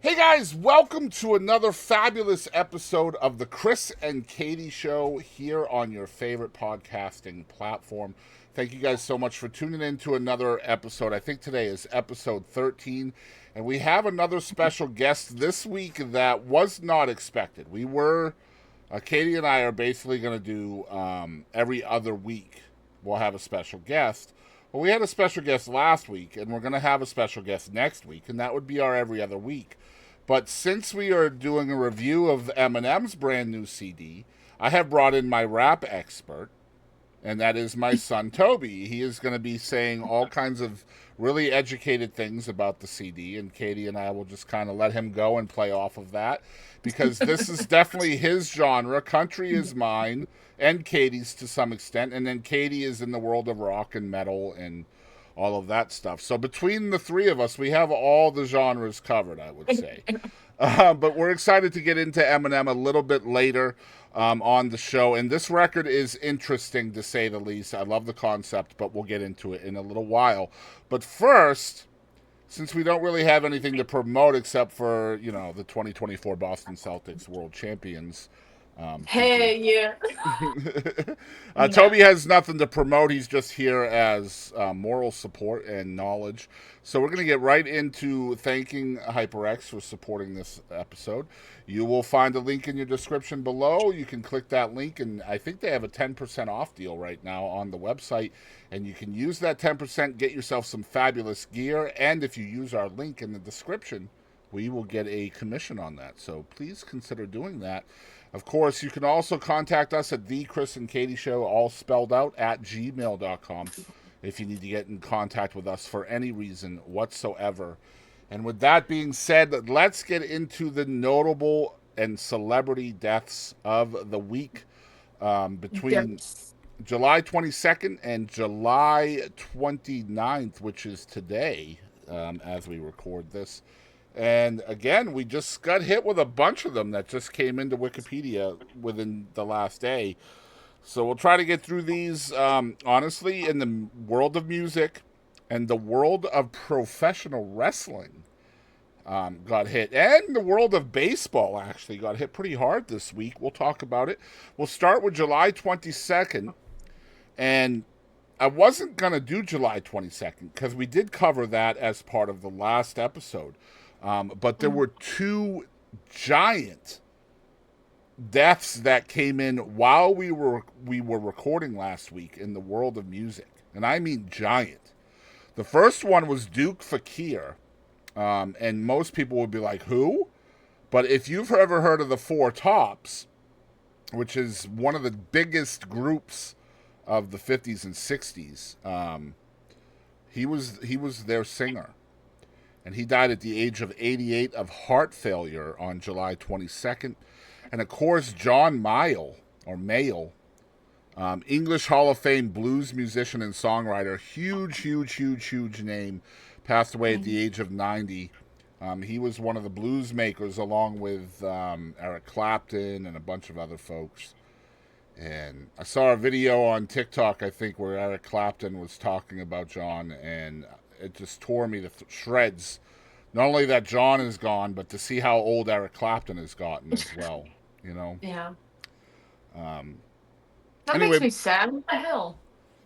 Hey guys, welcome to another fabulous episode of the Chris and Kadie Show here on your favorite podcasting platform. Thank you guys so much for tuning in to another episode. I think today is episode 13, and we have another special guest this week that was not expected. Kadie and I are basically going to do every other week. We'll have a special guest. Well, we had a special guest last week, and we're going to have a special guest next week, and that would be our every other week. But since we are doing a review of Eminem's brand new CD, I have brought in my rap expert, and that is my son Toby. He is going to be saying all kinds of really educated things about the CD, and Kadie and I will just kind of let him go and play off of that, because this is definitely his genre. Country is mine, and Kadie's to some extent, and then Kadie is in the world of rock and metal and all of that stuff. So between the three of us, we have all the genres covered, I would say. But we're excited to get into Eminem a little bit later on the show. And this record is interesting, to say the least. I love the concept, but we'll get into it in a little while. But first, since we don't really have anything to promote except for, the 2024 Boston Celtics world champions, Hey, yeah. Toby has nothing to promote. He's just here as moral support and knowledge. So we're going to get right into thanking HyperX for supporting this episode. You will find a link in your description below. You can click that link, and I think they have a 10% off deal right now on the website. And you can use that 10%, get yourself some fabulous gear. And if you use our link in the description, we will get a commission on that. So please consider doing that. Of course, you can also contact us at the Chris and Kadie Show, all spelled out, at gmail.com if you need to get in contact with us for any reason whatsoever. And with that being said, let's get into the notable and celebrity deaths of the week between July 22nd and July 29th, which is today as we record this. And again, we just got hit with a bunch of them that just came into Wikipedia within the last day. So we'll try to get through these. Honestly, in the world of music and the world of professional wrestling got hit. And the world of baseball actually got hit pretty hard this week. We'll talk about it. We'll start with July 22nd. And I wasn't going to do July 22nd because we did cover that as part of the last episode. But there were two giant deaths that came in while we were recording last week in the world of music, and I mean giant. The first one was Duke Fakir, and most people would be like, "Who?" But if you've ever heard of the Four Tops, which is one of the biggest groups of the 50s and 60s, he was their singer. And he died at the age of 88 of heart failure on July 22nd. And of course, John Mayall, English Hall of Fame blues musician and songwriter, huge name, passed away at the age of 90. He was one of the blues makers along with Eric Clapton and a bunch of other folks. And I saw a video on TikTok, I think, where Eric Clapton was talking about John, and it just tore me to shreds. Not only that John is gone, but to see how old Eric Clapton has gotten as well. Yeah. That Anyway, makes me sad. What the hell?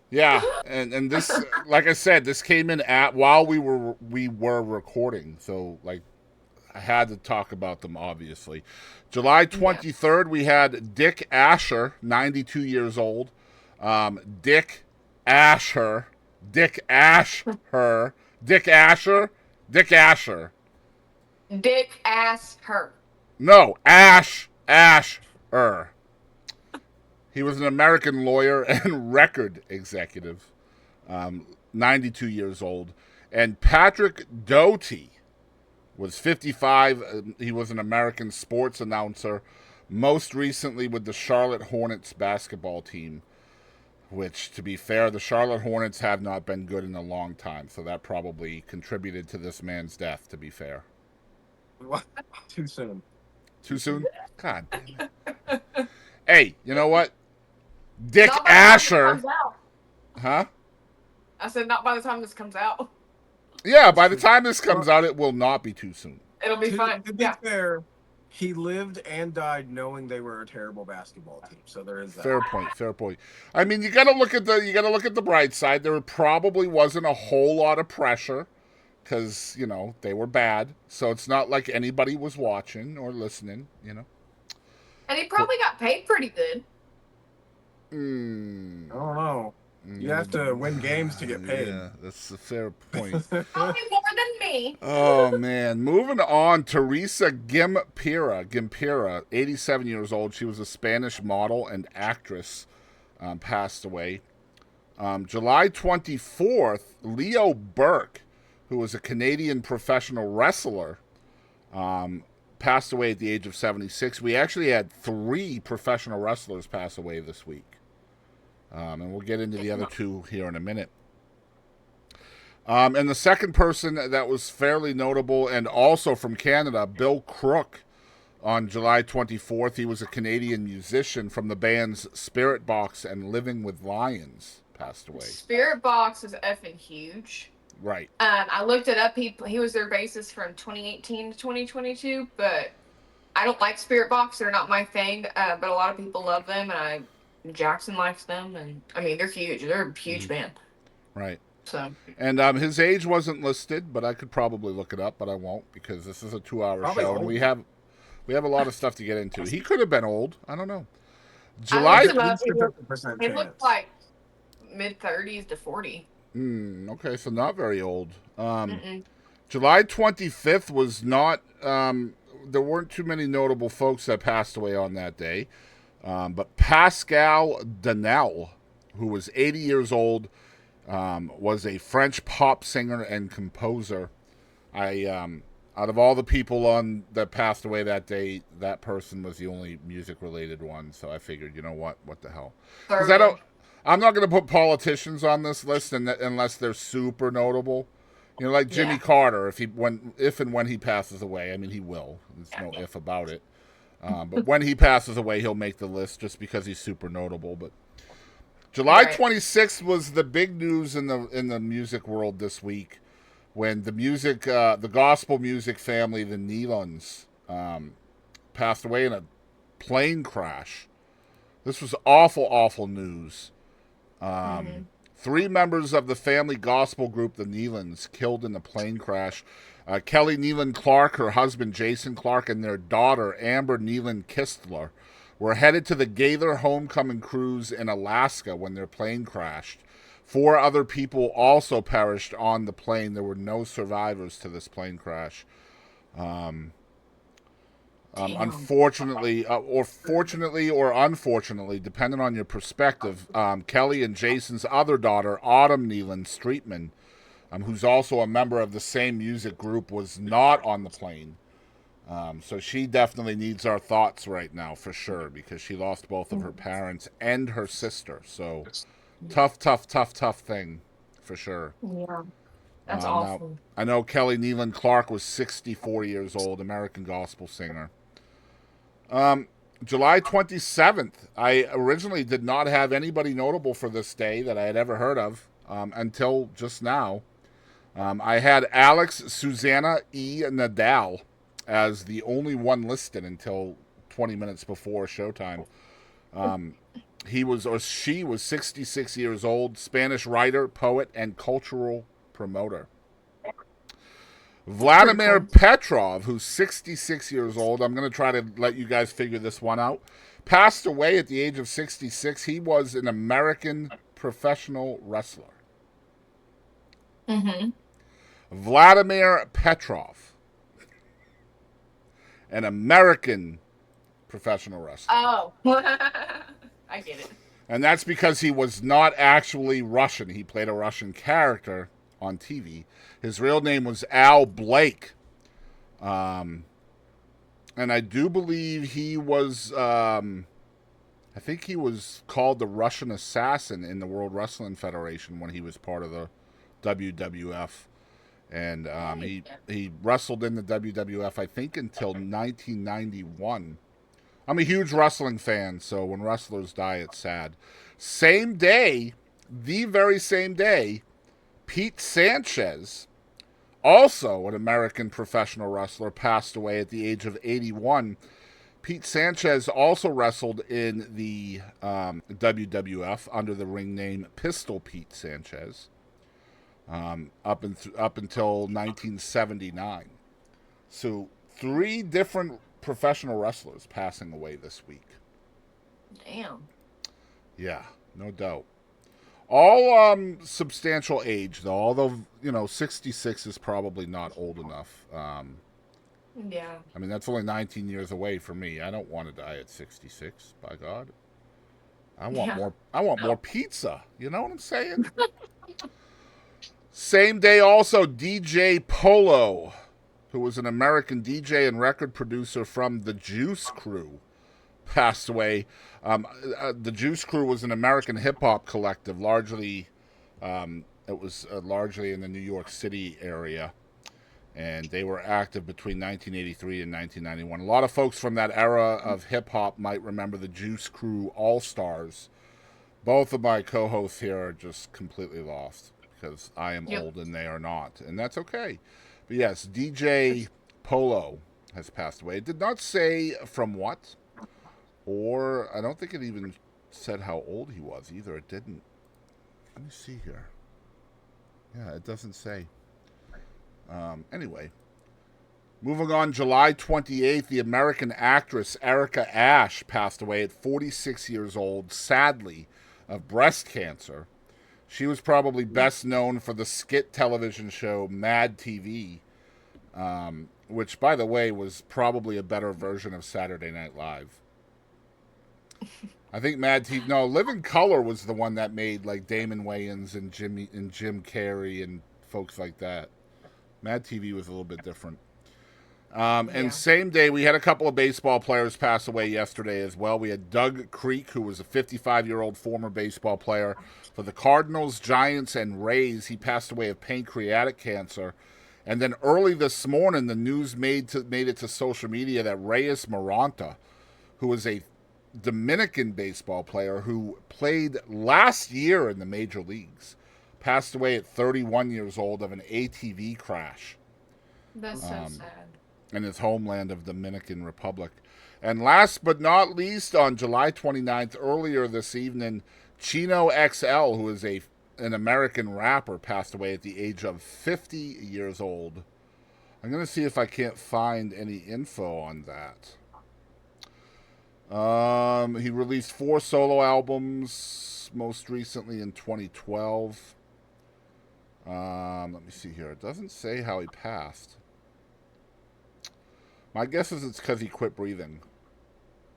yeah, and this, like I said, this came in while we were recording, so like I had to talk about them. Obviously, July 23rd, we had Dick Asher, 92 years old. Dick Asher. Dick Asher. Dick ass her. No, Asher. He was an American lawyer and record executive, 92 years old. And Patrick Doty was 55. He was an American sports announcer, most recently with the Charlotte Hornets basketball team. Which, to be fair, the Charlotte Hornets have not been good in a long time, so that probably contributed to this man's death, to be fair. What? Too soon. Too soon? God damn it. Hey, you know what? Dick Not by the time this Asher. comes out. Huh? I said not by the time this comes out. Yeah, by the time this comes out, it will not be too soon. It'll be fine. To be Yeah. fair, he lived and died knowing they were a terrible basketball team. So there is that. Fair point. Fair point. I mean, you got to look at the bright side. There probably wasn't a whole lot of pressure because they were bad. So it's not like anybody was watching or listening. And he probably got paid pretty good. I don't know. You have to win games to get paid. Yeah, that's a fair point. Probably more than me. Oh, man. Moving on, Teresa Gimpera, 87 years old. She was a Spanish model and actress, passed away. July 24th, Leo Burke, who was a Canadian professional wrestler, passed away at the age of 76. We actually had 3 professional wrestlers pass away this week. And we'll get into the other 2 here in a minute. And the second person that was fairly notable and also from Canada, Bill Crook, on July 24th. He was a Canadian musician from the bands Spirit Box and Living with Lions, passed away. Spirit Box is effing huge. Right. I looked it up. He was their bassist from 2018 to 2022, but I don't like Spirit Box. They're not my thing, but a lot of people love them, and Jackson likes them, and I mean, they're huge. They're a huge band. Right. So. And his age wasn't listed, but I could probably look it up, but I won't because this is a 2-hour show, and we have a lot of stuff to get into. He could have been old. I don't know. July. He looked like mid-30s to 40. Okay, so not very old. July 25th was not. There weren't too many notable folks that passed away on that day. But Pascal Danel, who was 80 years old, was a French pop singer and composer. Out of all the people that passed away that day, that person was the only music-related one. So I figured, you know what the hell? Because I'm not going to put politicians on this list unless they're super notable. Like Jimmy Carter, if and when he passes away. I mean, he will. There's no if about it. But when he passes away, he'll make the list just because he's super notable. But July 26th was the big news in the music world this week, when the gospel music family, the Nealons, passed away in a plane crash. This was awful, awful news. 3 members of the family gospel group, the Nealons, killed in the plane crash. Kelly Nealon Clark, her husband Jason Clark, and their daughter Amber Nealon Kistler were headed to the Gaither Homecoming Cruise in Alaska when their plane crashed. 4 other people also perished on the plane. There were no survivors to this plane crash. Unfortunately, or fortunately or unfortunately, depending on your perspective, Kelly and Jason's other daughter, Autumn Nealon Streetman, who's also a member of the same music group, was not on the plane. So she definitely needs our thoughts right now, for sure, because she lost both of her parents and her sister. So tough thing, for sure. Yeah, that's awful. Now, I know Kelly Nealon Clark was 64 years old, American gospel singer. July 27th, I originally did not have anybody notable for this day that I had ever heard of until just now. I had Alex Susanna E. Nadal as the only one listed until 20 minutes before showtime. She was 66 years old, Spanish writer, poet, and cultural promoter. Vladimir Petrov, who's 66 years old, I'm going to try to let you guys figure this one out, passed away at the age of 66. He was an American professional wrestler. Vladimir Petrov, an American professional wrestler. Oh, I get it. And that's because he was not actually Russian. He played a Russian character on TV. His real name was Al Blake. And I do believe he was, I think he was called the Russian Assassin in the World Wrestling Federation when he was part of the WWF. And he wrestled in the WWF, I think, until 1991. I'm a huge wrestling fan, so when wrestlers die, it's sad. Same day, the very same day, Pete Sanchez Also, an American professional wrestler passed away at the age of 81. Pete Sanchez also wrestled in the WWF under the ring name Pistol Pete Sanchez up until 1979. So 3 different professional wrestlers passing away this week. Damn. Yeah, no doubt. All substantial age, though, although, 66 is probably not old enough. Yeah. I mean, that's only 19 years away for me. I don't want to die at 66, by God. I want more. I want more pizza. You know what I'm saying? Same day, also, DJ Polo, who was an American DJ and record producer from the Juice Crew, passed away. The Juice Crew was an American hip-hop collective, largely in the New York City area, and they were active between 1983 and 1991. A lot of folks from that era of hip-hop might remember the Juice Crew All-Stars. Both of my co-hosts here are just completely lost because I am old and they are not, and that's okay. But yes, DJ Polo has passed away. It did not say from what, or I don't think it even said how old he was either. It didn't. Let me see here. Yeah, it doesn't say. Anyway, moving on, July 28th, the American actress Erica Ashe passed away at 46 years old, sadly, of breast cancer. She was probably best known for the skit television show Mad TV, which, by the way, was probably a better version of Saturday Night Live. I think Mad TV... No, Living Color was the one that made, like, Damon Wayans and Jim Carrey and folks like that. Mad TV was a little bit different. And same day, we had a couple of baseball players pass away yesterday as well. We had Doug Creek, who was a 55-year-old former baseball player for the Cardinals, Giants, and Rays. He passed away of pancreatic cancer. And then early this morning, the news made it to social media that Reyes Moranta, who was a Dominican baseball player who played last year in the major leagues, passed away at 31 years old of an ATV crash. That's so sad. In his homeland of Dominican Republic. And last but not least, on July 29th, earlier this evening, Chino XL, who is an American rapper, passed away at the age of 50 years old. I'm going to see if I can't find any info on that. He released 4 solo albums, most recently in 2012. Let me see here. It doesn't say how he passed. My guess is it's because he quit breathing.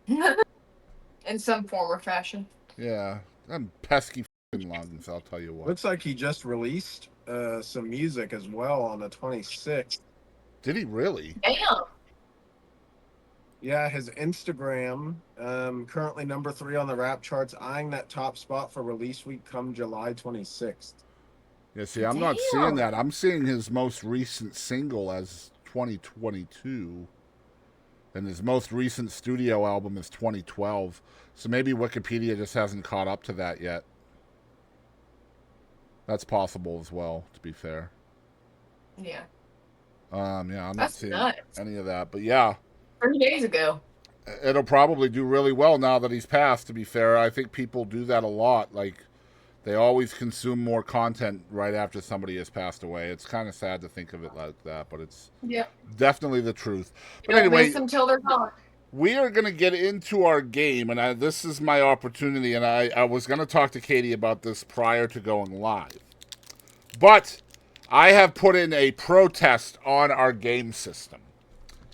In some form or fashion. Yeah. Them pesky f***ing lungs, I'll tell you what. Looks like he just released some music as well on the 26th. Did he really? Damn. Yeah, his Instagram, currently number 3 on the rap charts, eyeing that top spot for release week come July 26th. Yeah, see, I'm not seeing that. I'm seeing his most recent single as 2022. And his most recent studio album is 2012. So maybe Wikipedia just hasn't caught up to that yet. That's possible as well, to be fair. Yeah. I'm not That's seeing nuts. any of that. But yeah. 3 days ago. It'll probably do really well now that he's passed, to be fair. I think people do that a lot. Like, they always consume more content right after somebody has passed away. It's kind of sad to think of it like that, but it's definitely the truth. But anyway, miss them till they're gone. We are going to get into our game, and this is my opportunity, and I was going to talk to Kadie about this prior to going live. But I have put in a protest on our game system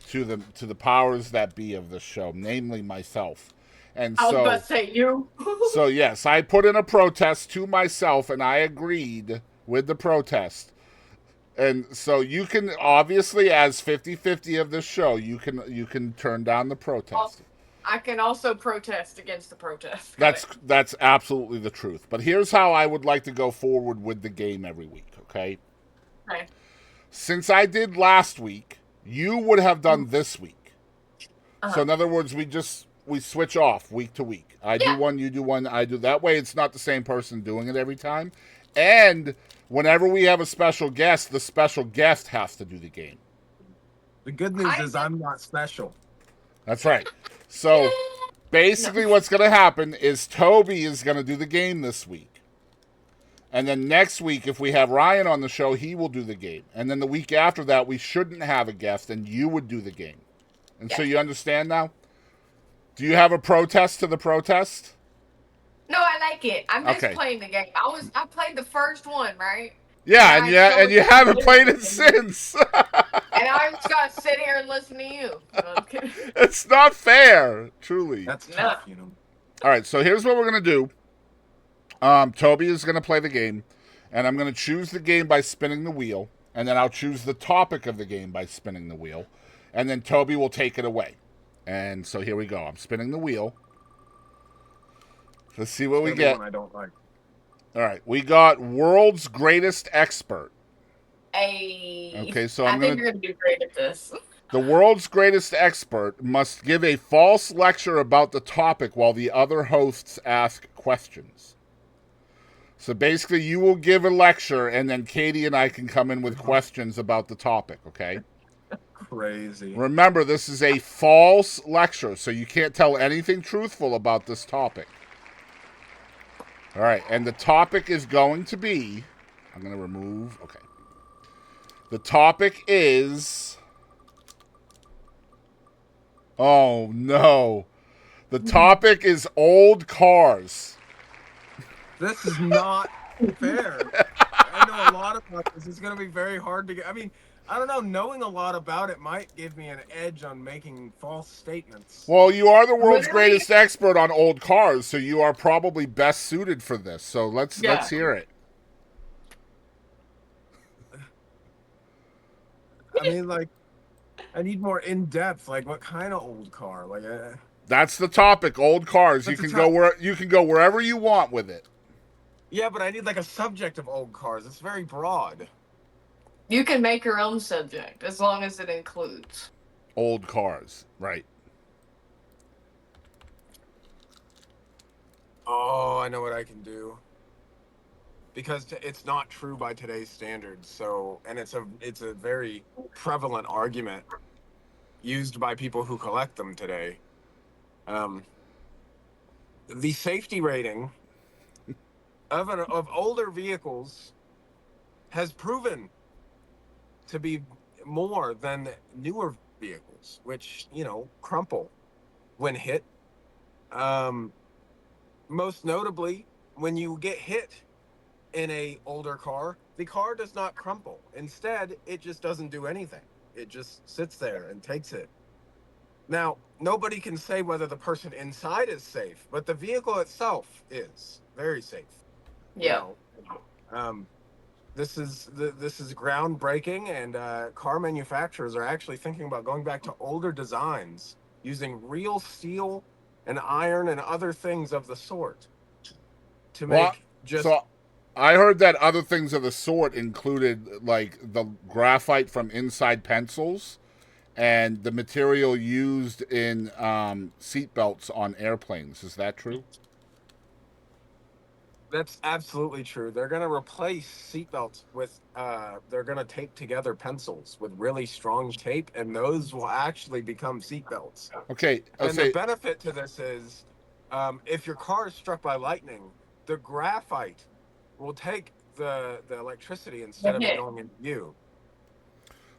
to the powers that be of this show, namely myself. And I was about to say you. So yes, I put in a protest to myself, and I agreed with the protest. And so you can, obviously, as 50-50 of this show, you can turn down the protest. I can also protest against the protest. That's absolutely the truth. But here's how I would like to go forward with the game every week, okay? Okay. Since I did last week, you would have done this week. Uh-huh. So in other words, we switch off week to week. I do one, you do one, I do. That way it's not the same person doing it every time. And whenever we have a special guest, the special guest has to do the game. The good news is I'm not special. That's right. So basically what's going to happen is Toby is going to do the game this week. And then next week, if we have Ryan on the show, he will do the game. And then the week after that, we shouldn't have a guest, and you would do the game. And so you understand now? Do you have a protest to the protest? No, I like it. I'm just playing the game. I played the first one, right? Yeah, and you haven't played it since. And I just got to sit here and listen to you. It's not fair, truly. That's tough, you know. All right, so here's what we're going to do. Toby is going to play the game, and I'm going to choose the game by spinning the wheel, and then I'll choose the topic of the game by spinning the wheel, and then Toby will take it away. And so here we go. I'm spinning the wheel. Let's see what we get. One I don't like. All right, we got World's Greatest Expert. Okay, so I think you're going to do great at this. The world's greatest expert must give a false lecture about the topic while the other hosts ask questions. So basically, you will give a lecture, and then Kadie and I can come in with questions about the topic, okay? Crazy. Remember, this is a false lecture, so you can't tell anything truthful about this topic. All right, and the topic is going to be... I'm going to remove... Okay. The topic is... Oh, no. The topic is old cars. This is not fair. I know a lot about this. It's going to be very hard to get. I mean, I don't know. Knowing a lot about it might give me an edge on making false statements. Well, you are the world's greatest expert on old cars, so you are probably best suited for this. So let's hear it. I mean, like, I need more in depth. Like, what kind of old car? Like, that's the topic. Old cars. You can go wherever you want with it. Yeah, but I need like a subject of old cars. It's very broad. You can make your own subject as long as it includes old cars, right? Oh, I know what I can do. Because it's not true by today's standards. So, and it's a very prevalent argument used by people who collect them today. The safety rating of older vehicles has proven to be more than newer vehicles, which, you know, crumple when hit. Most notably, when you get hit in a older car, the car does not crumple. Instead, it just doesn't do anything. It just sits there and takes it. Now, nobody can say whether the person inside is safe, but the vehicle itself is very safe. Yeah. You know, this is groundbreaking, and car manufacturers are actually thinking about going back to older designs, using real steel and iron and other things of the sort to make So I heard that other things of the sort included like the graphite from inside pencils and the material used in seatbelts on airplanes. Is that true? That's absolutely true. They're going to replace seatbelts with, they're going to tape together pencils with really strong tape, and those will actually become seatbelts. Okay. And the benefit to this is, if your car is struck by lightning, the graphite will take the electricity instead of it going into you.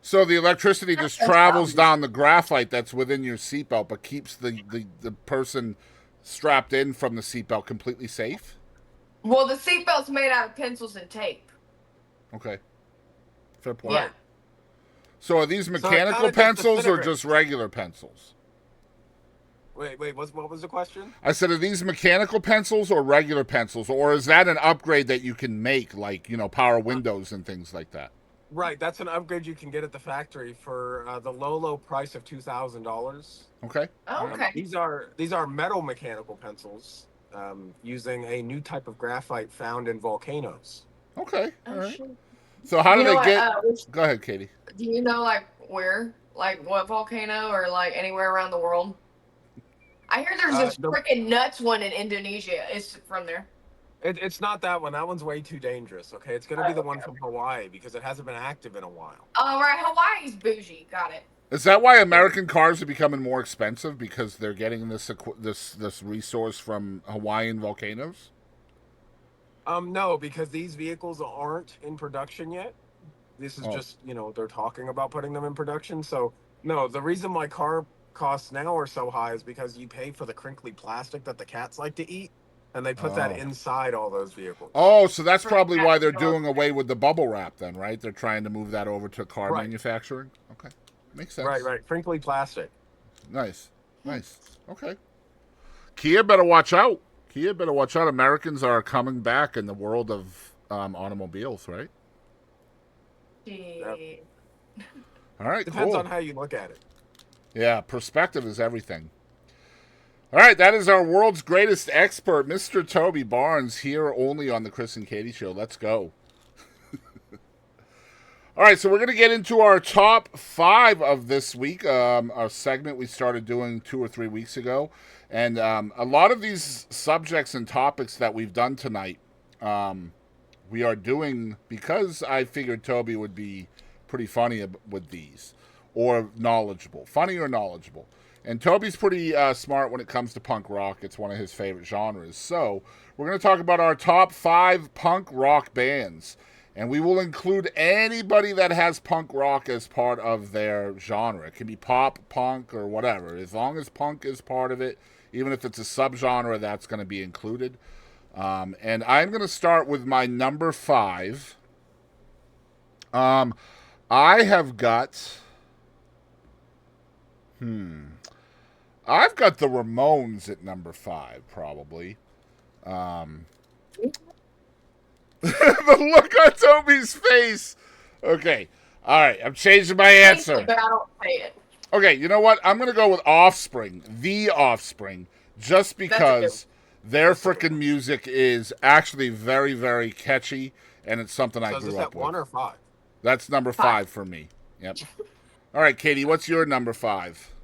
So the electricity just travels down the graphite that's within your seatbelt, but keeps the person strapped in from the seatbelt completely safe? Well, the seatbelt's made out of pencils and tape. Okay. Fair point. Yeah. So are these mechanical pencils or just regular pencils? Wait, what was the question? I said, are these mechanical pencils or regular pencils? Or is that an upgrade that you can make, like, you know, power windows and things like that? Right, that's an upgrade you can get at the factory for the low price of $2,000. Okay. Oh, okay. These are metal mechanical pencils using a new type of graphite found in volcanoes. Okay. All right. So how do they get? Go ahead, Kadie. Do you know like where, like what volcano or like anywhere around the world? I hear there's this freaking nuts one in Indonesia. It's from there. It's not that one. That one's way too dangerous. Okay, it's gonna be the one Okay. from Hawaii because it hasn't been active in a while. All right, Hawaii's bougie. Got it. Is that why American cars are becoming more expensive because they're getting this resource from Hawaiian volcanoes? No, because these vehicles aren't in production yet. This is just, they're talking about putting them in production. So, no, the reason why car costs now are so high is because you pay for the crinkly plastic that the cats like to eat, and they put that inside all those vehicles. Oh, so that's probably why they're doing away with the bubble wrap then, right? They're trying to move that over to car manufacturing. Okay. Makes sense. Right. Crinkly plastic. Nice. Okay. Kia better watch out. Americans are coming back in the world of automobiles, right? Yep. All right, Depends cool. on how you look at it. Yeah, perspective is everything. All right, that is our world's greatest expert, Mr. Toby Barnes, here only on the Chris and Kadie Show. Let's go. All right, so we're going to get into our top 5 of this week, our segment we started doing 2 or 3 weeks ago. And a lot of these subjects and topics that we've done tonight, we are doing because I figured Toby would be pretty funny with these, or knowledgeable. Funny or knowledgeable. And Toby's pretty smart when it comes to punk rock. It's one of his favorite genres. So we're going to talk about our top 5 punk rock bands. And we will include anybody that has punk rock as part of their genre. It can be pop, punk, or whatever. As long as punk is part of it, even if it's a subgenre, that's going to be included. And I'm going to start with my number 5. I have got... I've got the Ramones at number 5, probably. The look on Toby's face. Okay. All right. I'm changing my answer. But I don't say it. Okay. You know what? I'm going to go with Offspring. The Offspring. Just because their freaking music is actually very, very catchy. And it's something I grew up with. So is that 1 or 5? That's number 5 for me. Yep. All right, Kadie. What's your number 5?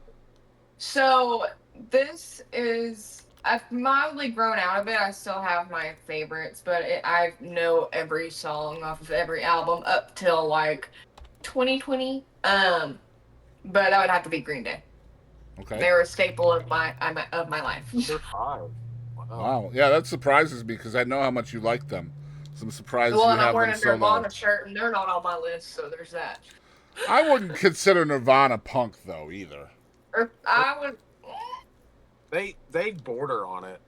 So this is... I've mildly grown out of it. I still have my favorites, but I know every song off of every album up till like 2020. But that would have to be Green Day. Okay. They're a staple of my life. They're 5. Wow. Yeah, that surprises me because I know how much you like them. So I'm surprised well, you have I'm wearing them a so low. Nirvana shirt, and they're not on my list, so there's that. I wouldn't consider Nirvana punk though either. Or I would. They border on it.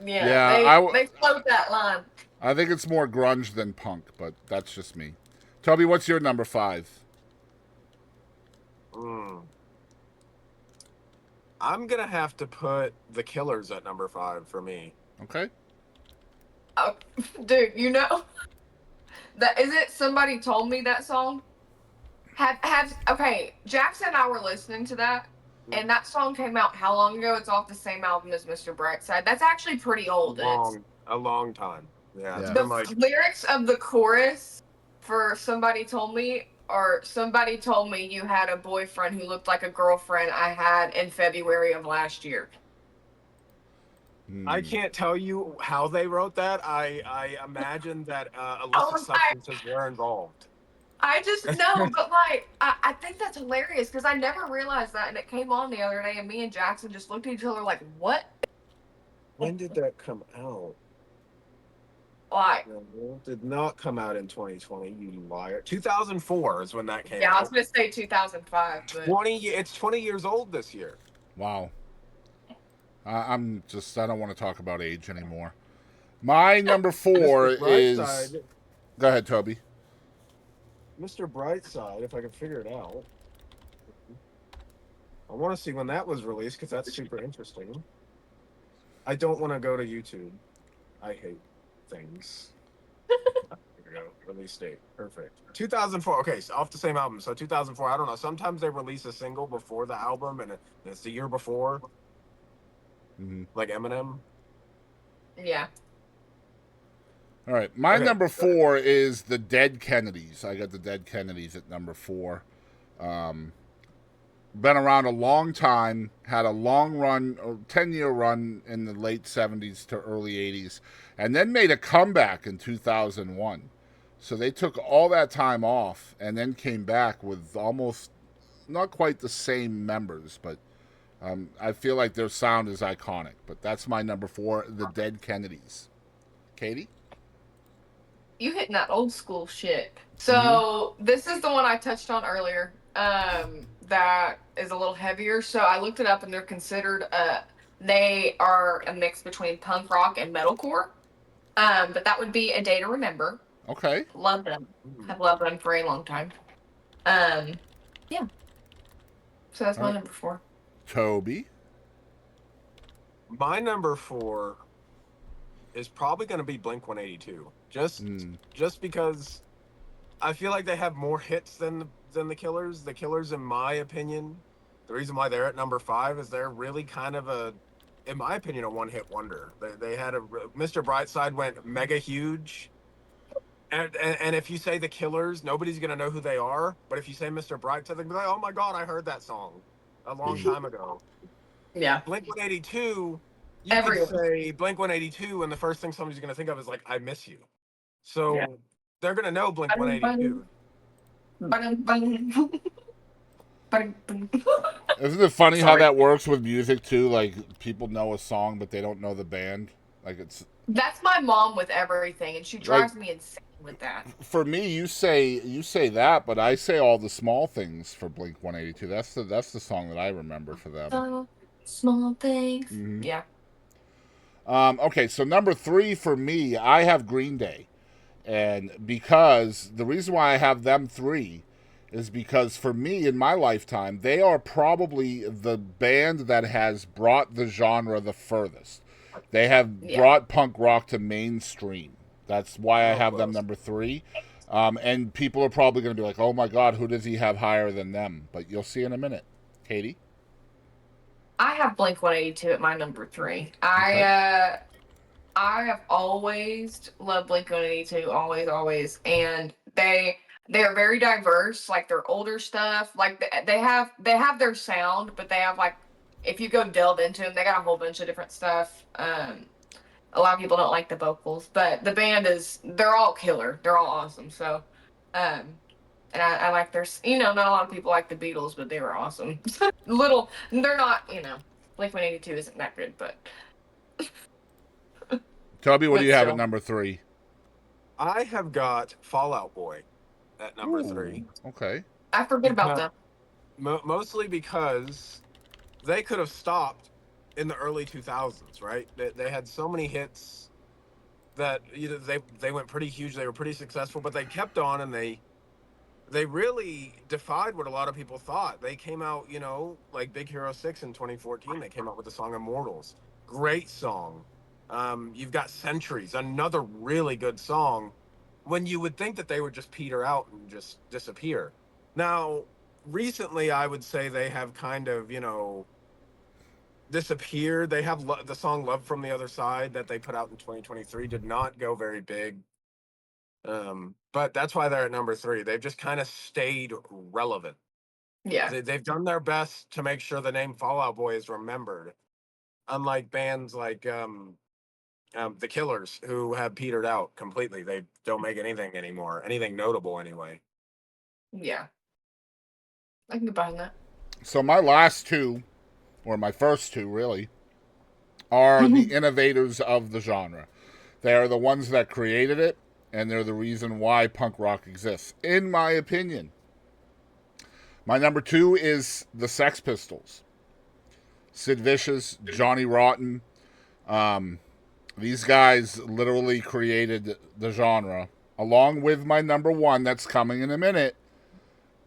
Yeah, they float that line. I think it's more grunge than punk, but that's just me. Toby, what's your number 5? I'm gonna have to put the Killers at number 5 for me. Okay. Oh, dude, you know that is it. Somebody told me that song. Okay, Jackson and I were listening to that. And that song came out how long ago? It's off the same album as Mr. Brightside. That's actually pretty old. A long time. Yeah. The lyrics of the chorus for Somebody Told Me, or somebody told me you had a boyfriend who looked like a girlfriend I had in February of last year. I can't tell you how they wrote that. I imagine that illicit substances were involved. I just know, but like, I think that's hilarious because I never realized that, and it came on the other day, and me and Jackson just looked at each other like, "What?" When did that come out? Like, it did not come out in 2020. You liar! 2004 is when that came out. Yeah, I was gonna say 2005. But... It's 20 years old this year. Wow. I don't want to talk about age anymore. My number 4 is. Go ahead, Toby. Mr. Brightside, if I can figure it out. I want to see when that was released because that's super interesting. I don't want to go to YouTube. I hate things. Here we go. Release date. Perfect. 2004. Okay, so off the same album. So 2004. I don't know. Sometimes they release a single before the album, and it's the year before. Mm-hmm. Like Eminem. Yeah. All right, my number 4 is the Dead Kennedys. I got the Dead Kennedys at number 4. been around a long time, had a long run, a 10-year run in the late 70s to early 80s, and then made a comeback in 2001. So they took all that time off and then came back with almost not quite the same members, but I feel like their sound is iconic. But that's my number 4, the Dead Kennedys. Kadie? You hitting that old school shit. So this is the one I touched on earlier. That is a little heavier. So I looked it up, and they're considered they are a mix between punk rock and metalcore. But that would be A Day to Remember. Okay. Love them. Have loved them for a long time. Yeah. So that's my number 4. Toby? My number 4 is probably going to be Blink-182. Just because I feel like they have more hits than the Killers. The Killers, in my opinion, the reason why they're at number 5 is they're really kind of in my opinion, a one-hit wonder. They had Mr. Brightside went mega huge. And if you say the Killers, nobody's going to know who they are. But if you say Mr. Brightside, they'll be like, oh my God, I heard that song a long time ago. Yeah. Blink-182, you Everyone. could say Blink-182, and the first thing somebody's going to think of is like, I miss you. So they're going to know Blink-182. Isn't it funny how that works with music too? Like people know a song, but they don't know the band. Like That's my mom with everything, and she drives me insane with that. For me, you say that, but I say all the small things for Blink-182. That's the song that I remember for them. Small things. Mm-hmm. Yeah. Okay, so number 3 for me, I have Green Day, and because the reason why I have them 3 is because for me in my lifetime, they are probably the band that has brought the genre the furthest. They have brought punk rock to mainstream. That's why I have them number 3. And people are probably going to be like, oh my God, who does he have higher than them? But you'll see in a minute. Kadie? I have Blink-182 at my number 3. Okay. I have always loved Blink-182, always, and they are very diverse. Like their older stuff, like they have their sound, but they have like, if you go delve into them, they got a whole bunch of different stuff. A lot of people don't like the vocals, but the band they're all killer. They're all awesome. So, and I like their, not a lot of people like the Beatles, but they were awesome. They're not, Blink-182 isn't that good, but. Toby, what do you have at number 3? I have got Fall Out Boy at number 3. Okay. I forget about them. Mostly because they could have stopped in the early 2000s, right? They had so many hits that they went pretty huge. They were pretty successful, but they kept on, and they really defied what a lot of people thought. They came out, like Big Hero 6 in 2014. They came out with the song Immortals. Great song. You've got Centuries, another really good song, when you would think that they would just peter out and just disappear. Now, recently, I would say they have kind of, disappeared. They have the song Love from the Other Side that they put out in 2023 did not go very big. But that's why they're at number 3. They've just kind of stayed relevant. Yeah. They've done their best to make sure the name Fall Out Boy is remembered. Unlike bands like the Killers, who have petered out completely. They don't make anything anymore, anything notable anyway. Yeah. I can get behind that. So my last 2, or my first 2 really, are the innovators of the genre. They are the ones that created it, and they're the reason why punk rock exists, in my opinion. My number 2 is the Sex Pistols. Sid Vicious, Johnny Rotten. These guys literally created the genre, along with my number 1 that's coming in a minute.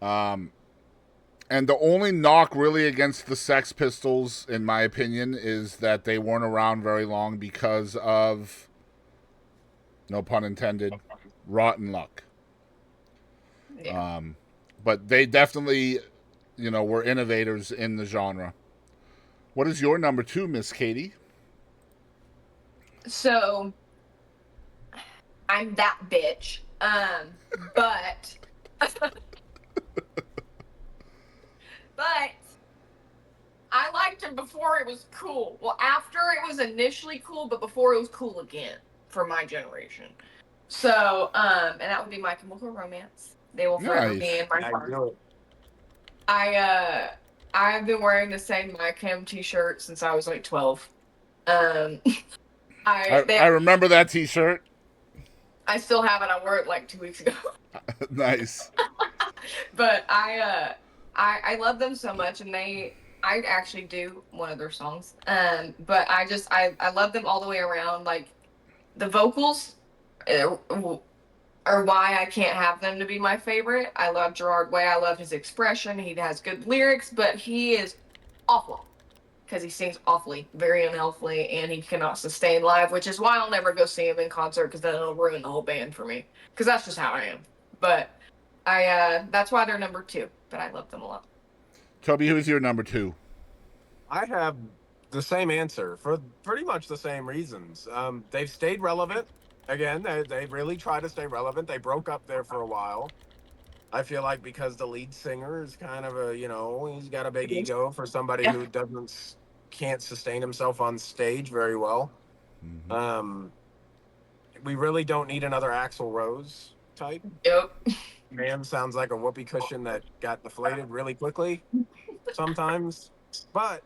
And the only knock really against the Sex Pistols, in my opinion, is that they weren't around very long because of, no pun intended, rotten luck. Yeah. But they definitely, were innovators in the genre. What is your number 2, Miss Kadie? So, I'm that bitch. But generation before it was cool. Well, after it was initially cool, but before it was cool again for my generation. So, and that would be My Chemical Romance. They will forever be Nice. in my I heart. knew it. I've been wearing the same My Chem t-shirt since I was like 12. Um, I remember that T-shirt. I still have it. I wore it like 2 weeks ago. Nice. But I love them so much, and I actually do one of their songs. But I love them all the way around. Like the vocals are why I can't have them to be my favorite. I love Gerard Way. I love his expression. He has good lyrics, but he is awful because he sings awfully, very unhealthily, and he cannot sustain live, which is why I'll never go see him in concert because then it'll ruin the whole band for me. Because that's just how I am. But that's why they're number 2. But I love them a lot. Toby, who's your number 2? I have the same answer for pretty much the same reasons. They've stayed relevant. Again, they really try to stay relevant. They broke up there for a while. I feel like because the lead singer is kind of a, he's got a big ego for somebody who can't sustain himself on stage very well. Mm-hmm. We really don't need another Axl Rose type. Yep. Man sounds like a whoopee cushion that got deflated really quickly sometimes. But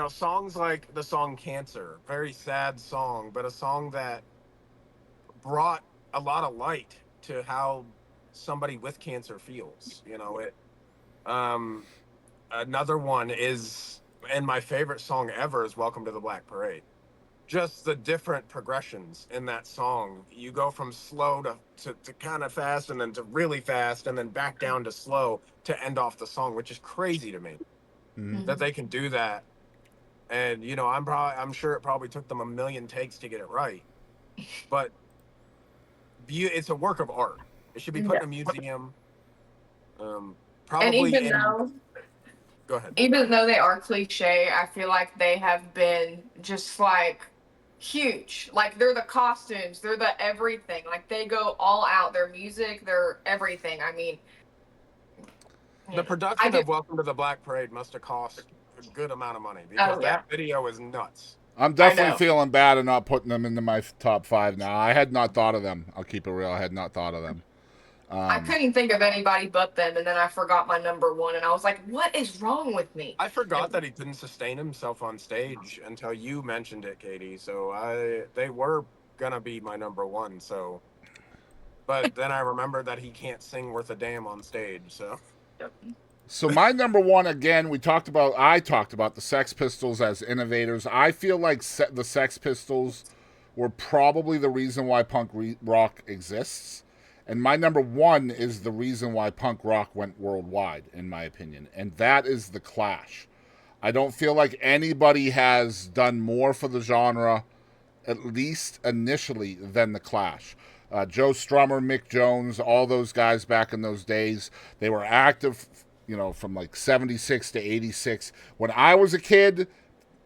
songs like the song Cancer, very sad song, but a song that brought a lot of light to how somebody with cancer feels. Another one is, and my favorite song ever is Welcome to the Black Parade. Just the different progressions in that song. You go from slow to kind of fast, and then to really fast, and then back down to slow to end off the song, which is crazy to me that they can do that. And I'm sure it probably took them a million takes to get it right, but it's a work of art. It should be put in a museum. Probably. Go ahead. Even though they are cliche, I feel like they have been just like huge. Like they're the costumes, they're the everything. Like they go all out. Their music, their everything. I mean, the production of Welcome to the Black Parade must have cost a good amount of money because that video is nuts. I'm definitely feeling bad and not putting them into my top 5 now. I had not thought of them. I'll keep it real. I had not thought of them. I couldn't think of anybody but them, and then I forgot my number 1, and I was like, what is wrong with me? I forgot that he couldn't sustain himself on stage until you mentioned it, Kadie. So they were gonna be my number 1. So, but then I remembered that he can't sing worth a damn on stage. So my number 1, again, I talked about the Sex Pistols as innovators. I feel like the Sex Pistols were probably the reason why punk rock exists. And my number 1 is the reason why punk rock went worldwide, in my opinion. And that is The Clash. I don't feel like anybody has done more for the genre, at least initially, than The Clash. Joe Strummer, Mick Jones, all those guys back in those days, they were active, from like 76 to 86. When I was a kid,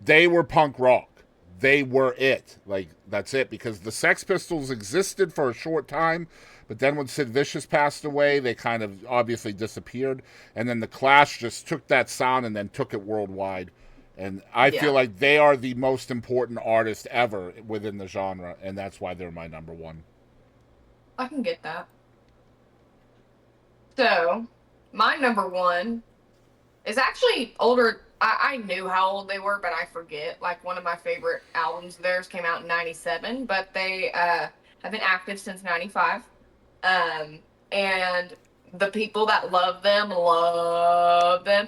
they were punk rock. They were it. Like, that's it. Because the Sex Pistols existed for a short time, but then when Sid Vicious passed away, they kind of obviously disappeared. And then The Clash just took that sound and then took it worldwide. And I feel like they are the most important artist ever within the genre, and that's why they're my number 1. I can get that. So, my number 1 is actually older. I knew how old they were, but I forget. Like, one of my favorite albums of theirs came out in 97, but they have been active since 95. And the people that love them,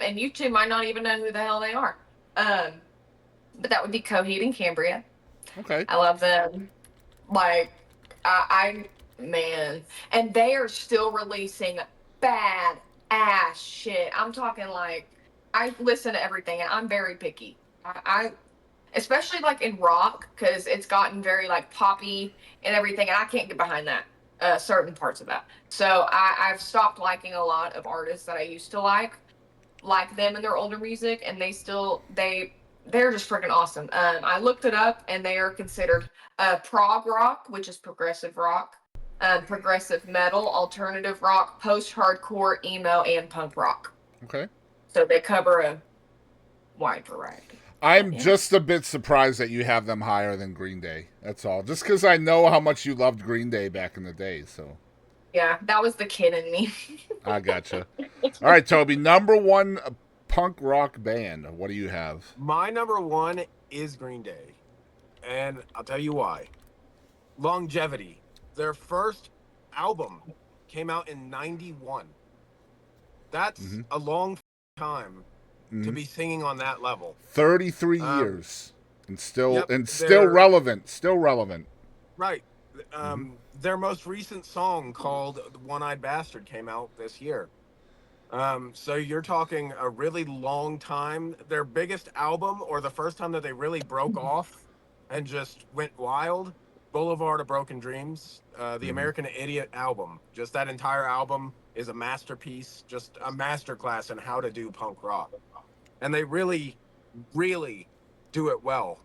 and you two might not even know who the hell they are. But that would be Coheed and Cambria. Okay. I love them. Like, man. And they are still releasing bad ass shit. I'm talking like, I listen to everything, and I'm very picky. I especially like in rock, because it's gotten very like poppy and everything, and I can't get behind that. Certain parts of that. So I've stopped liking a lot of artists that I used to like them in their older music, and they're just freaking awesome. I looked it up, and they are considered prog rock, which is progressive rock, progressive metal, alternative rock, post-hardcore, emo, and punk rock. Okay. So they cover wide variety. I'm just a bit surprised that you have them higher than Green Day. That's all. Just because I know how much you loved Green Day back in the day. So Yeah, that was the kid in me. I gotcha. All right, Toby. Number one punk rock band. What do you have? My number one is Green Day, and I'll tell you why. Longevity. Their first album came out in '91. That's a long time to be singing on that level. 33 years and still Yep, still relevant. Still relevant. Right. Their most recent song called "One-Eyed Bastard" came out this year. So you're talking a really long time. Their biggest album, or the first time that they really broke off and just went wild, Boulevard of Broken Dreams, the American Idiot album. Just that entire album is a masterpiece, just a masterclass in how to do punk rock. And they really, really do it well.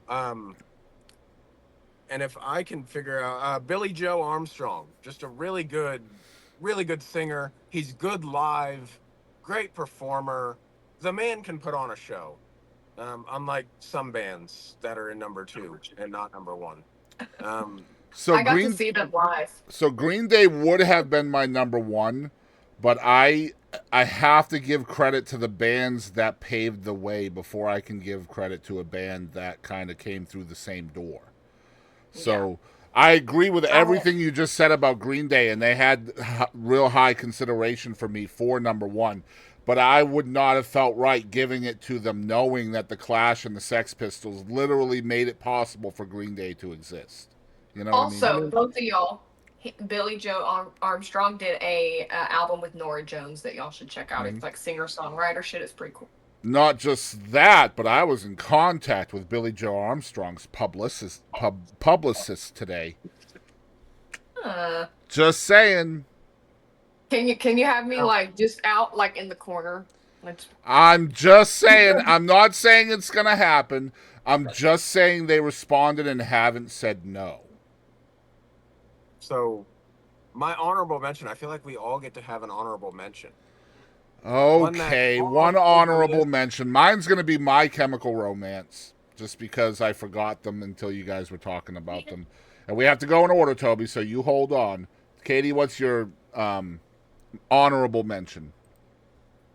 And if I can figure out Billy Joe Armstrong, just a really good singer. He's good live, great performer. The man can put on a show. Unlike some bands that are in number 2 and not number 1. So I got to see them live. So Green Day would have been my number 1, but I have to give credit to the bands that paved the way before I can give credit to a band that kind of came through the same door. So I agree with everything you just said about Green Day, and they had real high consideration for me for number 1. But I would not have felt right giving it to them knowing that the Clash and the Sex Pistols literally made it possible for Green Day to exist. You know Also, what I mean? both of y'all, Billy Joe Armstrong did a album with Norah Jones that y'all should check out. It's like singer-songwriter shit. It's pretty cool. Not just that, but I was in contact with Billy Joe Armstrong's publicist today. Just saying. Can you have me like just out like in the corner? I'm just saying. I'm not saying it's gonna happen. I'm just saying they responded and haven't said no. So, my honorable mention. I feel like we all get to have an honorable mention. Okay, one honorable mention. Mine's going to be My Chemical Romance, just because I forgot them until you guys were talking about them. And we have to go in order, Toby, so you hold on. Katie, what's your honorable mention?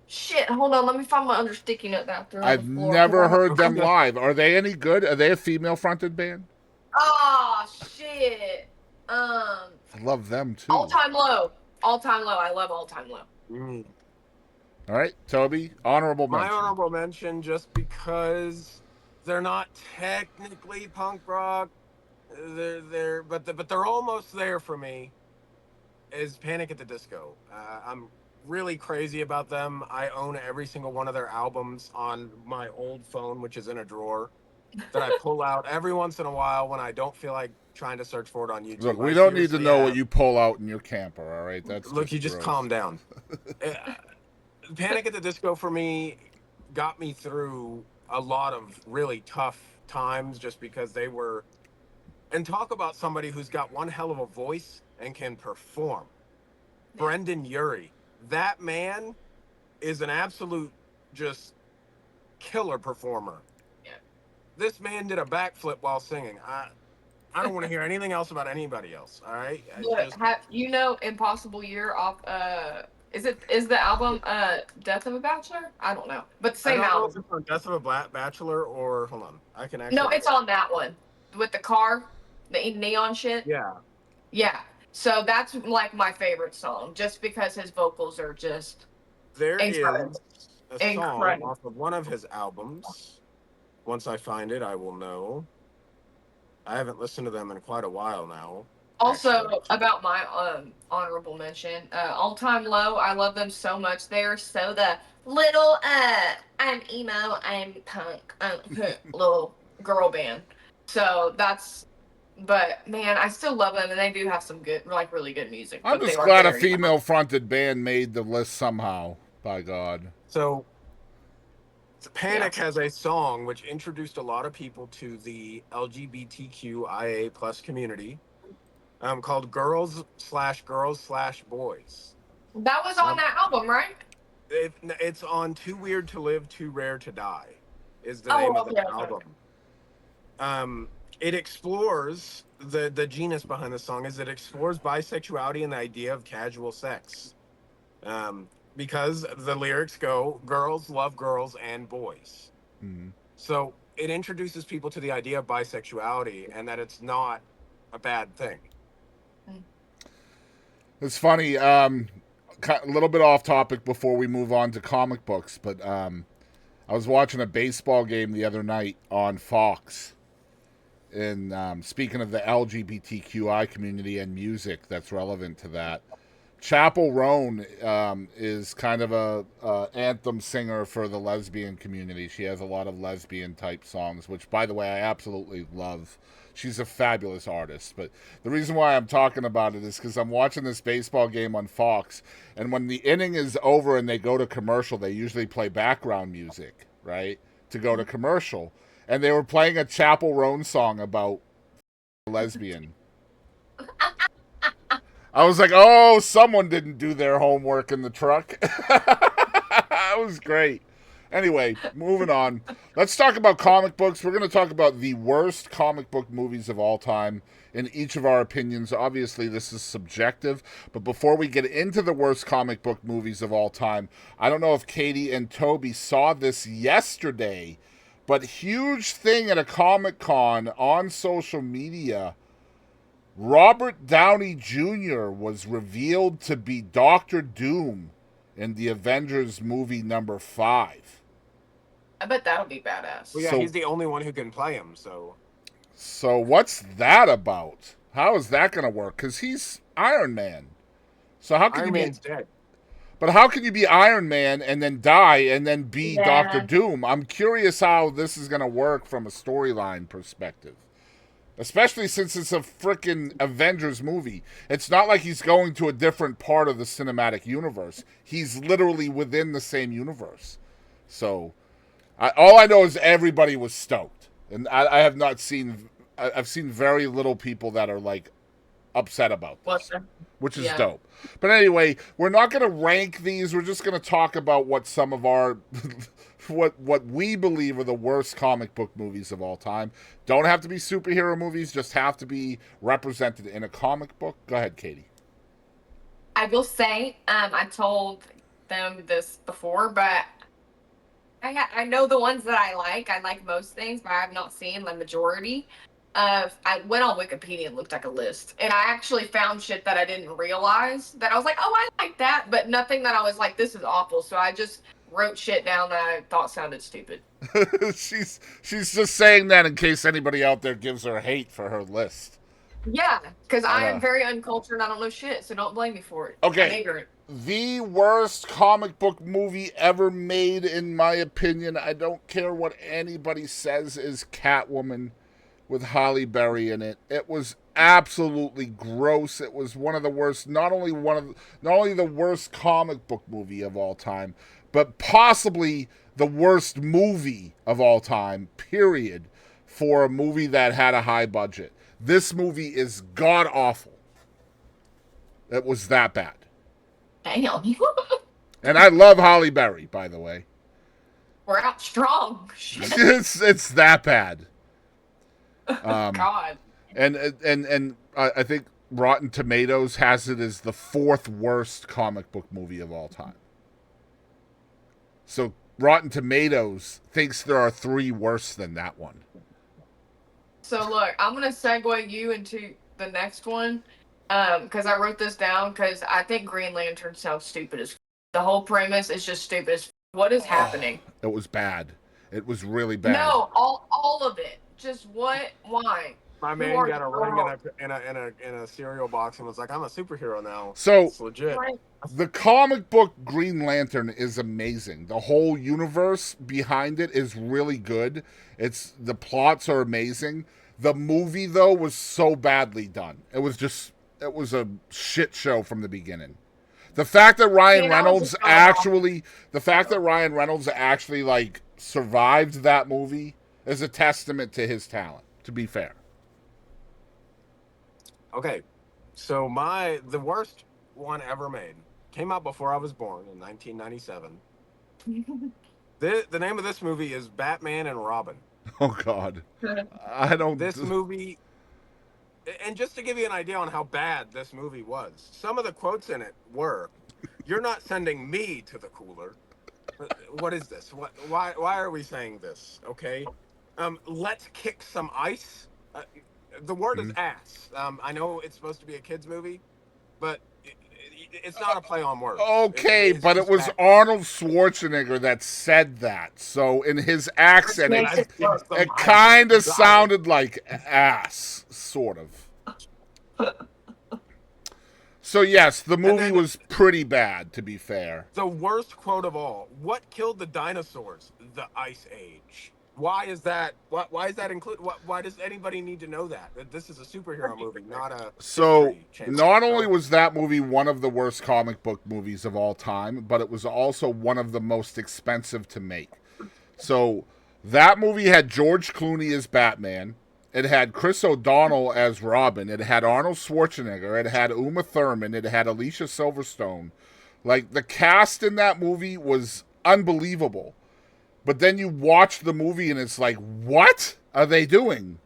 Shit, hold on. Let me find my other sticky note that I threw on I've the floor. never heard them live. Are they any good? Are they a female-fronted band? Oh, shit. I love them, too. All Time Low. All Time Low. I love All Time Low. All right, Toby, honorable mention. My honorable mention, just because they're not technically punk rock, but they're almost there for me, is Panic at the Disco. I'm really crazy about them. I own every single one of their albums on my old phone, which is in a drawer, that I pull out every once in a while when I don't feel like trying to search for it on YouTube. Look, we don't need to know what you pull out in your camper, all right? Look, you just calm down. Panic at the Disco for me got me through a lot of really tough times just because they were, and talk about somebody who's got one hell of a voice and can perform. Brendan Urie. That man is an absolute just killer performer. Yeah. This man did a backflip while singing. I don't want to hear anything else about anybody else. All right. Impossible Year off is the album Death of a Bachelor? I don't know. But the same album. If it's on Death of a Bachelor or hold on. I can actually. No, it's on that one. With the car, the neon shit. Yeah. Yeah. So that's like my favorite song, just because his vocals are just incredible. Is a song off of one of his albums. Once I find it, I will know. I haven't listened to them in quite a while now. Also, about my honorable mention, All Time Low, I love them so much. They're so the little, I'm emo, I'm punk, little girl band. So that's, but man, I still love them, and they do have some good, like really good music. I'm just glad a female-fronted band made the list somehow, by God. So, Panic has a song which introduced a lot of people to the LGBTQIA plus community. Called Girls / Boys. That was on that album, right? It's on Too Weird to Live, Too Rare to Die. is the name of the okay. album. It explores the genus behind the song is it explores bisexuality and the idea of casual sex. Because the lyrics go, girls love girls and boys. Mm-hmm. So it introduces people to the idea of bisexuality and that it's not a bad thing. It's funny. A little bit off topic before we move on to comic books, but I was watching a baseball game the other night on Fox. And speaking of the LGBTQI community and music that's relevant to that, Chapel Roan is kind of a anthem singer for the lesbian community. She has a lot of lesbian type songs, which, by the way, I absolutely love. She's a fabulous artist. But the reason why I'm talking about it is because I'm watching this baseball game on Fox, and when the inning is over and they go to commercial, they usually play background music, right, to go to commercial. And they were playing a Chapel Roan song about lesbian. I was like, oh, someone didn't do their homework in the truck. That was great. Anyway, moving on. Let's talk about comic books. We're going to talk about the worst comic book movies of all time in each of our opinions. Obviously, this is subjective. But before we get into the worst comic book movies of all time, I don't know if Kadie and Toby saw this yesterday, but huge thing at a Comic-Con on social media. Robert Downey Jr. was revealed to be Dr. Doom in the Avengers movie number 5. I bet that'll be badass. Well, yeah, So- he's the only one who can play him, so. So what's that about? How is that going to work? Because he's Iron Man. So how can Iron you Man's be? dead. But how can you be Iron Man and then die and then be Yeah. Dr. Doom? I'm curious how this is going to work from a storyline perspective. Especially since it's a freaking Avengers movie. It's not like he's going to a different part of the cinematic universe. He's literally within the same universe. So, all I know is everybody was stoked. And I have not seen... I've seen very little people that are, like, upset about this. Which is dope. But anyway, we're not going to rank these. We're just going to talk about what some of our... what we believe are the worst comic book movies of all time. Don't have to be superhero movies, just have to be represented in a comic book. Go ahead, Kadie. I will say, I told them this before, but I know the ones that I like. I like most things, but I have not seen the majority. I went on Wikipedia and looked like a list, and I actually found shit that I didn't realize that I was like, oh, I like that, but nothing that I was like, this is awful. So I just wrote shit down that I thought sounded stupid. she's just saying that in case anybody out there gives her hate for her list. Yeah, because I am very uncultured and I don't know shit, so don't blame me for it. Okay. I'm ignorant. The worst comic book movie ever made, in my opinion, I don't care what anybody says, is Catwoman with Halle Berry in it. It was absolutely gross. It was one of the worst, not only the worst comic book movie of all time, but possibly the worst movie of all time, period, for a movie that had a high budget. This movie is god-awful. It was that bad. Damn. And I love Halle Berry, by the way. We're out strong. Shit. It's that bad. God. And I think Rotten Tomatoes has it as the 4th worst comic book movie of all time. So Rotten Tomatoes thinks there are 3 worse than that one. So look, I'm gonna segue you into the next one, because I wrote this down because I think Green Lantern sounds stupid as. The whole premise is just stupid as. What is happening? It was bad. It was really bad. No, all of it. Just what? Why? My man got a ring in a cereal box and was like, I'm a superhero now. So It's legit. Right. the comic book Green Lantern is amazing. The whole universe behind it is really good. The plots are amazing. The movie, though, was so badly done. It was a shit show from the beginning. The fact that Ryan Reynolds actually like survived that movie is a testament to his talent, to be fair. Okay, so the worst one ever made came out before I was born in 1997. The name of this movie is Batman and Robin. Oh God, I don't. This movie, and just to give you an idea on how bad this movie was, some of the quotes in it were, "You're not sending me to the cooler." What is this? Why are we saying this? Okay, let's kick some ice. The word is ass. I know it's supposed to be a kids movie, but it's not a play on words. Okay, but it was Arnold Schwarzenegger that said that. So in his accent, it kind of sounded like ass, sort of. So yes, the movie was pretty bad, to be fair. The worst quote of all: "What killed the dinosaurs? The Ice Age." Why is that? Why is that included? Why does anybody need to know that? This is a superhero movie, not a. So not only was that movie one of the worst comic book movies of all time, but it was also one of the most expensive to make. So that movie had George Clooney as Batman. It had Chris O'Donnell as Robin. It had Arnold Schwarzenegger. It had Uma Thurman. It had Alicia Silverstone. Like, the cast in that movie was unbelievable. But then you watch the movie and it's like, what are they doing?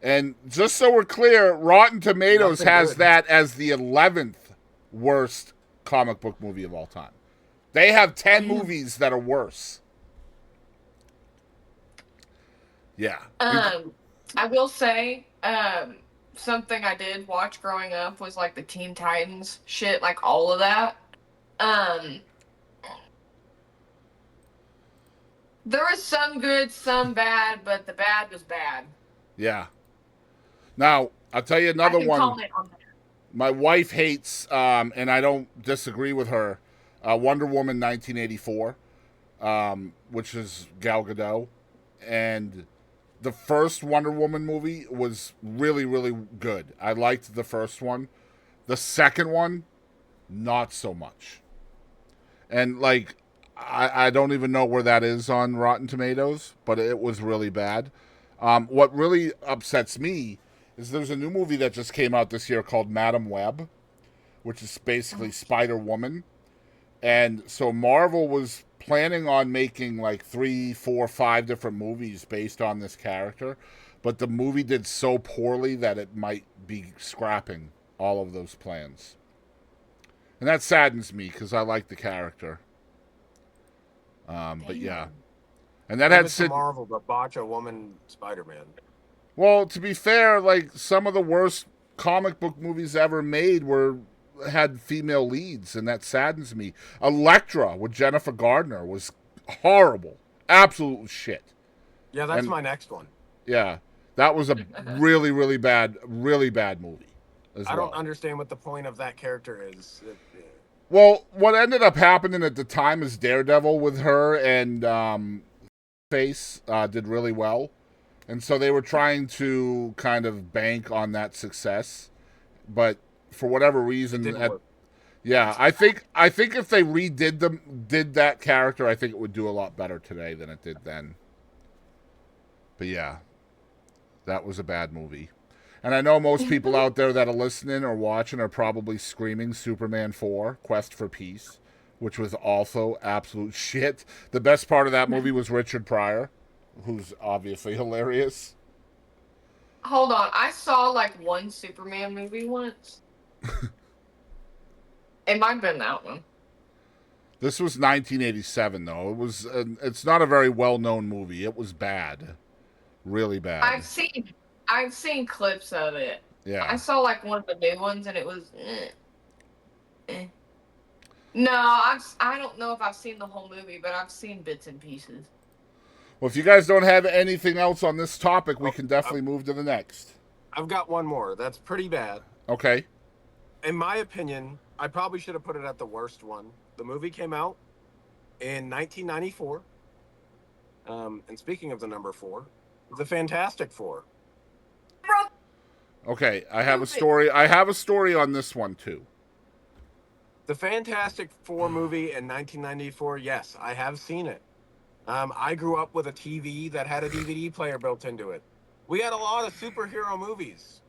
And just so we're clear, Rotten Tomatoes has that as the 11th worst comic book movie of all time. They have 10 movies that are worse. Yeah. I will say, something I did watch growing up was like the Teen Titans shit, like all of that. There was some good, some bad, but the bad was bad. Yeah. Now, I'll tell you another one. Comment on that. My wife hates, and I don't disagree with her, Wonder Woman 1984, which is Gal Gadot. And the first Wonder Woman movie was really, really good. I liked the first one. The second one, not so much. And, like, I don't even know where that is on Rotten Tomatoes, but it was really bad. What really upsets me is there's a new movie that just came out this year called Madam Web, which is basically Spider-Woman. And so Marvel was planning on making like 3, 4, 5 different movies based on this character, but the movie did so poorly that it might be scrapping all of those plans. And that saddens me because I like the character. But yeah. And that had Marvel, but botch a woman Spider-Man. Well, to be fair, like some of the worst comic book movies ever made had female leads, and that saddens me. Elektra with Jennifer Gardner was horrible. Absolute shit. Yeah, that's my next one. Yeah. That was a really, really bad movie. I don't understand what the point of that character is. Well, what ended up happening at the time is Daredevil with her and Face did really well. And so they were trying to kind of bank on that success. But for whatever reason, I think if they did that character, I think it would do a lot better today than it did then. But yeah, that was a bad movie. And I know most people out there that are listening or watching are probably screaming Superman 4, Quest for Peace, which was also absolute shit. The best part of that movie was Richard Pryor, who's obviously hilarious. Hold on, I saw like one Superman movie once. It might have been that one. This was 1987, though. It's not a very well-known movie. It was bad, really bad. I've seen clips of it. Yeah. I saw like one of the new ones, and it was. No, I don't know if I've seen the whole movie, but I've seen bits and pieces. Well, if you guys don't have anything else on this topic, we can definitely move to the next. I've got one more. That's pretty bad. Okay. In my opinion, I probably should have put it at the worst one. The movie came out in 1994. And speaking of the number 4, The Fantastic Four. Okay, I have a story. I have a story on this one too. The Fantastic Four movie in 1994. Yes, I have seen it. I grew up with a TV that had a DVD player built into it. We had a lot of superhero movies,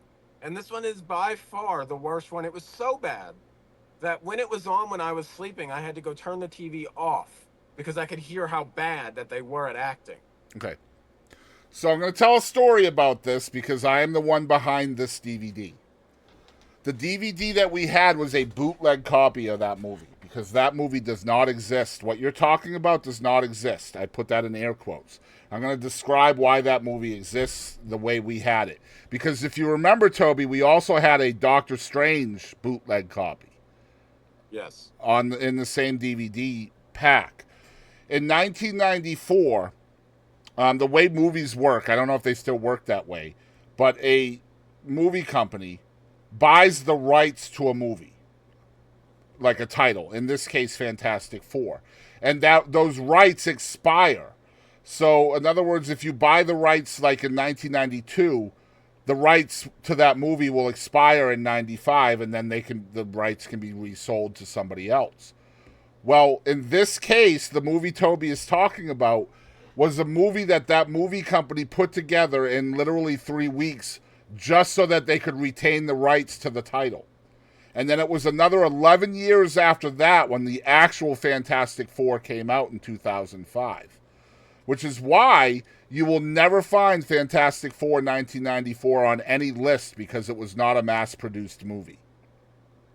and this one is by far the worst one. It was so bad that when it was on when I was sleeping, I had to go turn the TV off because I could hear how bad that they were at acting. Okay. So I'm going to tell a story about this because I am the one behind this DVD. The DVD that we had was a bootleg copy of that movie because that movie does not exist. What you're talking about does not exist. I put that in air quotes. I'm going to describe why that movie exists the way we had it. Because if you remember, Toby, we also had a Doctor Strange bootleg copy. Yes. In the same DVD pack. In 1994, the way movies work, I don't know if they still work that way, but a movie company buys the rights to a movie, like a title, in this case Fantastic Four, and that those rights expire. So in other words, if you buy the rights like in 1992, the rights to that movie will expire in 95, and then the rights can be resold to somebody else. Well, in this case, the movie Toby is talking about was a movie that movie company put together in literally 3 weeks just so that they could retain the rights to the title. And then it was another 11 years after that when the actual Fantastic Four came out in 2005. Which is why you will never find Fantastic Four 1994 on any list because it was not a mass-produced movie.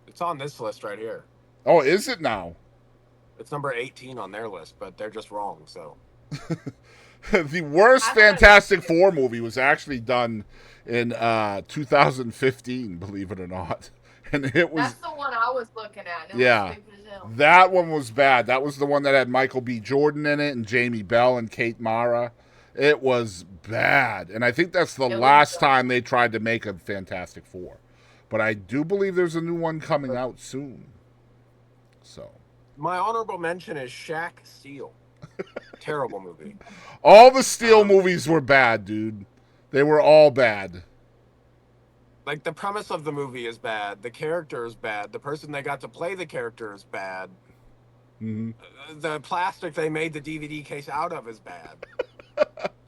It's on this list right here. Oh, is it now? It's number 18 on their list, but they're just wrong, so. The worst Fantastic Four movie was actually done in 2015, believe it or not. And it was... That's the one I was looking at. Yeah. That one was bad. That was the one that had Michael B. Jordan in it and Jamie Bell and Kate Mara. It was bad. And I think that's the last time they tried to make a Fantastic Four. But I do believe there's a new one coming out soon. So. My honorable mention is Shaq Steel. Terrible movie. All the Steel movies were bad, dude. They were all bad. Like, the premise of the movie is bad. The character is bad. The person they got to play the character is bad. Mm-hmm. The plastic they made the DVD case out of is bad.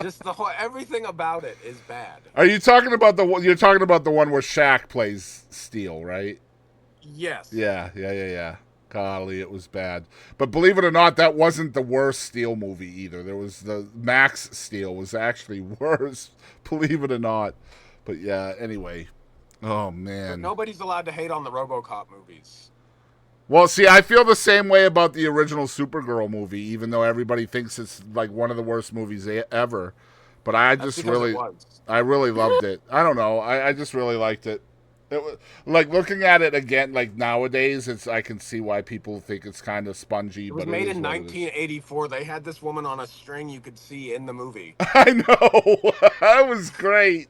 Just everything about it is bad. Are you talking about you're talking about the one where Shaq plays Steel, right? Yes. Yeah. Golly, it was bad. But believe it or not, that wasn't the worst Steel movie either. There was the Max Steel was actually worse, believe it or not. But yeah, anyway. Oh, man. But nobody's allowed to hate on the RoboCop movies. Well, see, I feel the same way about the original Supergirl movie, even though everybody thinks it's like one of the worst movies ever. But I really loved it. I don't know. I just really liked it. It was, like, looking at it again, like nowadays, I can see why people think it's kind of spongy. It was made in 1984. They had this woman on a string you could see in the movie. I know. That was great.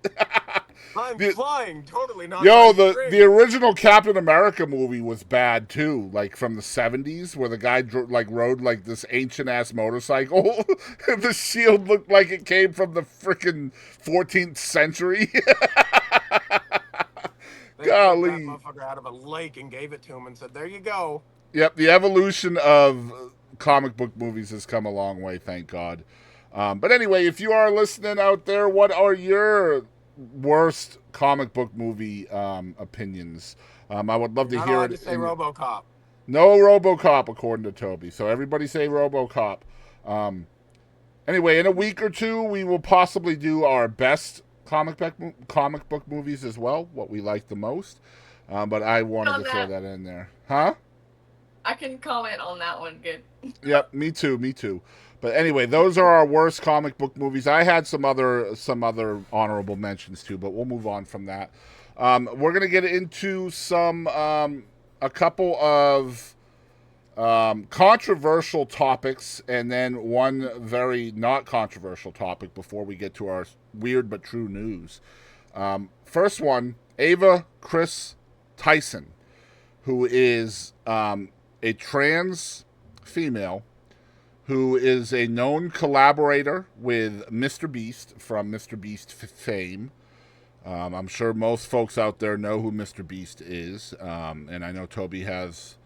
I'm flying, totally not. Yo, the original Captain America movie was bad too, like from the 70s, where the guy rode like this ancient ass motorcycle. The shield looked like it came from the freaking 14th century. They Golly, took that motherfucker out of a lake and gave it to him and said, "There you go." Yep, the evolution of comic book movies has come a long way, thank God. But anyway, if you are listening out there, what are your worst comic book movie opinions? I would love to hear it. Say RoboCop. No RoboCop, according to Toby. So everybody say RoboCop. Anyway, in a week or two, we will possibly do our best comic book movies as well, what we like the most. But I wanted to throw that in there. Huh? I can comment on that one. Good. Yep, me too. But anyway, those are our worst comic book movies. I had some other honorable mentions too, but we'll move on from that. We're gonna get into a couple of controversial topics, and then one very not controversial topic before we get to our weird but true news. First one, Ava Kris Tyson, who is a trans female who is a known collaborator with MrBeast from MrBeast fame. I'm sure most folks out there know who MrBeast is, and I know Toby has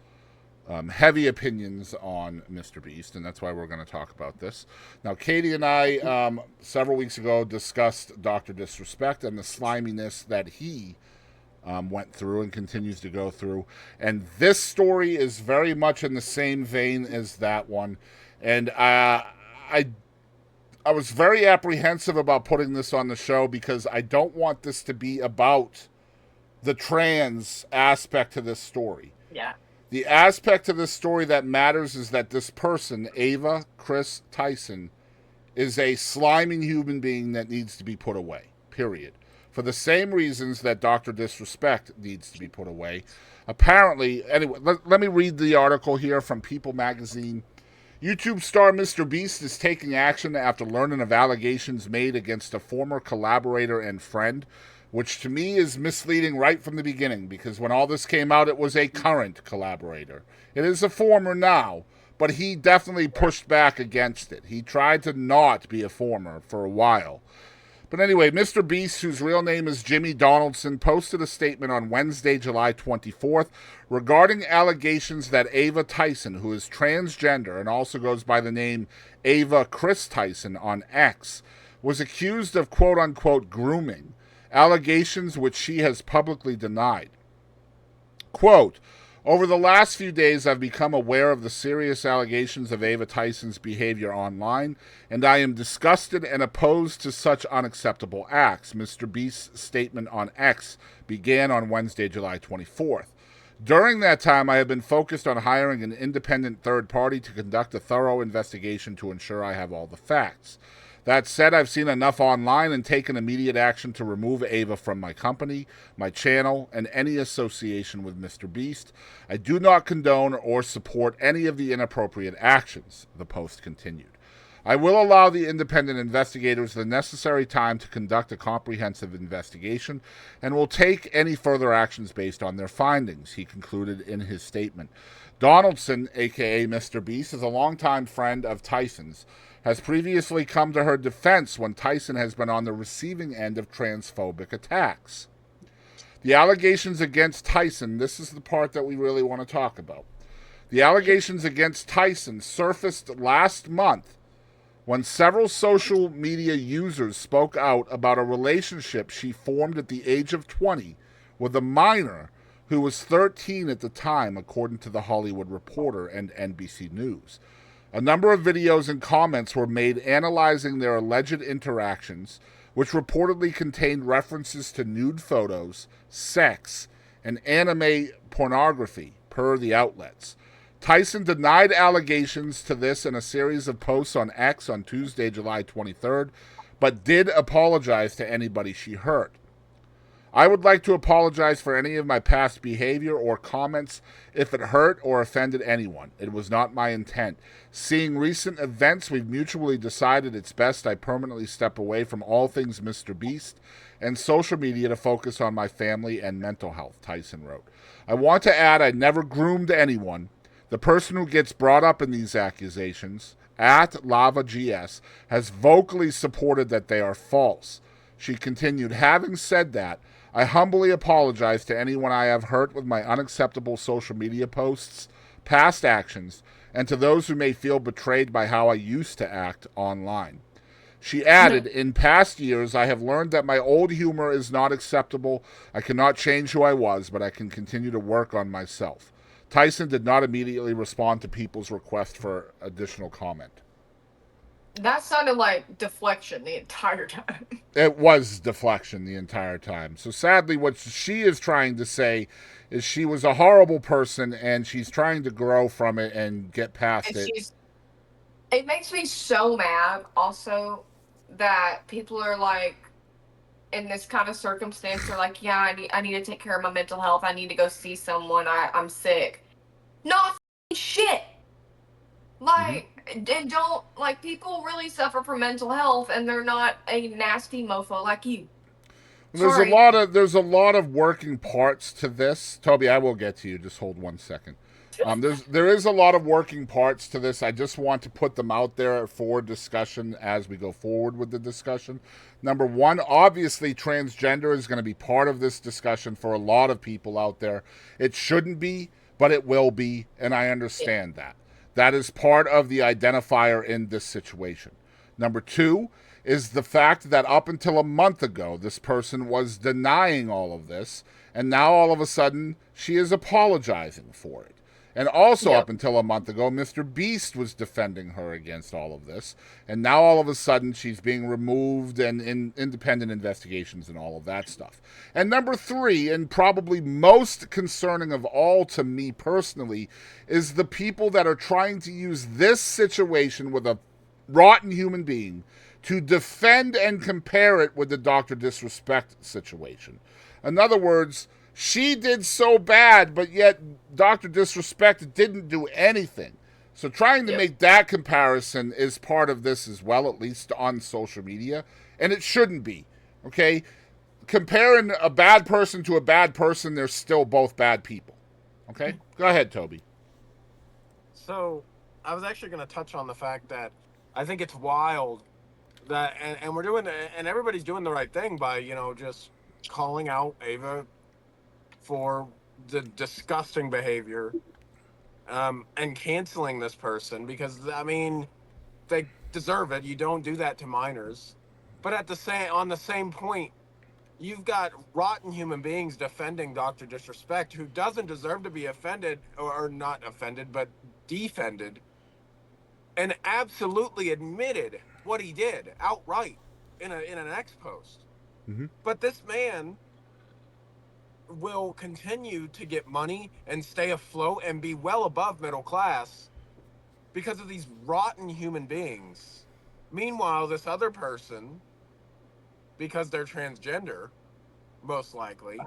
heavy opinions on MrBeast, and that's why we're going to talk about this. Now, Katie and I, several weeks ago, discussed Dr. Disrespect and the sliminess that he went through and continues to go through. And this story is very much in the same vein as that one. And I was very apprehensive about putting this on the show because I don't want this to be about the trans aspect to this story. Yeah. The aspect of this story that matters is that this person, Ava Kris Tyson, is a sliming human being that needs to be put away, period. For the same reasons that Dr. Disrespect needs to be put away. Apparently, anyway, let me read the article here from People Magazine. YouTube star MrBeast is taking action after learning of allegations made against a former collaborator and friend, which to me is misleading right from the beginning, because when all this came out, it was a current collaborator. It is a former now, but he definitely pushed back against it. He tried to not be a former for a while. But anyway, MrBeast, whose real name is Jimmy Donaldson, posted a statement on Wednesday, July 24th, regarding allegations that Ava Tyson, who is transgender and also goes by the name Ava Kris Tyson on X, was accused of quote-unquote grooming, allegations which she has publicly denied. Quote, over the last few days, I've become aware of the serious allegations of Ava Tyson's behavior online, and I am disgusted and opposed to such unacceptable acts. MrBeast's statement on X began on Wednesday, July 24th. During that time, I have been focused on hiring an independent third party to conduct a thorough investigation to ensure I have all the facts. That said, I've seen enough online and taken immediate action to remove Ava from my company, my channel, and any association with MrBeast. I do not condone or support any of the inappropriate actions, the post continued. I will allow the independent investigators the necessary time to conduct a comprehensive investigation and will take any further actions based on their findings, he concluded in his statement. Donaldson, a.k.a. MrBeast, is a longtime friend of Tyson's, has previously come to her defense when Tyson has been on the receiving end of transphobic attacks. The allegations against Tyson, this is the part that we really want to talk about. The allegations against Tyson surfaced last month when several social media users spoke out about a relationship she formed at the age of 20 with a minor who was 13 at the time, according to The Hollywood Reporter and NBC News. A number of videos and comments were made analyzing their alleged interactions, which reportedly contained references to nude photos, sex, and anime pornography, per the outlets. Tyson denied allegations to this in a series of posts on X on Tuesday, July 23rd, but did apologize to anybody she hurt. I would like to apologize for any of my past behavior or comments if it hurt or offended anyone. It was not my intent. Seeing recent events, we've mutually decided it's best I permanently step away from all things MrBeast and social media to focus on my family and mental health, Tyson wrote. I want to add I never groomed anyone. The person who gets brought up in these accusations, at LavaGS, has vocally supported that they are false. She continued, having said that, I humbly apologize to anyone I have hurt with my unacceptable social media posts, past actions, and to those who may feel betrayed by how I used to act online. She added, in past years, I have learned that my old humor is not acceptable. I cannot change who I was, but I can continue to work on myself. Tyson did not immediately respond to people's request for additional comment. That sounded like deflection the entire time. It was deflection the entire time. So sadly, what she is trying to say is she was a horrible person and she's trying to grow from it and get past And it. It makes me so mad also that people are like, in this kind of circumstance, they're like, yeah, I need to take care of my mental health. I need to go see someone. I'm sick. Not shit. Like, and don't, like, people really suffer from mental health and they're not a nasty mofo like you. There's a lot of working parts to this. Toby, I will get to you. Just hold 1 second. There is a lot of working parts to this. I just want to put them out there for discussion as we go forward with the discussion. Number one, obviously transgender is going to be part of this discussion for a lot of people out there. It shouldn't be, but it will be, and I understand that. That is part of the identifier in this situation. Number two is the fact that up until a month ago, this person was denying all of this, and now all of a sudden she is apologizing for it. And also, Yep. up until a month ago, MrBeast was defending her against all of this. And now all of a sudden she's being removed and in independent investigations and all of that stuff. And number 3, and probably most concerning of all to me personally, is the people that are trying to use this situation with a rotten human being to defend and compare it with the Dr. Disrespect situation. In other words, she did so bad, but yet Dr. Disrespect didn't do anything. So trying to make that comparison is part of this as well, at least on social media. And it shouldn't be, okay? Comparing a bad person to a bad person, they're still both bad people. Okay? Go ahead, Toby. So I was actually going to touch on the fact that I think it's wild that, and we're doing, and everybody's doing the right thing by, just calling out Ava for the disgusting behavior, and canceling this person because, I mean, they deserve it. You don't do that to minors. But on the same point, you've got rotten human beings defending Dr. Disrespect, who doesn't deserve to be offended, or not offended, but defended, and absolutely admitted what he did outright in an X post. Mm-hmm. But this man will continue to get money and stay afloat and be well above middle class because of these rotten human beings. Meanwhile, this other person, because they're transgender, most likely,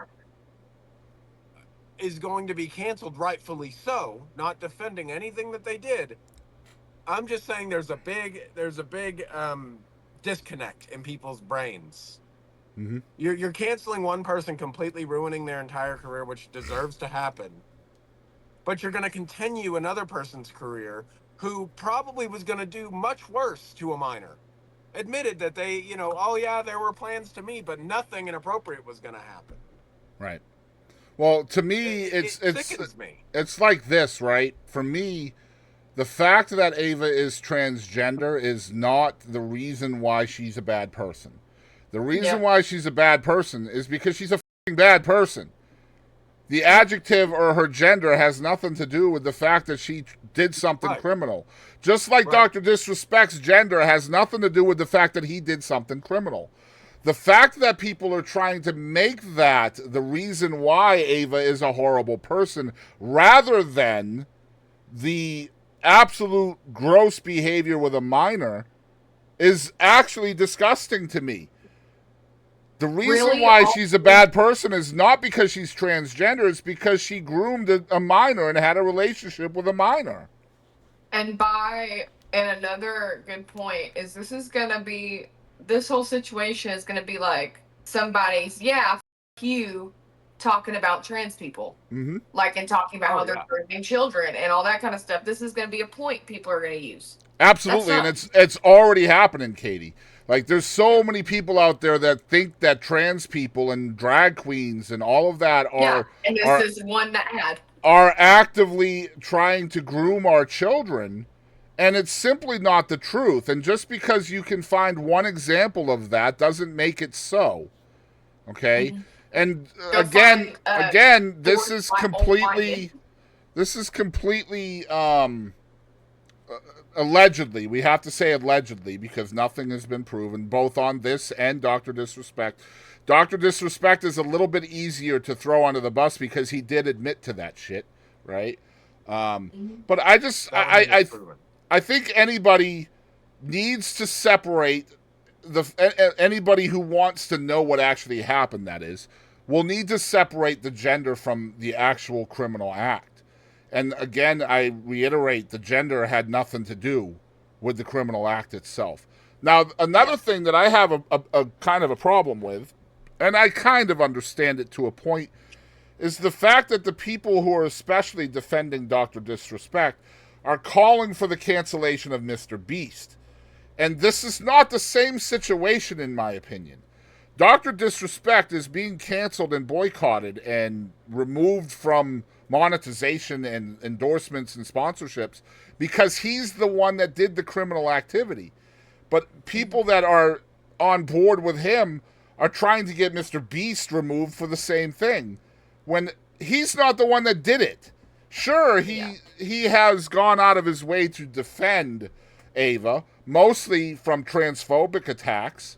is going to be canceled, rightfully so, not defending anything that they did. I'm just saying there's a big disconnect in people's brains. Mm-hmm. You're canceling one person, completely ruining their entire career, which deserves to happen. But you're going to continue another person's career who probably was going to do much worse to a minor. Admitted that they, oh yeah, there were plans to meet, but nothing inappropriate was going to happen. Right. Well, to me, it sickens me. It's like this, right? For me, the fact that Ava is transgender is not the reason why she's a bad person. The reason why she's a bad person is because she's a f***ing bad person. The adjective or her gender has nothing to do with the fact that she did something criminal. Just like Dr. Disrespect's gender has nothing to do with the fact that he did something criminal. The fact that people are trying to make that the reason why Ava is a horrible person, rather than the absolute gross behavior with a minor, is actually disgusting to me. The reason why she's a bad person is not because she's transgender, it's because she groomed a minor and had a relationship with a minor. And another good point is this whole situation is gonna be like somebody's, f you, talking about trans people. Mm-hmm. Like, and talking about how they're hurting children and all that kind of stuff. This is gonna be a point people are gonna use. Absolutely, and it's already happening, Katie. Like, there's so many people out there that think that trans people and drag queens and all of that and this is one that are actively trying to groom our children, and it's simply not the truth. And just because you can find one example of that doesn't make it so. Okay? Mm-hmm. And again, this is completely allegedly. We have to say allegedly because nothing has been proven, both on this and Dr. Disrespect. Dr. Disrespect is a little bit easier to throw under the bus because he did admit to that shit, right? But I think anybody needs to separate anybody who wants to know what actually happened, that is, will need to separate the gender from the actual criminal act. And again, I reiterate, the gender had nothing to do with the criminal act itself. Now, another thing that I have a kind of a problem with, and I kind of understand it to a point, is the fact that the people who are especially defending Dr. Disrespect are calling for the cancellation of MrBeast. And this is not the same situation, in my opinion. Dr. Disrespect is being canceled and boycotted and removed from monetization and endorsements and sponsorships because he's the one that did the criminal activity. But people that are on board with him are trying to get MrBeast removed for the same thing, when he's not the one that did it. Sure, he has gone out of his way to defend Ava, mostly from transphobic attacks,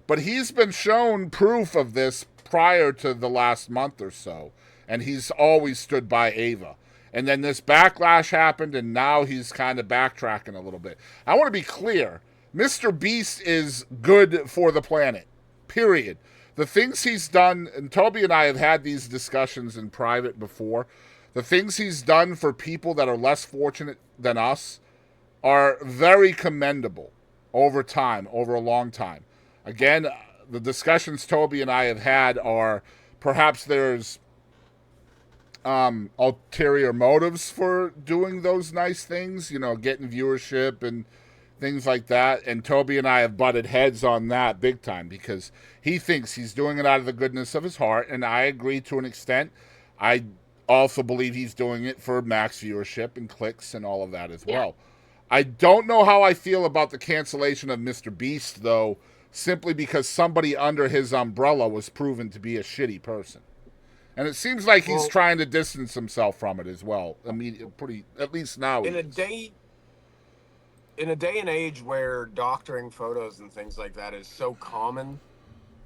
but he's been shown proof of this prior to the last month or so, and he's always stood by Ava. And then this backlash happened, and now he's kind of backtracking a little bit. I want to be clear. MrBeast is good for the planet, period. The things he's done, and Toby and I have had these discussions in private before, the things he's done for people that are less fortunate than us are very commendable over time, over a long time. Again, the discussions Toby and I have had are perhaps there's ulterior motives for doing those nice things, you know, getting viewership and things like that. And Toby and I have butted heads on that big time because he thinks he's doing it out of the goodness of his heart, and I agree to an extent. I also believe he's doing it for max viewership and clicks and all of that as well. I don't know how I feel about the cancellation of MrBeast, though, simply because somebody under his umbrella was proven to be a shitty person. And it seems like he's trying to distance himself from it as well. I mean, at least now. In a day and age where doctoring photos and things like that is so common,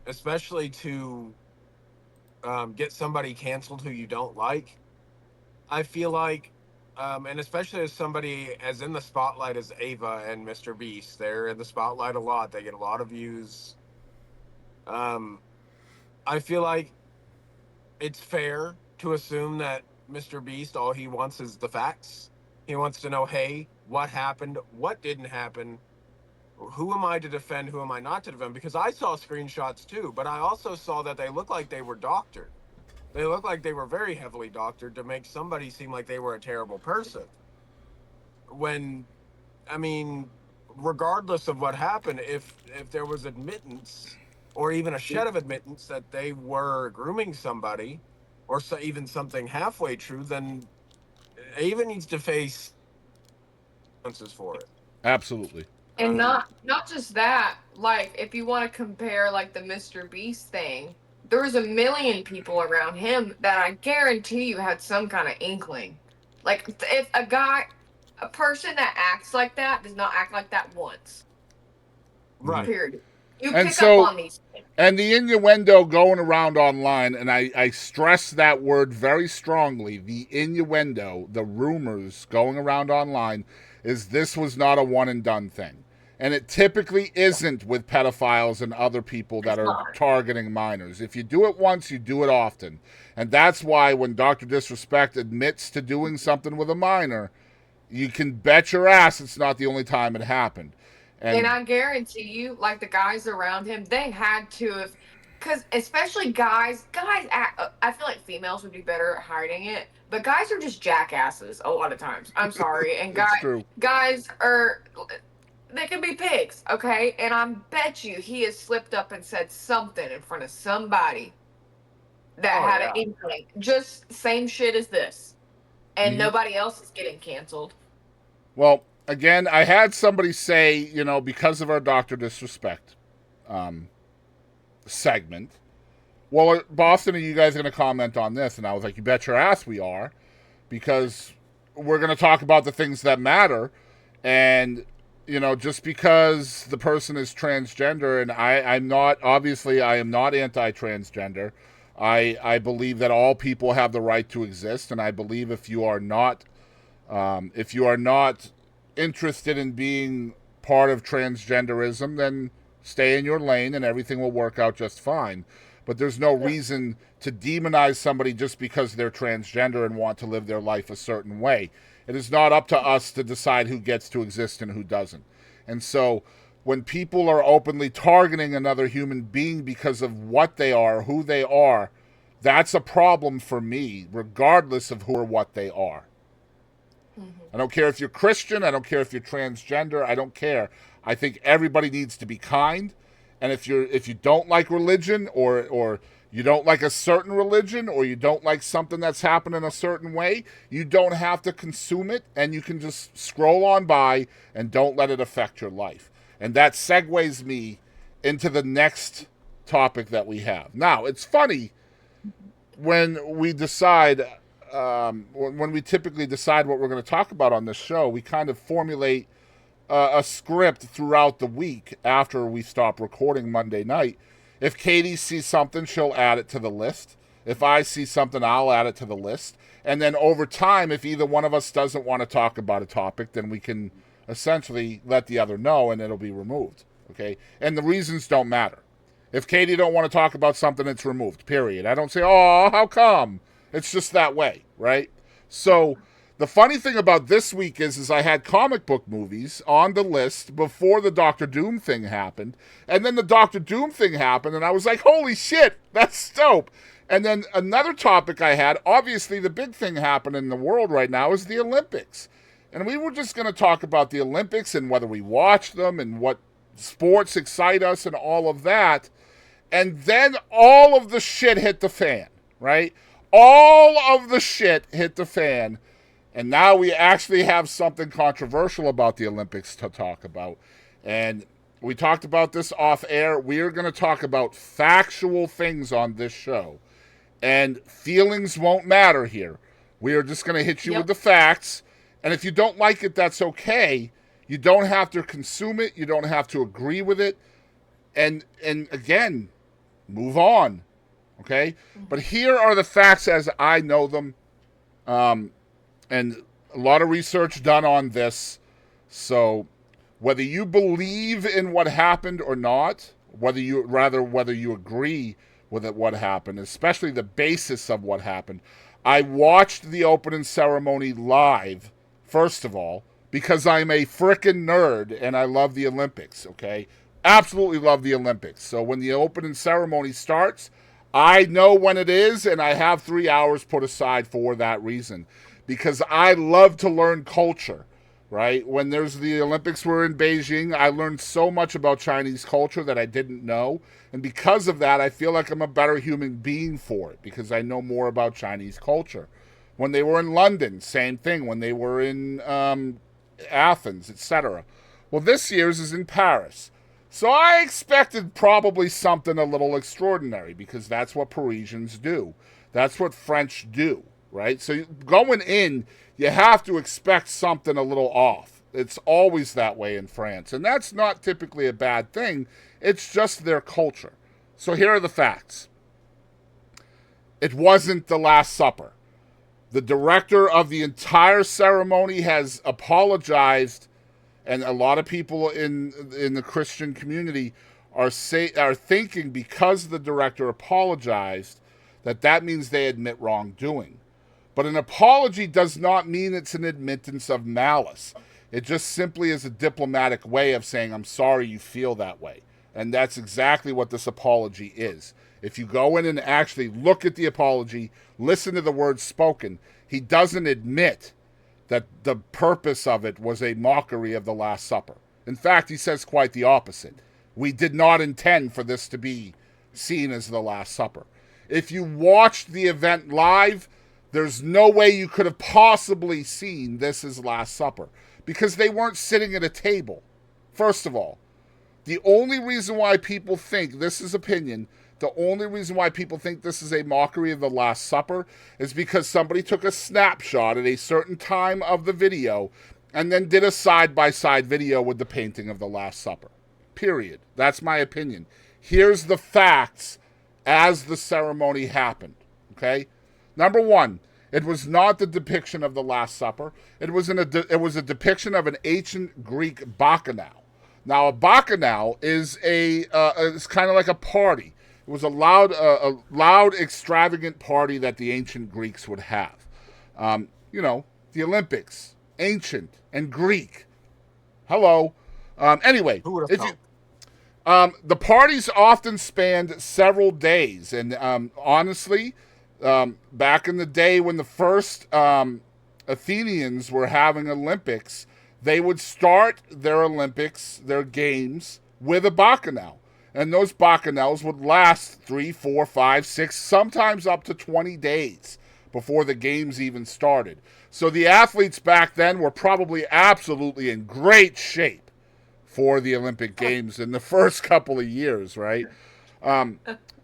especially to get somebody canceled who you don't like, I feel like, and especially as somebody as in the spotlight as Ava and MrBeast, they're in the spotlight a lot. They get a lot of views. I feel like it's fair to assume that MrBeast, all he wants is the facts. He wants to know, hey, what happened? What didn't happen? Who am I to defend? Who am I not to defend? Because I saw screenshots too, but I also saw that they looked like they were doctored. They looked like they were very heavily doctored to make somebody seem like they were a terrible person. When, I mean, regardless of what happened, if there was admittance or even a shed of admittance that they were grooming somebody, or so even something halfway true, then Ava needs to face consequences for it. Absolutely. And not just that, like if you want to compare like the MrBeast thing, there was a million people around him that I guarantee you had some kind of inkling. Like if a person that acts like that does not act like that once. Right. Period. You And pick so- up on these things. And the innuendo going around online, and I stress that word very strongly, the innuendo, the rumors going around online, is this was not a one and done thing. And it typically isn't with pedophiles and other people that are targeting minors. If you do it once, you do it often. And that's why when Dr. Disrespect admits to doing something with a minor, you can bet your ass it's not the only time it happened. And I guarantee you, like the guys around him, they had to have, because especially guys act, I feel like females would be better at hiding it, but guys are just jackasses a lot of times. I'm sorry. And guys are, they can be pigs, okay? And I bet you he has slipped up and said something in front of somebody that had an inkling. Just same shit as this. And nobody else is getting canceled. Well, again, I had somebody say, you know, because of our Dr. Disrespect segment, well, Boston, are you guys going to comment on this? And I was like, you bet your ass we are, because we're going to talk about the things that matter. And, you know, just because the person is transgender, and I'm not, obviously, I am not anti-transgender. I believe that all people have the right to exist, and I believe if you are not interested in being part of transgenderism, then stay in your lane and everything will work out just fine. But there's no reason to demonize somebody just because they're transgender and want to live their life a certain way. It is not up to us to decide who gets to exist and who doesn't. And so when people are openly targeting another human being because of what they are, who they are, that's a problem for me, regardless of who or what they are. I don't care if you're Christian. I don't care if you're transgender. I don't care. I think everybody needs to be kind. And if you don't like religion, or you don't like a certain religion, or you don't like something that's happened in a certain way, you don't have to consume it, and you can just scroll on by and don't let it affect your life. And that segues me into the next topic that we have. Now, it's funny when we decide, when we typically decide what we're going to talk about on this show, we kind of formulate a script throughout the week after we stop recording Monday night. If Kadie sees something, she'll add it to the list. If I see something, I'll add it to the list. And then over time, if either one of us doesn't want to talk about a topic, then we can essentially let the other know and it'll be removed. Okay? And the reasons don't matter. If Kadie don't want to talk about something, it's removed, period. I don't say, oh, how come? It's just that way, right? So the funny thing about this week is I had comic book movies on the list before the Doctor Doom thing happened. And then the Doctor Doom thing happened, and I was like, holy shit, that's dope. And then another topic I had, obviously the big thing happening in the world right now is the Olympics. And we were just going to talk about the Olympics and whether we watch them and what sports excite us and all of that. And then all of the shit hit the fan, right? All of the shit hit the fan. And now we actually have something controversial about the Olympics to talk about. And we talked about this off air. We are going to talk about factual things on this show. And feelings won't matter here. We are just going to hit you with the facts. And if you don't like it, that's okay. You don't have to consume it. You don't have to agree with it. And again, move on. Okay? But here are the facts as I know them. And a lot of research done on this. So whether you believe in what happened or not, whether you agree with it, what happened, especially the basis of what happened. I watched the opening ceremony live, first of all, because I'm a frickin' nerd and I love the Olympics, okay? Absolutely love the Olympics. So when the opening ceremony starts, I know when it is, and I have 3 hours put aside for that reason. Because I love to learn culture, right? When the Olympics were in Beijing, I learned so much about Chinese culture that I didn't know. And because of that, I feel like I'm a better human being for it, because I know more about Chinese culture. When they were in London, same thing. When they were in Athens, etc. Well, this year's is in Paris. So I expected probably something a little extraordinary, because that's what Parisians do. That's what French do, right? So going in, you have to expect something a little off. It's always that way in France. And that's not typically a bad thing. It's just their culture. So here are the facts. It wasn't the Last Supper. The director of the entire ceremony has apologized, and a lot of people in the Christian community are thinking, because the director apologized, that means they admit wrongdoing. But an apology does not mean it's an admittance of malice. It just simply is a diplomatic way of saying, I'm sorry you feel that way. And that's exactly what this apology is. If you go in and actually look at the apology, listen to the words spoken, he doesn't admit that the purpose of it was a mockery of the Last Supper. In fact, he says quite the opposite. We did not intend for this to be seen as the Last Supper. If you watched the event live, there's no way you could have possibly seen this as Last Supper, because they weren't sitting at a table. First of all, the only reason why people think, this is opinion, the only reason why people think this is a mockery of the Last Supper is because somebody took a snapshot at a certain time of the video and then did a side-by-side video with the painting of the Last Supper. Period. That's my opinion. Here's the facts as the ceremony happened. Okay? Number one, it was not the depiction of the Last Supper. It was a depiction of an ancient Greek bacchanal. Now, a bacchanal is it's kind of like a party. It was a loud, extravagant party that the ancient Greeks would have. The Olympics, ancient and Greek. Hello. Anyway, Who would have thought? the parties often spanned several days, and honestly, back in the day when the first Athenians were having Olympics, they would start their Olympics, their games, with a bacchanal. And those bacchanals would last 3, 4, 5, 6, sometimes up to 20 days before the games even started. So the athletes back then were probably absolutely in great shape for the Olympic Games in the first couple of years, right?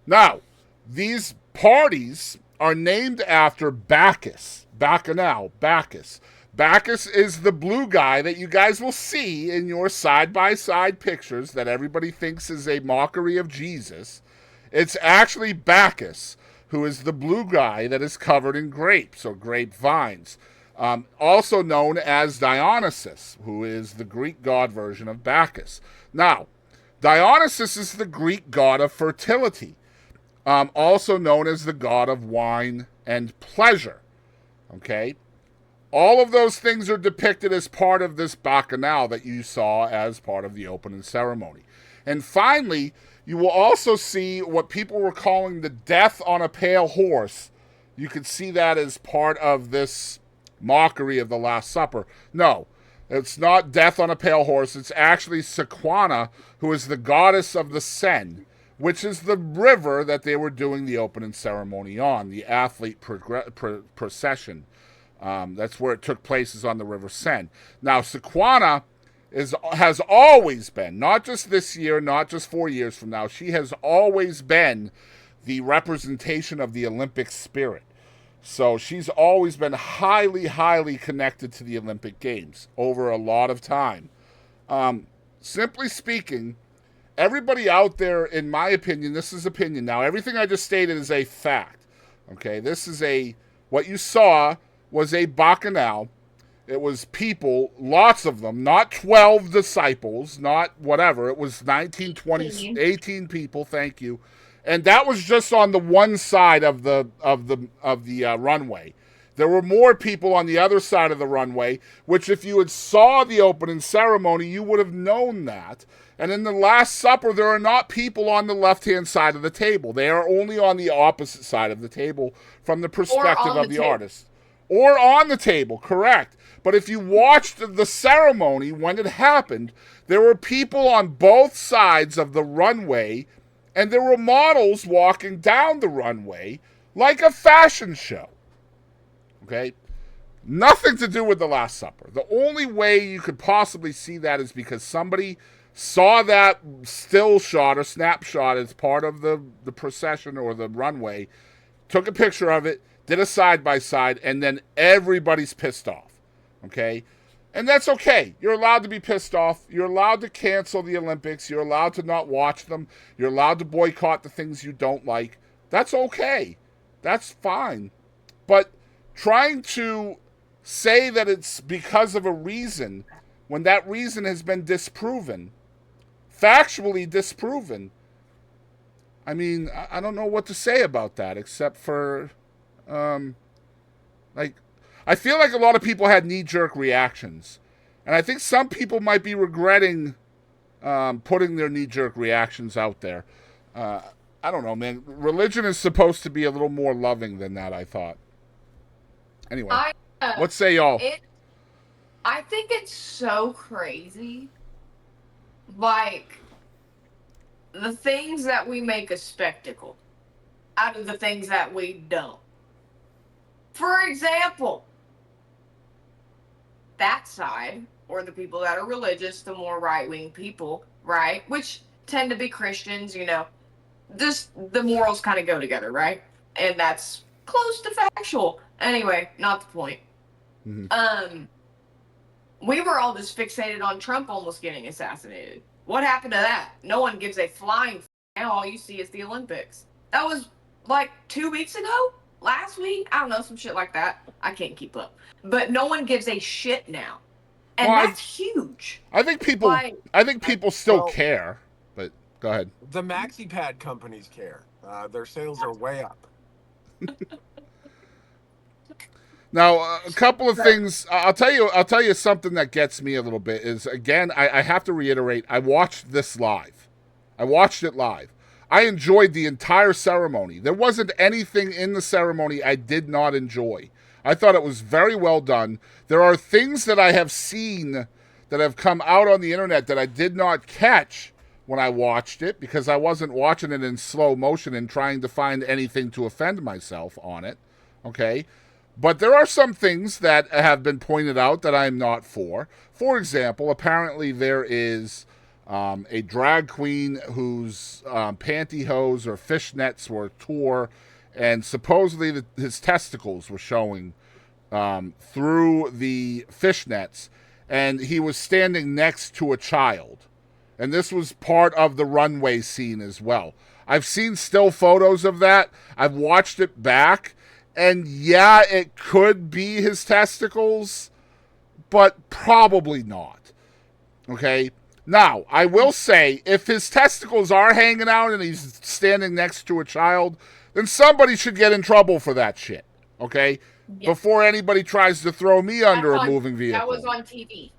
Now, these parties are named after Bacchus. Bacchanal, Bacchus. Bacchus is the blue guy that you guys will see in your side-by-side pictures that everybody thinks is a mockery of Jesus. It's actually Bacchus, who is the blue guy that is covered in grapes or grapevines. Also known as Dionysus, who is the Greek god version of Bacchus. Now, Dionysus is the Greek god of fertility, also known as the god of wine and pleasure. Okay? All of those things are depicted as part of this bacchanal that you saw as part of the opening ceremony. And finally, you will also see what people were calling the death on a pale horse. You could see that as part of this mockery of the Last Supper. No, it's not death on a pale horse. It's actually Sequana, who is the goddess of the Seine, which is the river that they were doing the opening ceremony on, the athlete procession. That's where it took place, is on the River Seine. Now, Sequana has always been, not just this year, not just 4 years from now, she has always been the representation of the Olympic spirit. So she's always been highly, highly connected to the Olympic Games over a lot of time. Simply speaking, everybody out there, in my opinion, this is opinion now, everything I just stated is a fact. Okay, this is what you saw was a bacchanal. It was people, lots of them, not 12 disciples, not whatever. It was 19, 20, 18 people, thank you. And that was just on the one side of the runway. There were more people on the other side of the runway, which if you had saw the opening ceremony, you would have known that. And in the Last Supper, there are not people on the left-hand side of the table. They are only on the opposite side of the table from the perspective of the artist. Or on the table, correct. But if you watched the ceremony when it happened, there were people on both sides of the runway, and there were models walking down the runway like a fashion show. Okay? Nothing to do with the Last Supper. The only way you could possibly see that is because somebody saw that still shot or snapshot as part of the procession or the runway, took a picture of it, did a side-by-side, and then everybody's pissed off, okay? And that's okay. You're allowed to be pissed off. You're allowed to cancel the Olympics. You're allowed to not watch them. You're allowed to boycott the things you don't like. That's okay. That's fine. But trying to say that it's because of a reason when that reason has been disproven, factually disproven, I mean, I don't know what to say about that except for... I feel like a lot of people had knee-jerk reactions, and I think some people might be regretting putting their knee-jerk reactions out there. I don't know, man. Religion is supposed to be a little more loving than that, I thought. Anyway, what say y'all? I think it's so crazy. Like, the things that we make a spectacle out of the things that we don't. For example, that side, or the people that are religious, the more right-wing people, right? Which tend to be Christians, you know. Just the morals kind of go together, right? And that's close to factual. Anyway, not the point. Mm-hmm. We were all just fixated on Trump almost getting assassinated. What happened to that? No one gives a flying f***. Now all you see is the Olympics. That was like 2 weeks ago? Last week? I don't know, some shit like that. I can't keep up. But no one gives a shit now. And that's huge. I think people still care. But go ahead. The maxi pad companies care. Their sales are way up. Now, a couple of things. I'll tell you something that gets me a little bit is, again, I have to reiterate, I watched this live. I watched it live. I enjoyed the entire ceremony. There wasn't anything in the ceremony I did not enjoy. I thought it was very well done. There are things that I have seen that have come out on the internet that I did not catch when I watched it because I wasn't watching it in slow motion and trying to find anything to offend myself on it. Okay? But there are some things that have been pointed out that I'm not for. For example, apparently there is a drag queen whose pantyhose or fishnets were tore and supposedly his testicles were showing through the fishnets, and he was standing next to a child. And this was part of the runway scene as well. I've seen still photos of that. I've watched it back, and yeah, it could be his testicles, but probably not. Okay? Now, I will say, if his testicles are hanging out and he's standing next to a child, then somebody should get in trouble for that shit. Okay? Yeah. Before anybody tries to throw me under a moving vehicle. That was on TV.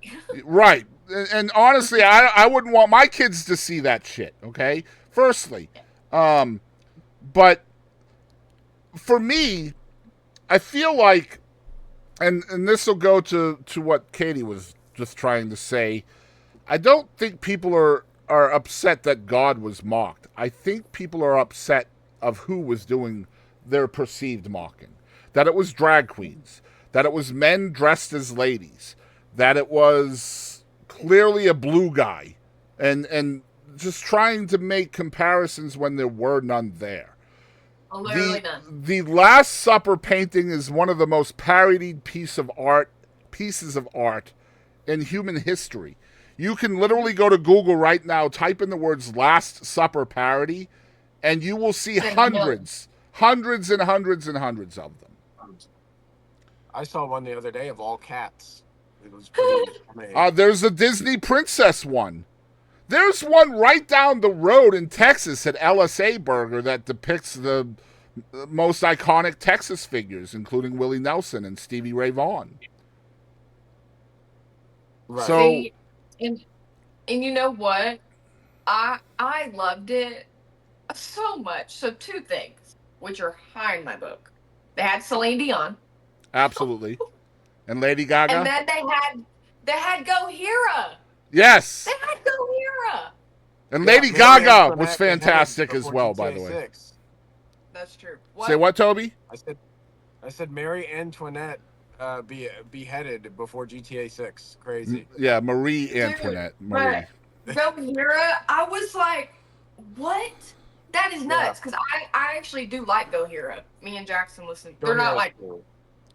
Right. And honestly, I wouldn't want my kids to see that shit, okay? Firstly. But for me, I feel like, and this will go to what Kadie was just trying to say, I don't think people are upset that God was mocked. I think people are upset of who was doing their perceived mocking. That it was drag queens. That it was men dressed as ladies. That it was clearly a blue guy. And just trying to make comparisons when there were none there. Literally none. The Last Supper painting is one of the most parodied pieces of art in human history. You can literally go to Google right now, type in the words Last Supper parody, and you will see hundreds and hundreds and hundreds of them. I saw one the other day of all cats. It was pretty amazing. There's a Disney princess one. There's one right down the road in Texas at LSA Burger that depicts the most iconic Texas figures, including Willie Nelson and Stevie Ray Vaughan. Right. So, and you know what? I loved it so much. So 2 things, which are high in my book. They had Celine Dion. Absolutely. And Lady Gaga. And then they had Gohira. Yes. They had Gohira. And Lady Gaga was fantastic as well, by the way. That's true. Say what, Toby? I said Mary Antoinette beheaded before GTA 6. Crazy. Yeah, Marie Antoinette. Marie. Gohira, I was like, what? That is nuts. Because I actually do like Gohira. Me and Jackson listen. They're not like, cool.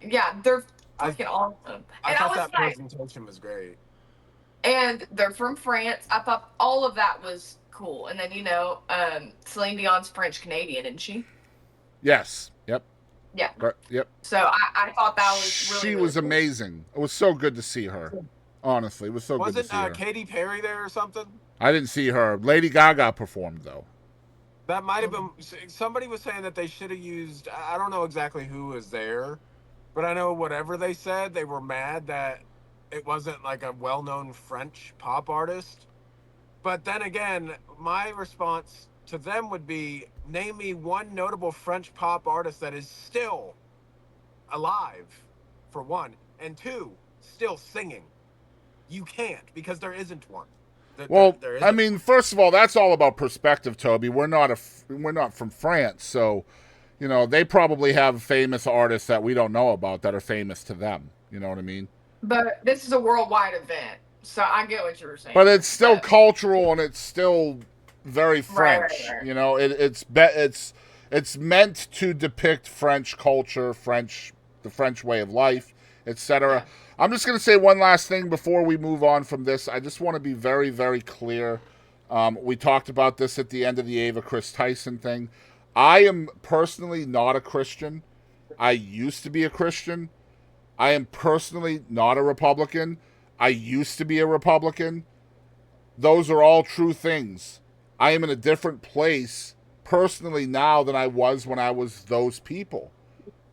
Yeah, they're fucking awesome. I thought that presentation was great. And they're from France. I thought all of that was cool. And then, Celine Dion's French Canadian, isn't she? Yes. Yep. Yeah. Yep. So I thought that was really, she was amazing. It was so good to see her. Honestly, it was so good to see her. Wasn't Katy Perry there or something? I didn't see her. Lady Gaga performed, though. That might have been... Somebody was saying that they should have used... I don't know exactly who was there, but I know whatever they said, they were mad that it wasn't like a well-known French pop artist. But then again, my response to them would be, name me one notable French pop artist that is still alive, for one, and 2, still singing. You can't, because there isn't one. There isn't. I mean, first of all, that's all about perspective, Toby. We're not from France, so they probably have famous artists that we don't know about that are famous to them. You know what I mean? But this is a worldwide event, so I get what you were saying. But it's still cultural, and it's still very French. Right. It's meant to depict French culture, the French way of life, etc. Yeah. I'm just going to say one last thing before we move on from this. I just want to be very, very clear. We talked about this at the end of the Ava Kris Tyson thing. I am personally not a Christian. I used to be a Christian. I am personally not a Republican. I used to be a Republican. Those are all true things. I am in a different place personally now than I was when I was those people,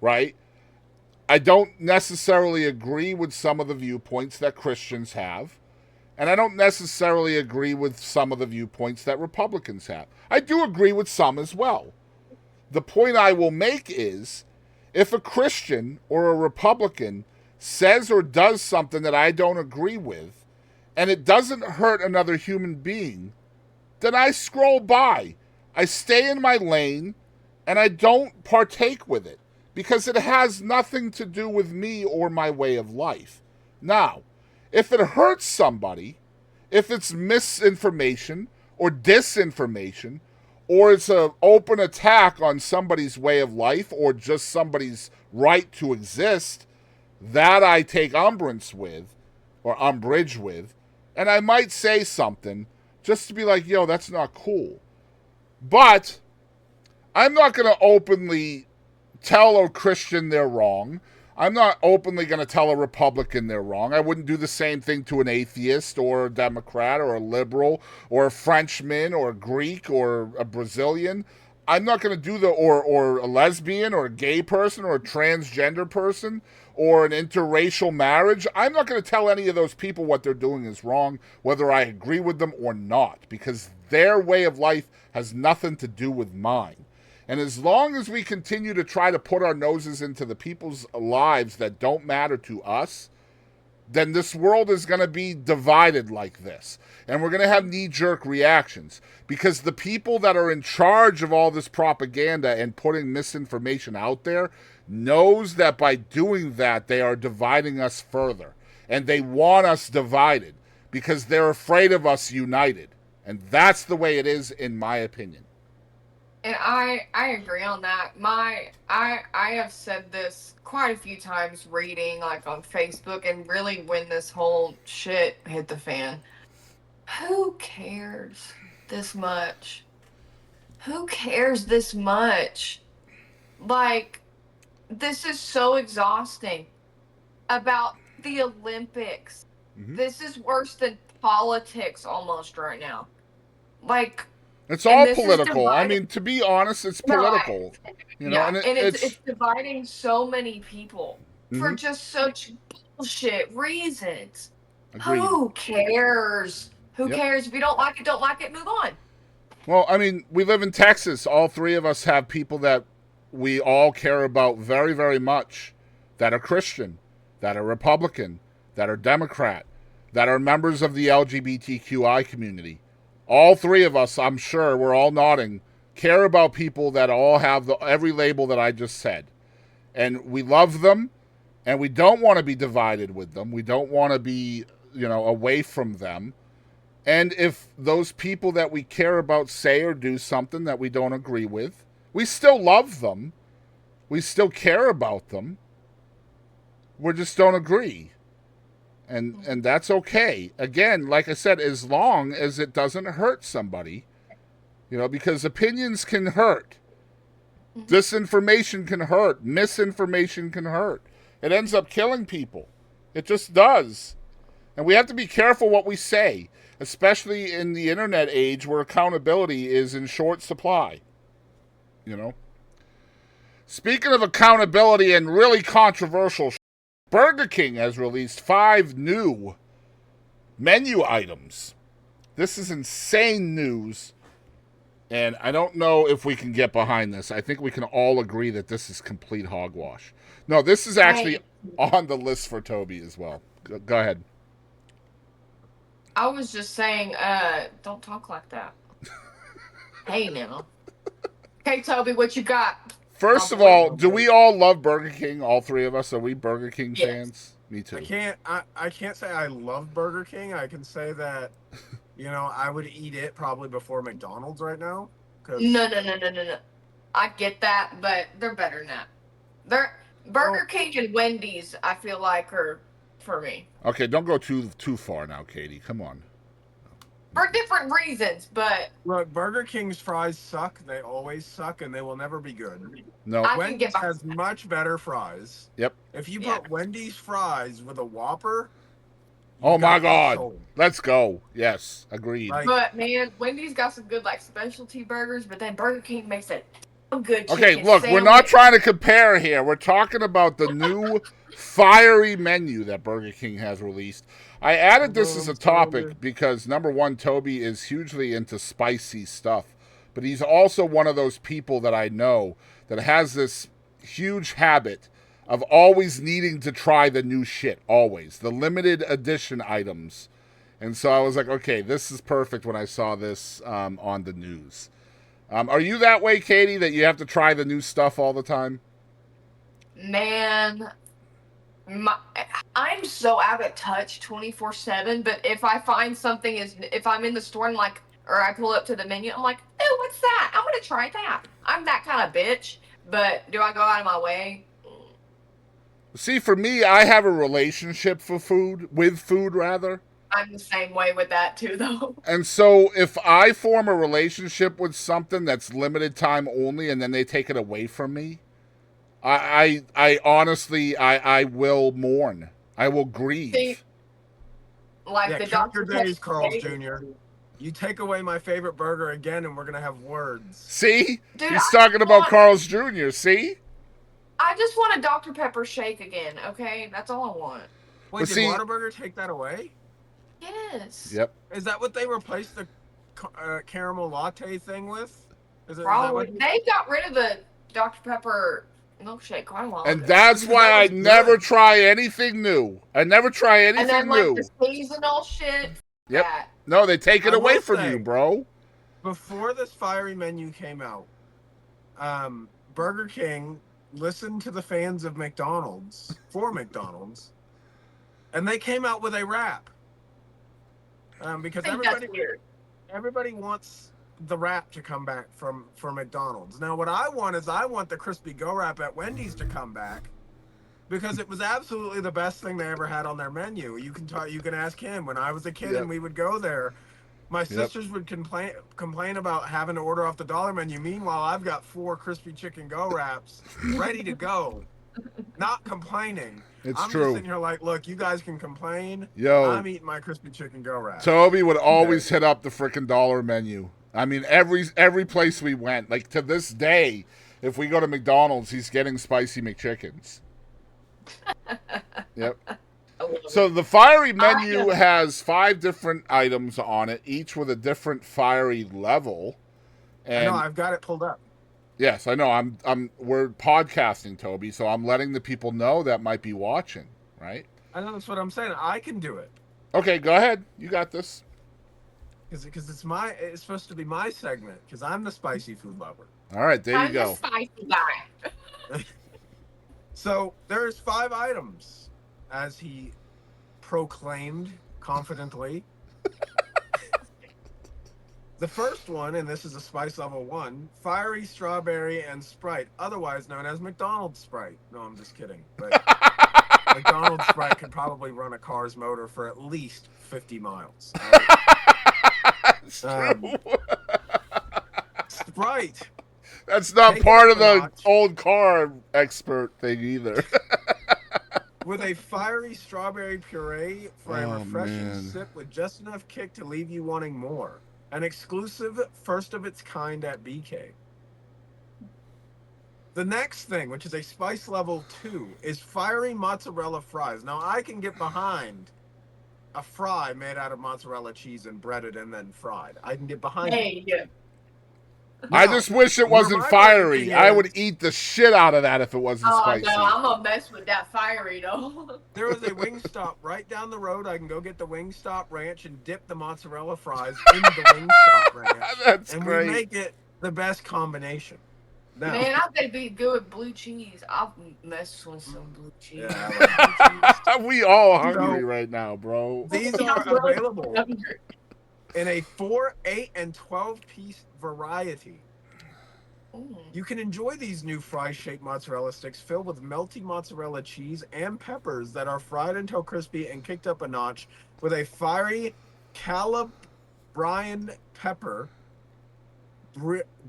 right? I don't necessarily agree with some of the viewpoints that Christians have, and I don't necessarily agree with some of the viewpoints that Republicans have. I do agree with some as well. The point I will make is, if a Christian or a Republican says or does something that I don't agree with, and it doesn't hurt another human being, then I scroll by. I stay in my lane, and I don't partake with it, because it has nothing to do with me or my way of life. Now, if it hurts somebody, if it's misinformation or disinformation, or it's an open attack on somebody's way of life or just somebody's right to exist, that I take umbrage with, and I might say something just to be like, yo, that's not cool. But I'm not going to openly tell a Christian they're wrong. I'm not openly going to tell a Republican they're wrong. I wouldn't do the same thing to an atheist or a Democrat or a liberal or a Frenchman or a Greek or a Brazilian. I'm not going to do or a lesbian or a gay person or a transgender person or an interracial marriage. I'm not going to tell any of those people what they're doing is wrong, whether I agree with them or not, because their way of life has nothing to do with mine. And as long as we continue to try to put our noses into the people's lives that don't matter to us, then this world is going to be divided like this. And we're going to have knee-jerk reactions. Because the people that are in charge of all this propaganda and putting misinformation out there knows that by doing that, they are dividing us further. And they want us divided because they're afraid of us united. And that's the way it is, in my opinion. And I agree on that. I have said this quite a few times reading like on Facebook, and really when this whole shit hit the fan. Who cares this much? Who cares this much? Like, this is so exhausting. About the Olympics. Mm-hmm. This is worse than politics almost right now. Like, it's all political. I mean, to be honest, it's political. You know, yeah, and it's dividing so many people for just such bullshit reasons. Agreed. Who cares? Who cares? If you don't like it, move on. Well, I mean, we live in Texas. All three of us have people that we all care about very, very much, that are Christian, that are Republican, that are Democrat, that are members of the LGBTQI community. All three of us, I'm sure, we're all nodding, care about people that all have every label that I just said. And we love them, and we don't want to be divided with them. We don't want to be, away from them. And if those people that we care about say or do something that we don't agree with, we still love them. We still care about them. We just don't agree. And that's okay. Again, like I said, as long as it doesn't hurt somebody, because opinions can hurt. Disinformation can hurt. Misinformation can hurt. It ends up killing people. It just does. And we have to be careful what we say, especially in the internet age where accountability is in short supply. Speaking of accountability and really controversial, Burger King has released 5 new menu items. This is insane news, and I don't know if we can get behind this. I think we can all agree that this is complete hogwash. No, this is actually on the list for Toby as well. Go ahead. I was just saying, don't talk like that. Hey, now. Okay, Toby, what you got? First of all, do we all love Burger King? All three of us? Are we Burger King fans? Me too. I can't say I love Burger King. I can say that, I would eat it probably before McDonald's right now. No. I get that, but they're better than that. Burger King and Wendy's, I feel like, are for me. Okay, don't go too far now, Kadie. Come on. For different reasons, but... Look, Burger King's fries suck. They always suck, and they will never be good. No. Wendy's has much better fries. Yep. If you put Wendy's fries with a Whopper... Oh, my God. Let's go. Yes, agreed. But, man, Wendy's got some good, specialty burgers, but then Burger King makes it good chicken Okay, look, sandwich. We're not trying to compare here. We're talking about the new fiery menu that Burger King has released. I added this as a topic because, number one, Toby is hugely into spicy stuff. But he's also one of those people that I know that has this huge habit of always needing to try the new shit, always. The limited edition items. And so I was like, okay, this is perfect when I saw this on the news. Are you that way, Kadie, that you have to try the new stuff all the time? Man... I'm so out of touch 24/7, but if I find something if I'm in the store and or I pull up to the menu. I'm like, oh, what's that? I'm gonna try that. I'm that kind of bitch. But do I go out of my way? See, for me, I have a relationship with food rather. I'm the same way with that too, though. And so if I form a relationship with something that's limited time only and then they take it away from me, I honestly, I will mourn. I will grieve. See, like the count your Dr. days, Pepper Carl's flavor. Jr. You take away my favorite burger again, and we're gonna have words. See? Dude, He's I talking about want- Carl's Jr., see? I just want a Dr. Pepper shake again, okay? That's all I want. Wait, But did see- Whataburger take that away? Yes. Yep. Is that what they replaced the caramel latte thing with? Is that Probably. what They got rid of the Dr. Pepper milkshake quite a while And ago. that's Because why that I was never good. try anything new. I never try anything And then, like, new. the seasonal shit. Yep. That. No, they take it I away will from say- you, bro. Before this fiery menu came out, Burger King listened to the fans of McDonald's and they came out with a wrap. Because I think that's weird. everybody wants the wrap to come back from McDonald's. Now, what I want is the crispy Go Wrap at Wendy's to come back because it was absolutely the best thing they ever had on their menu. You can ask him. When I was a kid Yep. and we would go there, my sisters would complain about having to order off the dollar menu. Meanwhile, I've got 4 crispy chicken Go Wraps ready to go, not complaining. It's I'm true. just sitting here like, look, you guys can complain. Yo. I'm eating my crispy chicken Go Wrap. Toby would always hit up the frickin' dollar menu. I mean, every place we went, like to this day, if we go to McDonald's, he's getting spicy McChickens. Yep. So the fiery menu has 5 different items on it, each with a different fiery level. And I know, I've got it pulled up. yes, I know. We're podcasting, Toby, so I'm letting the people know that might be watching, right? I know, that's what I'm saying. I can do it. Okay, go ahead. You got this. Because it's supposed to be my segment, because I'm the spicy food lover. All right, there you I'm go. the spicy guy. So there's 5 items, as he proclaimed confidently. The first one, and this is a spice level 1, fiery strawberry and Sprite, otherwise known as McDonald's Sprite. No, I'm just kidding. But McDonald's Sprite could probably run a car's motor for at least 50 miles. It's true. Sprite. That's not Take part it of up a the notch. old car expert thing either. With a fiery strawberry puree for a Oh, refreshing man. sip with just enough kick to leave you wanting more. An exclusive first of its kind at BK. The next thing, which is a spice level 2, is fiery mozzarella fries. Now, I can get behind a fry made out of mozzarella cheese and breaded and then fried. I can get behind it. Hey, yeah. I Now, just wish it where wasn't my fiery. ranking I is- would eat the shit out of that if it wasn't Oh, spicy. no, I'm gonna mess with that fiery, though. There was a Wingstop right down the road. I can go get the Wingstop ranch and dip the mozzarella fries into the Wingstop ranch. That's And great. we make it the best combination. Now, Man, I bet it'd be good with blue cheese. I'll mess with some blue cheese. yeah, I like blue cheese. We all hungry So- right now, bro. These are available in a 4, 8, and 12-piece variety. Ooh. You can enjoy these new fry-shaped mozzarella sticks filled with melty mozzarella cheese and peppers that are fried until crispy and kicked up a notch with a fiery Calabrian pepper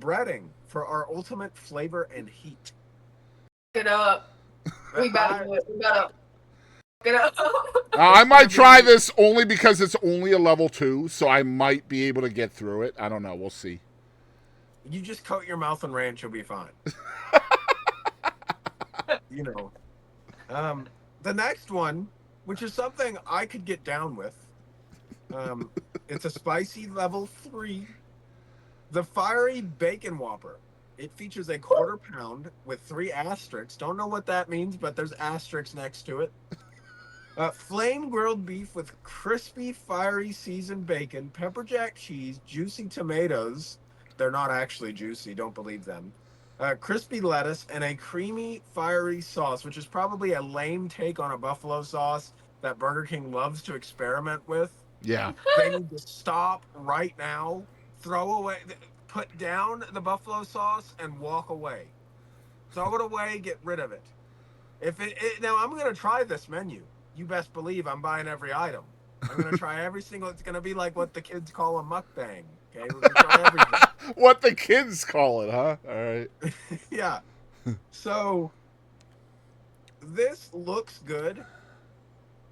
breading for our ultimate flavor and heat. Get up. We better do it. We better. Get up. I might try this only because it's only a level 2, so I might be able to get through it. I don't know. We'll see. You just coat your mouth in ranch, you'll be fine. You know. The next one, which is something I could get down with. It's a spicy level 3. The fiery bacon whopper. It features a 1/4 pound with 3 asterisks. Don't know what that means, but there's asterisks next to it. Flame grilled beef with crispy, fiery seasoned bacon, pepper jack cheese, juicy tomatoes. They're not actually juicy, don't believe them. Crispy lettuce, and a creamy, fiery sauce, which is probably a lame take on a buffalo sauce that Burger King loves to experiment with. Yeah. They need to stop right now. throw away, put down the buffalo sauce and walk away. Throw it away, get rid of it. Now I'm gonna try this menu. You best believe I'm buying every item. I'm gonna try every single. It's gonna be like what the kids call a mukbang. Okay, we're gonna try everything. What the kids call it, huh? All right. Yeah. So this looks good.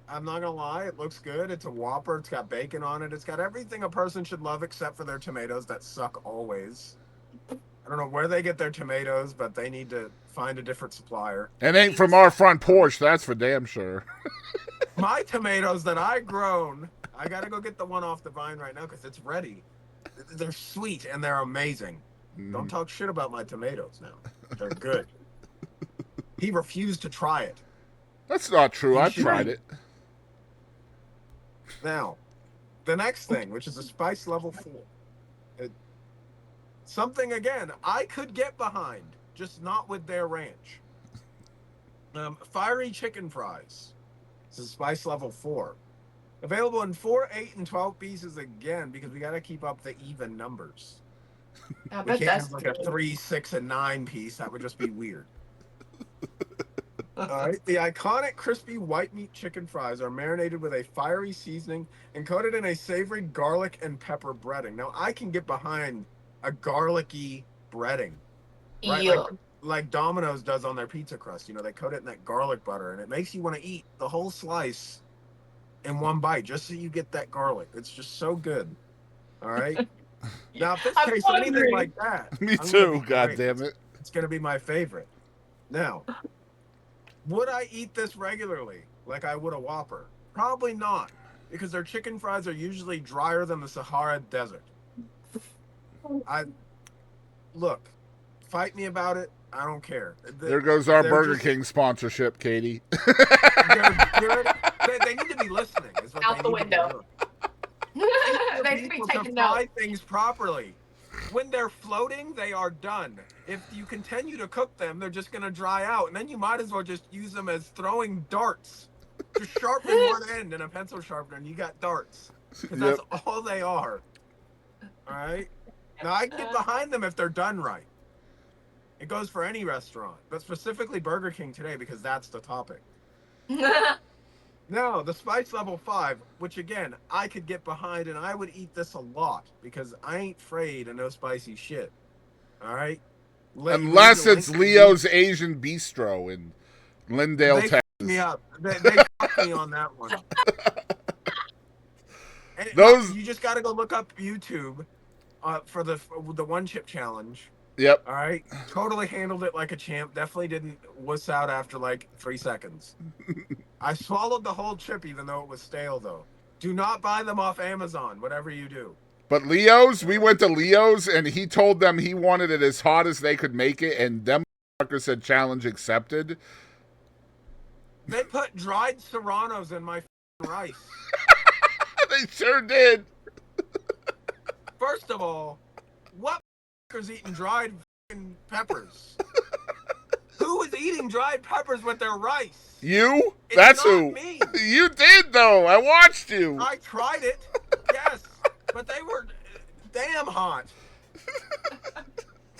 I'm not gonna lie, it looks good. It's a Whopper. It's got bacon on it. It's got everything a person should love except for their tomatoes that suck always. I don't know where they get their tomatoes, but they need to find a different supplier. It ain't from our front porch, that's for damn sure. My tomatoes that I grown, I gotta go get the one off the vine right now because it's ready. They're sweet and they're amazing. Don't talk shit about my tomatoes now. They're good. He refused to try it. That's not true. I've tried it. Now, the next thing, which is a spice level 4. Something, again, I could get behind, just not with their ranch. Fiery chicken fries. This is spice level 4. Available in 4, 8, and 12 pieces again, because we got to keep up the even numbers. I We bet can't that's have like a 3, 6, and 9 piece. That would just be weird. All right. The iconic crispy white meat chicken fries are marinated with a fiery seasoning and coated in a savory garlic and pepper breading. Now, I can get behind a garlicky breading, right? Yeah. Like Domino's does on their pizza crust. You know, they coat it in that garlic butter, and it makes you want to eat the whole slice in one bite just so you get that garlic. It's just so good. All right. Now, if this I'm tastes anything hungry. like that, Me I'm gonna too, be god great. damn it. It's going to be my favorite. Now, would I eat this regularly like I would a Whopper? Probably not, because their chicken fries are usually drier than the Sahara Desert. Look, fight me about it. I don't care. There goes our They're Burger just- King sponsorship, Katie. They're good. They need to be listening. Is what Out they the need to be window. doing. They need to be People taking fry notes. things properly. When they're floating, they are done. If you continue to cook them, they're just going to dry out, and then you might as well just use them as throwing darts. Just sharpen one end in a pencil sharpener, and you got darts. Because that's all they are. All right. Now I can get behind them if they're done right. It goes for any restaurant, but specifically Burger King today because that's the topic. Now, the spice level 5, which again, I could get behind and I would eat this a lot because I ain't afraid of no spicy shit. All right? Unless it's Leo's Asian Bistro in Lindale, They Texas. fucked me up. They fucked me on that one. And Those- you just got to go look up YouTube for the one chip challenge. Yep. All right. Totally handled it like a champ. Definitely didn't wuss out after like 3 seconds. I swallowed the whole chip even though it was stale though. Do not buy them off Amazon, whatever you do. But Leo's, we went to Leo's and he told them he wanted it as hot as they could make it, and them motherfuckers said challenge accepted. They put dried serranos in my rice. They sure did. First of all, what is eating dried peppers? Who is eating dried peppers with their rice? You? It's That's not who. me. You did though. I watched you. I tried it, yes, but they were damn hot.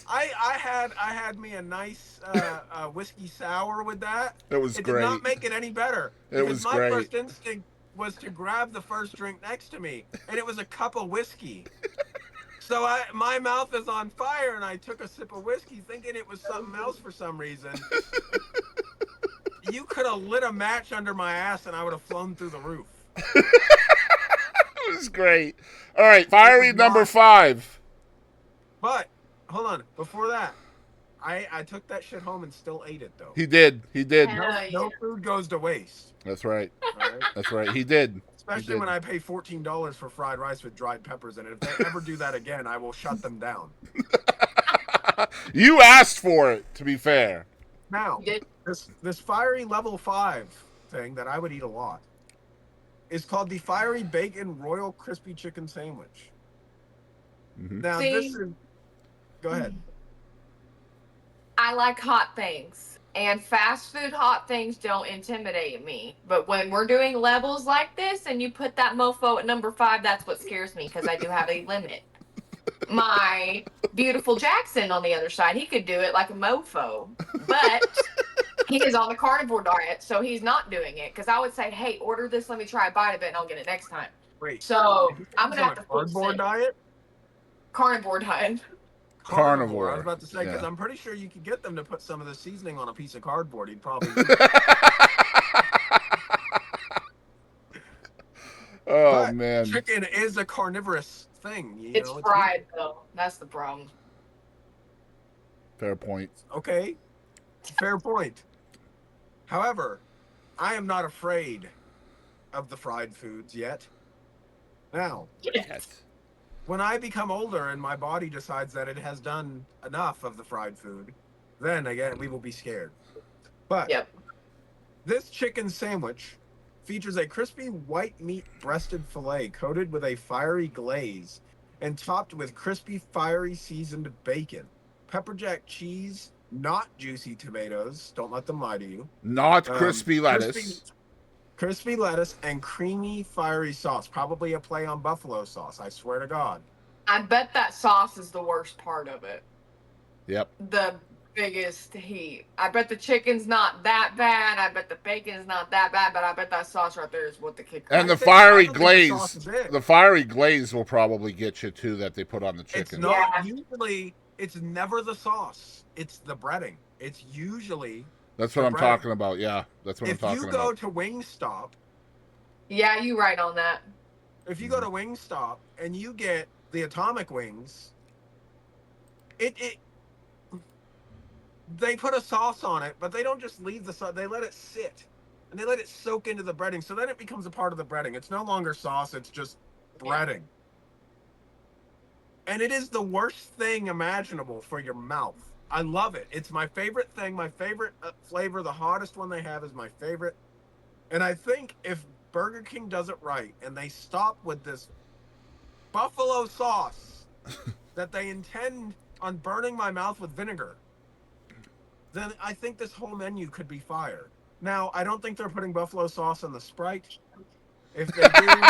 I had me a nice whiskey sour with that. It was It great. did not make it any better. It was my great. first instinct was to grab the first drink next to me, and it was a cup of whiskey. So my mouth is on fire, and I took a sip of whiskey thinking it was something else for some reason. You could have lit a match under my ass, and I would have flown through the roof. It was great. All right, fiery number 5. But, hold on, before that, I took that shit home and still ate it, though. He did. He did. No food goes to waste. That's right. All right? That's right. He did. Especially when I pay $14 for fried rice with dried peppers in it. If they ever do that again, I will shut them down. You asked for it, to be fair. Now, You did. this fiery level 5 thing that I would eat a lot is called the Fiery Bacon Royal Crispy Chicken Sandwich. Mhm. Now, See? this is... Go ahead. I like hot things, and fast food hot things don't intimidate me. But when we're doing levels like this, and you put that mofo at number 5, that's what scares me because I do have a limit. my beautiful Jackson on the other side, he could do it like a mofo, but he is on the carnivore diet, so he's not doing it. Because I would say, hey, order this, let me try a bite of it, and I'll get it next time. Wait. So I'm gonna on have a to fix cardboard it. diet? Carnivore diet. Carnivore. I was about to say, because Yeah. I'm pretty sure you could get them to put some of the seasoning on a piece of cardboard. He'd probably. Oh, But man. chicken is a carnivorous thing. It's fried though. That's the problem. Fair point. Okay, fair point. However, I am not afraid of the fried foods yet. Now, Yes. when I become older and my body decides that it has done enough of the fried food, then again we will be scared. But Yep. this chicken sandwich features a crispy white meat breasted fillet coated with a fiery glaze and topped with crispy, fiery seasoned bacon, pepper jack cheese, not juicy tomatoes. Don't let them lie to you. Not crispy lettuce. Crispy lettuce and creamy, fiery sauce. Probably a play on buffalo sauce. I swear to God. I bet that sauce is the worst part of it. Yep. The biggest heat. I bet the chicken's not that bad. I bet the bacon's not that bad, but I bet that sauce right there is what the kicker. And I the think- I fiery don't think the sauce glaze, is it. the fiery glaze will probably get you too that they put on the It's chicken. not usually. It's never the sauce. It's the breading. It's usually. That's what the I'm breading. talking about. Yeah, that's what I'm If talking you go about. to Wingstop, Yeah, you right on that. if you go to Wingstop and you get the atomic wings, they put a sauce on it, but they don't just leave the sauce. They let it sit, and they let it soak into the breading. So then it becomes a part of the breading. It's no longer sauce. It's just breading. And it is the worst thing imaginable for your mouth. I love it. It's my favorite thing. My favorite flavor. The hottest one they have is my favorite. And I think if Burger King does it right and they stop with this buffalo sauce that they intend on burning my mouth with vinegar, then I think this whole menu could be fired. Now, I don't think they're putting buffalo sauce on the Sprite. If they do,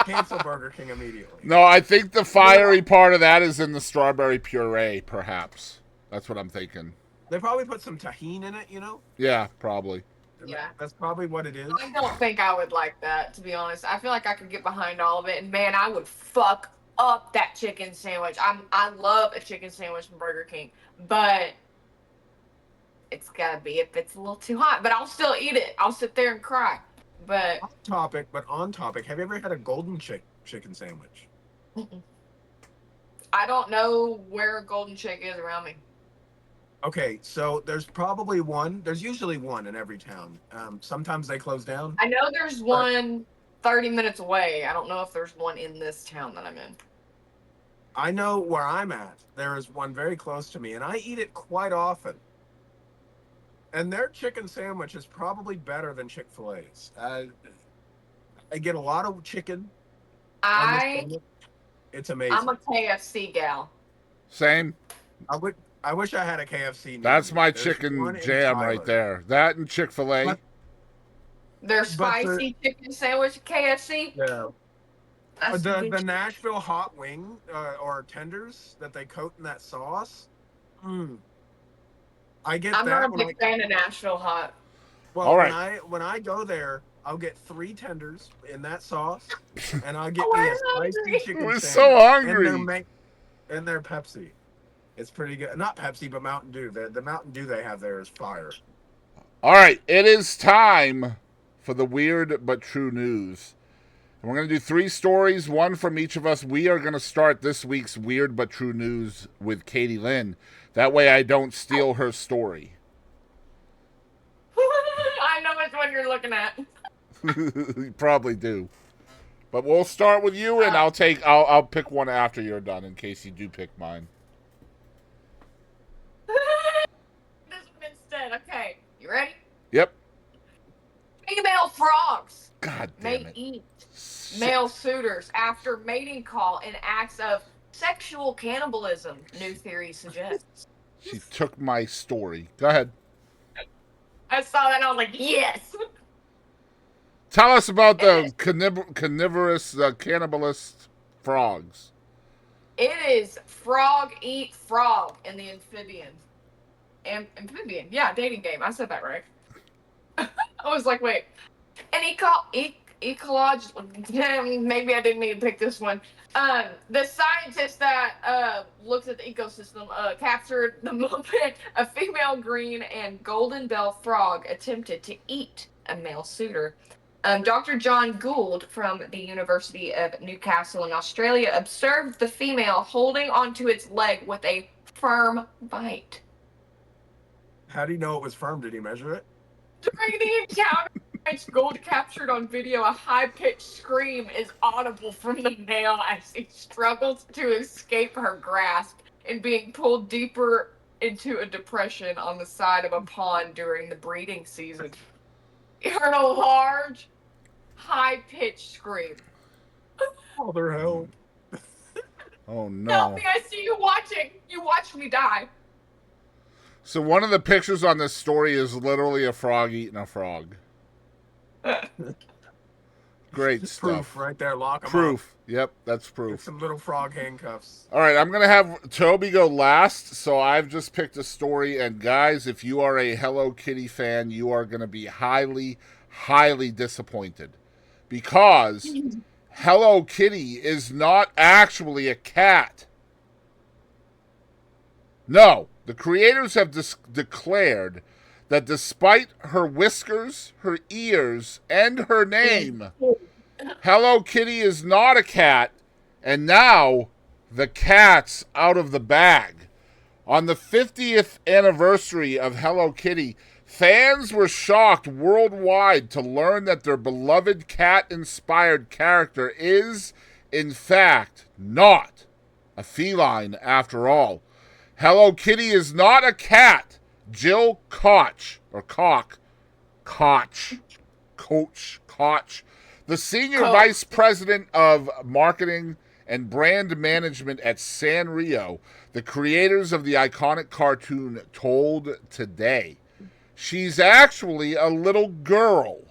cancel Burger King immediately. No, I think the fiery part of that is in the strawberry puree, perhaps. That's what I'm thinking. They probably put some tahini in it, you know? Yeah, probably. Yeah. That's probably what it is. I don't think I would like that, to be honest. I feel like I could get behind all of it, and man, I would fuck up that chicken sandwich. I love a chicken sandwich from Burger King, but it's gotta be if it's a little too hot. But I'll still eat it. I'll sit there and cry. But On topic, have you ever had a golden chicken sandwich? I don't know where a golden chick is around me. Okay, so there's probably one. There's usually one in every town. Sometimes they close down. I know there's one 30 minutes away. I don't know if there's one in this town that I'm in. I know where I'm at. There is one very close to me, and I eat it quite often. And their chicken sandwich is probably better than Chick-fil-A's. I get a lot of chicken. On this sandwich. It's amazing. I'm a KFC gal. Same. I wish I had a KFC. Near That's me. my There's chicken one in jam right Tyler. there. That and Chick-fil-A. But- Their But spicy chicken sandwich at KFC. Yeah. That's The good. Nashville hot wing or tenders that they coat in that sauce. I get I'm that. not a when big fan of Nashville hot. Well, All right. when I go there, I'll get 3 tenders in that sauce, and I'll get Oh, me a I'm hungry. spicy chicken We're sandwich. so hungry. And their Pepsi. It's pretty good. Not Pepsi, but Mountain Dew. The Mountain Dew they have there is fire. All right, it is time for the weird but true news. And we're going to do 3 stories, one from each of us. We are going to start this week's weird but true news with Kadie Lynn. That way I don't steal her story. I know which one you're looking at. You probably do. But we'll start with you, and I'll pick one after you're done in case you do pick mine. This one instead. Okay, you ready? Yep. Female frogs God may damn it. eat male suitors after mating call in acts of sexual cannibalism, new theory suggests. She took my story. Go ahead. I saw that and I was like, yes! Tell us about the carnivorous, cannibalist frogs. It is frog eat frog in the amphibian. Amphibian, yeah, dating game. I said that right. I was like, wait. And ecological. Maybe I didn't need to pick this one. The scientist that looks at the ecosystem captured the moment a female green and golden bell frog attempted to eat a male suitor. Dr. John Gould from the University of Newcastle in Australia observed the female holding onto its leg with a firm bite. How do you know it was firm? Did he measure it? During the encounter, which Gold captured on video, a high-pitched scream is audible from the male as he struggles to escape her grasp and being pulled deeper into a depression on the side of a pond during the breeding season. He heard a large, high-pitched scream. Oh, their help. Oh no. Help me, I see you watching. You watched me die. So one of the pictures on this story is literally a frog eating a frog. Great stuff. Proof right there. Lock them Proof. up. Yep, that's Get proof. some little frog handcuffs. All right, I'm going to have Toby go last. So I've just picked a story. And guys, if you are a Hello Kitty fan, you are going to be highly, highly disappointed. Because Hello Kitty is not actually a cat. No, the creators have declared that despite her whiskers, her ears, and her name, Hello Kitty is not a cat, and now the cat's out of the bag. On the 50th anniversary of Hello Kitty, fans were shocked worldwide to learn that their beloved cat-inspired character is, in fact, not a feline after all. Hello Kitty is not a cat. Jill Koch, the senior vice president of marketing and brand management at Sanrio, the creators of the iconic cartoon, told Today. She's actually a little girl.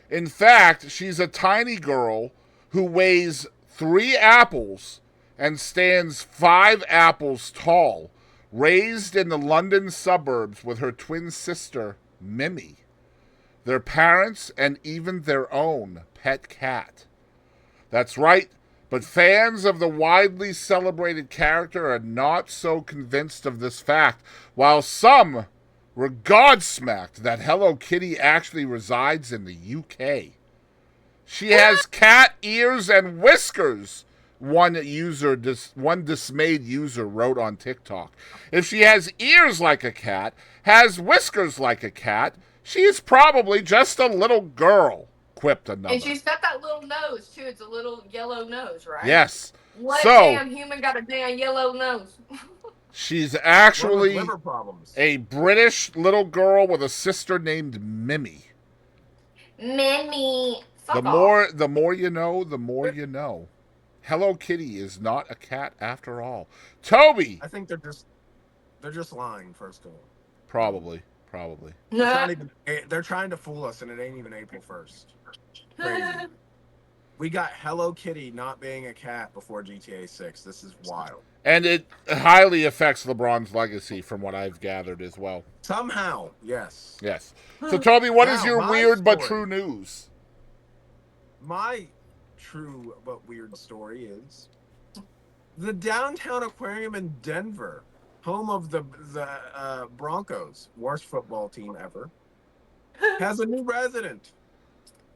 In fact, she's a tiny girl who weighs 3 apples and stands 5 apples tall, raised in the London suburbs with her twin sister, Mimi, their parents, and even their own pet cat. That's right, but fans of the widely celebrated character are not so convinced of this fact, while some were godsmacked that Hello Kitty actually resides in the UK. She has cat ears and whiskers, one dismayed user wrote on TikTok. If she has ears like a cat, has whiskers like a cat, she is probably just a little girl, quipped another. And she's got that little nose, too. It's a little yellow nose, right? Yes. What damn human got a damn yellow nose? She's actually liver problems. A British little girl with a sister named Mimi. Mimi. The more you know, the more you know. Hello Kitty is not a cat after all. Toby! I think they're just lying, first of all. Probably. They're trying to fool us, and it ain't even April 1st. Crazy. We got Hello Kitty not being a cat before GTA 6. This is wild. And it highly affects LeBron's legacy, from what I've gathered as well. Somehow, yes. Yes. So, Toby, what is Now, your my weird but story. true news? My true but weird story is the downtown aquarium in Denver, home of the Broncos, worst football team ever, has a new resident.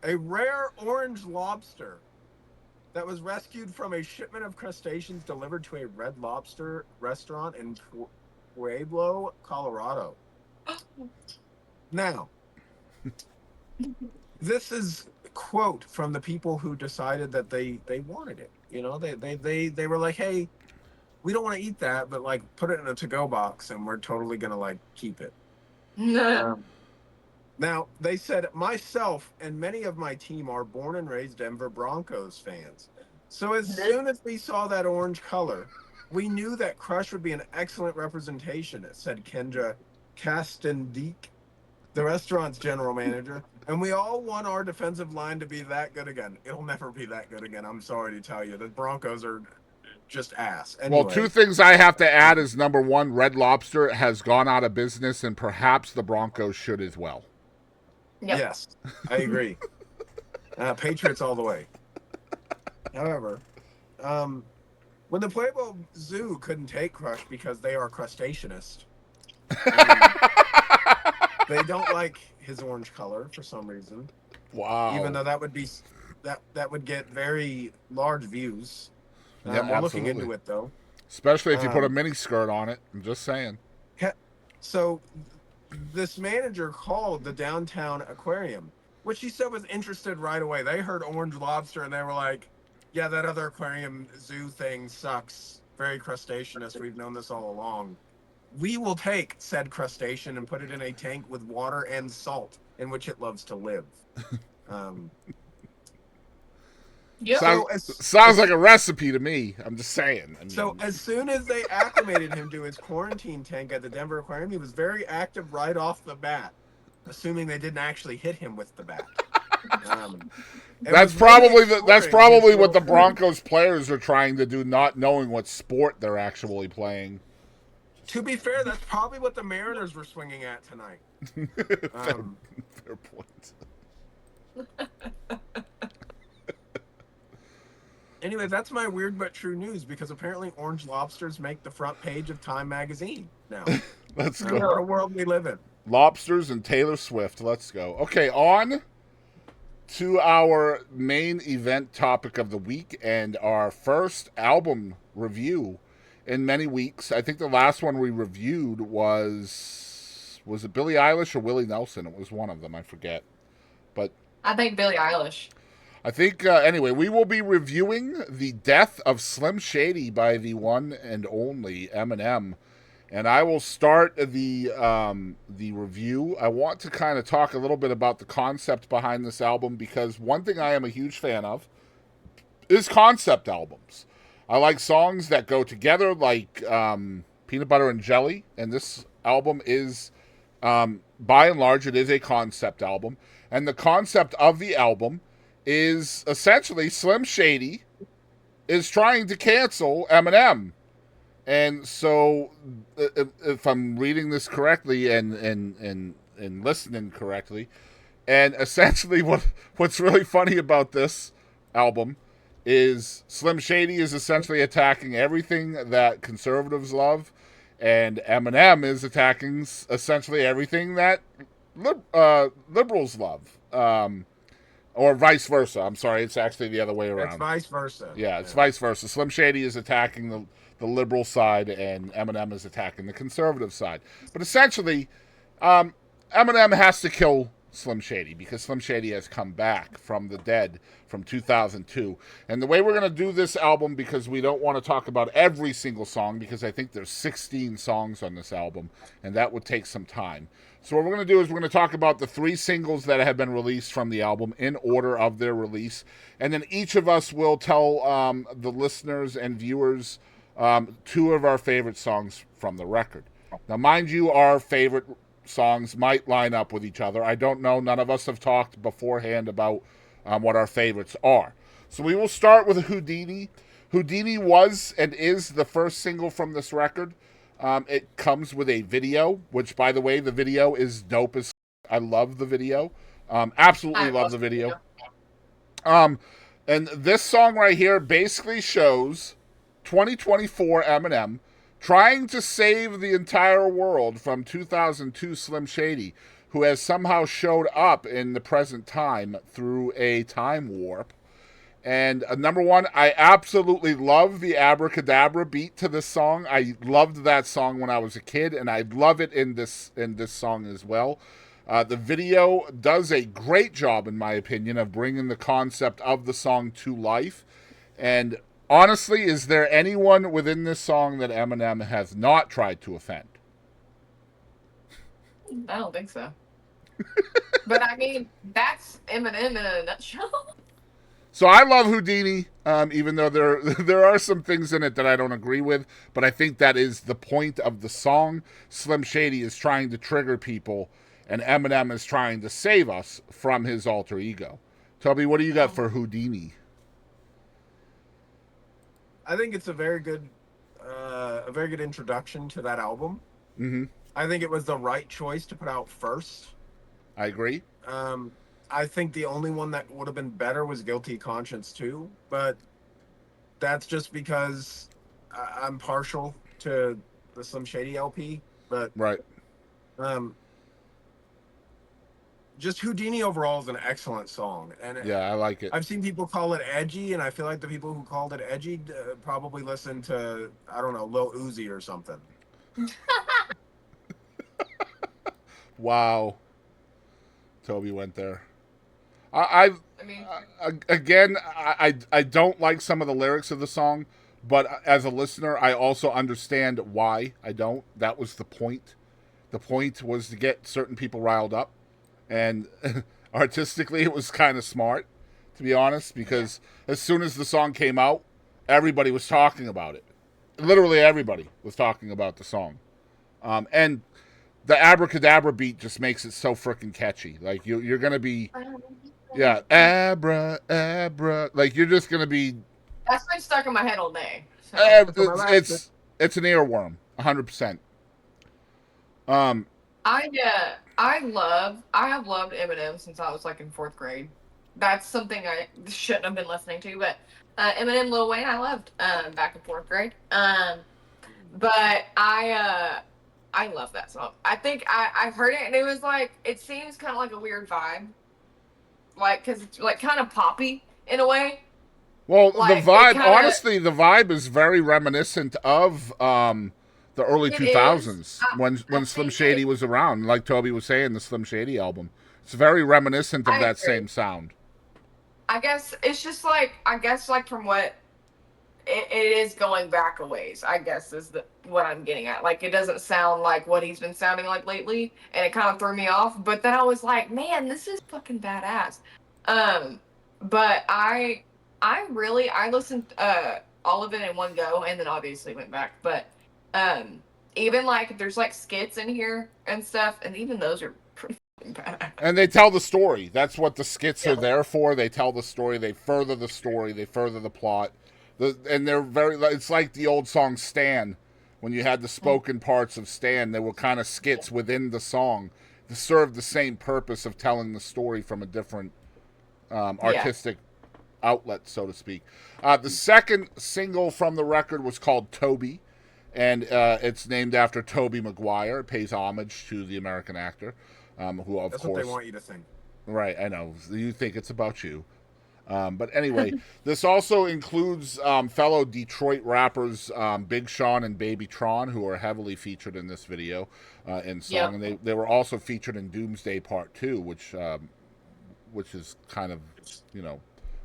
A rare orange lobster that was rescued from a shipment of crustaceans delivered to a Red Lobster restaurant in Pueblo, Colorado. Now, this is a quote from the people who decided that they wanted it. You know, they were like, hey, we don't want to eat that, but like put it in a to-go box and we're totally going to like keep it. Now, they said, myself and many of my team are born and raised Denver Broncos fans. So as soon as we saw that orange color, we knew that Crush would be an excellent representation, said Kendra Castendiek, the restaurant's general manager. And we all want our defensive line to be that good again. It'll never be that good again. I'm sorry to tell you. The Broncos are just ass. Anyway, Well, two things I have to add is, number one, Red Lobster has gone out of business, and perhaps the Broncos should as well. Yep. Yes, I agree. Patriots all the way. However, when the Pueblo Zoo couldn't take Crush because they are crustaceanist, they don't like his orange color for some reason. Wow. Even though that would be that would get very large views. Yeah, we're looking absolutely. into it though. Especially if you put a mini skirt on it. I'm just saying. So this manager called the downtown aquarium, which he said was interested right away. They heard orange lobster and they were like, yeah, that other aquarium zoo thing sucks. Very crustaceanist. We've known this all along. We will take said crustacean and put it in a tank with water and salt in which it loves to live. Yep. Sounds like a recipe to me. I'm just saying. I mean, So as soon as they acclimated him to his quarantine tank at the Denver Aquarium, he was very active right off the bat, assuming they didn't actually hit him with the bat. that's probably what the Broncos players are trying to do, not knowing what sport they're actually playing. To be fair, that's probably what the Mariners were swinging at tonight. Fair point. Anyway, that's my weird but true news, because apparently orange lobsters make the front page of Time magazine now. Let's go. What a world we live in. Lobsters and Taylor Swift. Let's go. Okay, on to our main event topic of the week and our first album review in many weeks. I think the last one we reviewed was it Billie Eilish or Willie Nelson? It was one of them. I forget. But I think Billie Eilish. I think, anyway, we will be reviewing the Death of Slim Shady by the one and only Eminem. And I will start the review. I want to kind of talk a little bit about the concept behind this album, because one thing I am a huge fan of is concept albums. I like songs that go together, like Peanut Butter and Jelly. And this album is, by and large, it is a concept album. And the concept of the album is essentially Slim Shady is trying to cancel Eminem. And so, if I'm reading this correctly and listening correctly, and essentially what's really funny about this album is Slim Shady is essentially attacking everything that conservatives love, and Eminem is attacking essentially everything that liberals love. Or vice versa. I'm sorry, it's actually the other way around. It's vice versa. Yeah, it's vice versa. Slim Shady is attacking the liberal side, and Eminem is attacking the conservative side. But essentially, Eminem has to kill Slim Shady, because Slim Shady has come back from the dead from 2002. And the way we're going to do this album, because we don't want to talk about every single song, because I think there's 16 songs on this album, and that would take some time. So what we're going to do is we're going to talk about the 3 singles that have been released from the album in order of their release. And then each of us will tell the listeners and viewers 2 of our favorite songs from the record. Now, mind you, our favorite songs might line up with each other. I don't know. None of us have talked beforehand about what our favorites are. So we will start with Houdini. Houdini was and is the first single from this record. It comes with a video, which, by the way, the video is dope as I love the video. Absolutely love the video. And this song right here basically shows 2024 Eminem trying to save the entire world from 2002 Slim Shady, who has somehow showed up in the present time through a time warp. And number one, I absolutely love the abracadabra beat to this song. I loved that song when I was a kid, and I love it in this song as well. The video does a great job, in my opinion, of bringing the concept of the song to life. And honestly, is there anyone within this song that Eminem has not tried to offend? I don't think so. But I mean, that's Eminem in a nutshell. So I love Houdini, even though there are some things in it that I don't agree with, but I think that is the point of the song. Slim Shady is trying to trigger people, and Eminem is trying to save us from his alter ego. Toby, what do you got for Houdini? I think it's a very good introduction to that album. Mm-hmm. I think it was the right choice to put out first. I agree. I think the only one that would have been better was Guilty Conscience too, but that's just because I'm partial to the Slim Shady LP. But right. Just Houdini overall is an excellent song, and yeah, I like it. I've seen people call it edgy, and I feel like the people who called it edgy probably listened to, I don't know, Lil Uzi or something. Wow. Toby went there. I don't like some of the lyrics of the song, but as a listener, I also understand why I don't. That was the point. The point was to get certain people riled up, and artistically, it was kind of smart, to be honest, because as soon as the song came out, everybody was talking about it. Literally everybody was talking about the song, and the abracadabra beat just makes it so freaking catchy. Like you're gonna be, yeah, abra, like you're just gonna be. That's been stuck in my head all day. So. It's an earworm, 100%. I have loved Eminem since I was like in 4th grade. That's something I shouldn't have been listening to, but Eminem, Lil Wayne, I loved back in 4th grade. But I love that song. I think I've heard it, and it was like, it seems kind of like a weird vibe, like because it's like kind of poppy in a way. Well, like, the vibe, honestly, the vibe is very reminiscent of the early 2000s when Slim Shady was around. Like Toby was saying, the Slim Shady album. It's very reminiscent of that same sound. I guess it's just like, from what it is going back a ways, I guess is what I'm getting at. Like, it doesn't sound like what he's been sounding like lately, and it kind of threw me off. But then I was like, man, this is fucking badass. But I listened all of it in one go, and then obviously went back. But even like there's like skits in here and stuff, and even those are pretty bad. And they tell the story. That's what the skits are there for. They tell the story. They further the story. They further the plot. And they're it's like the old song Stan. When you had the spoken parts of Stan, they were kind of skits within the song to serve the same purpose of telling the story from a different artistic outlet, so to speak. The second single from the record was called Toby, and it's named after Tobey Maguire. It pays homage to the American actor, who, of That's course... what they want you to think. Right, I know. You think it's about you. But anyway, this also includes fellow Detroit rappers Big Sean and Baby Tron, who are heavily featured in this video in song. And they were also featured in Doomsday Part 2, which is kind of,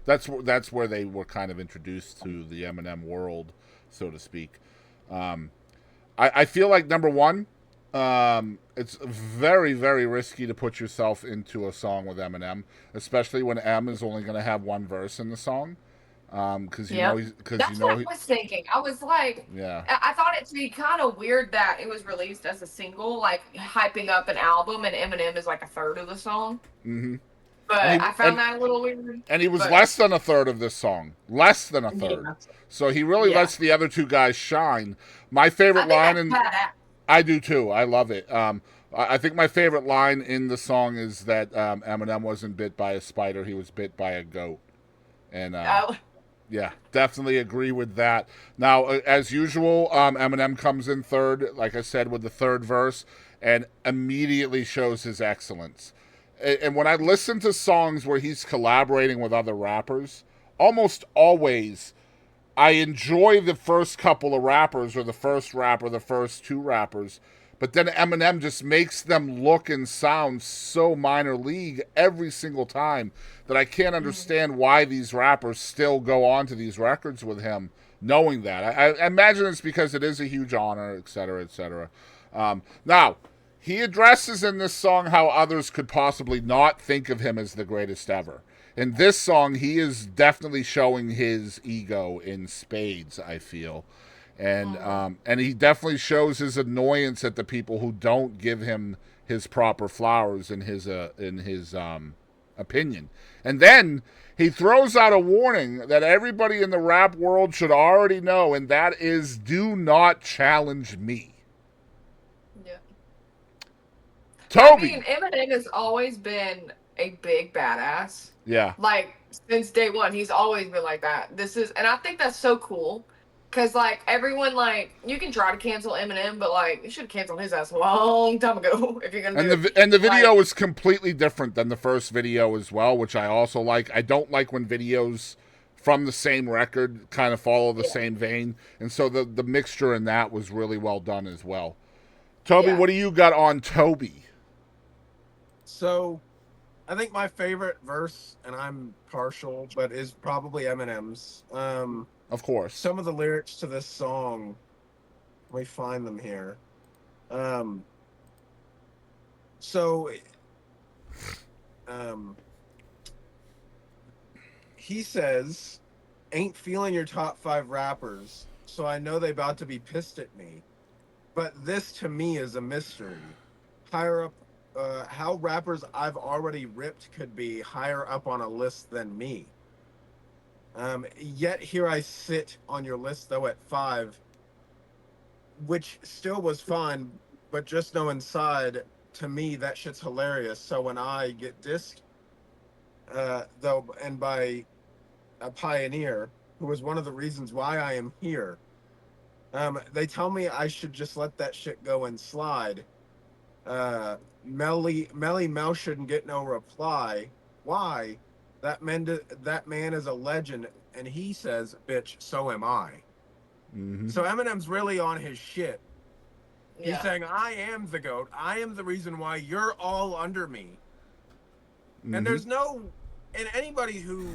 that's where they were kind of introduced to the Eminem world, so to speak. I feel like, number one, it's very, very risky to put yourself into a song with Eminem, especially when M is only going to have one verse in the song. Because that's what I was thinking. I was like, I thought it to be kind of weird that it was released as a single, like hyping up an album, and Eminem is like a third of the song. Mm-hmm. But I found that a little weird. And he was less than a third of this song. Less than a third. Yeah. So he really lets the other two guys shine. My favorite line in... I do too. I love it. I think my favorite line in the song is that Eminem wasn't bit by a spider; he was bit by a goat. And yeah, definitely agree with that. Now, as usual, Eminem comes in third, like I said, with the third verse, and immediately shows his excellence. And when I listen to songs where he's collaborating with other rappers, almost always I enjoy the first couple of rappers, or the first rapper, the first two rappers, but then Eminem just makes them look and sound so minor league every single time that I can't understand why these rappers still go on to these records with him, knowing that. I imagine it's because it is a huge honor, et cetera, et cetera. Now, he addresses in this song how others could possibly not think of him as the greatest ever. In this song, he is definitely showing his ego in spades, I feel. And he definitely shows his annoyance at the people who don't give him his proper flowers in his opinion. And then he throws out a warning that everybody in the rap world should already know, and that is, do not challenge me. Yeah. Toby. I mean, Eminem has always been a big badass. Yeah. Like, since day one, he's always been like that. And I think that's so cool. Because, like, everyone, like, you can try to cancel Eminem, but, like, you should have canceled his ass a long time ago if you're going to do it. And the video is completely different than the first video as well, which I also like. I don't like when videos from the same record kind of follow the same vein. And so the mixture in that was really well done as well. Toby, what do you got on Toby? So, I think my favorite verse, and I'm partial, but is probably Eminem's. Of course. Some of the lyrics to this song, let me find them here. He says, ain't feeling your top 5 rappers, so I know they about to be pissed at me. But this to me is a mystery. Higher up, how rappers I've already ripped could be higher up on a list than me. Yet here I sit on your list though at 5, which still was fine, but just know inside, to me, that shit's hilarious. So when I get dissed, though, and by a pioneer who was one of the reasons why I am here, they tell me I should just let that shit go and slide. Melly Mel shouldn't get no reply. Why? That man is a legend, and he says, bitch, so am I. Mm-hmm. So Eminem's really on his shit. Yeah. He's saying, I am the GOAT. I am the reason why you're all under me. Mm-hmm. And there's no... And anybody who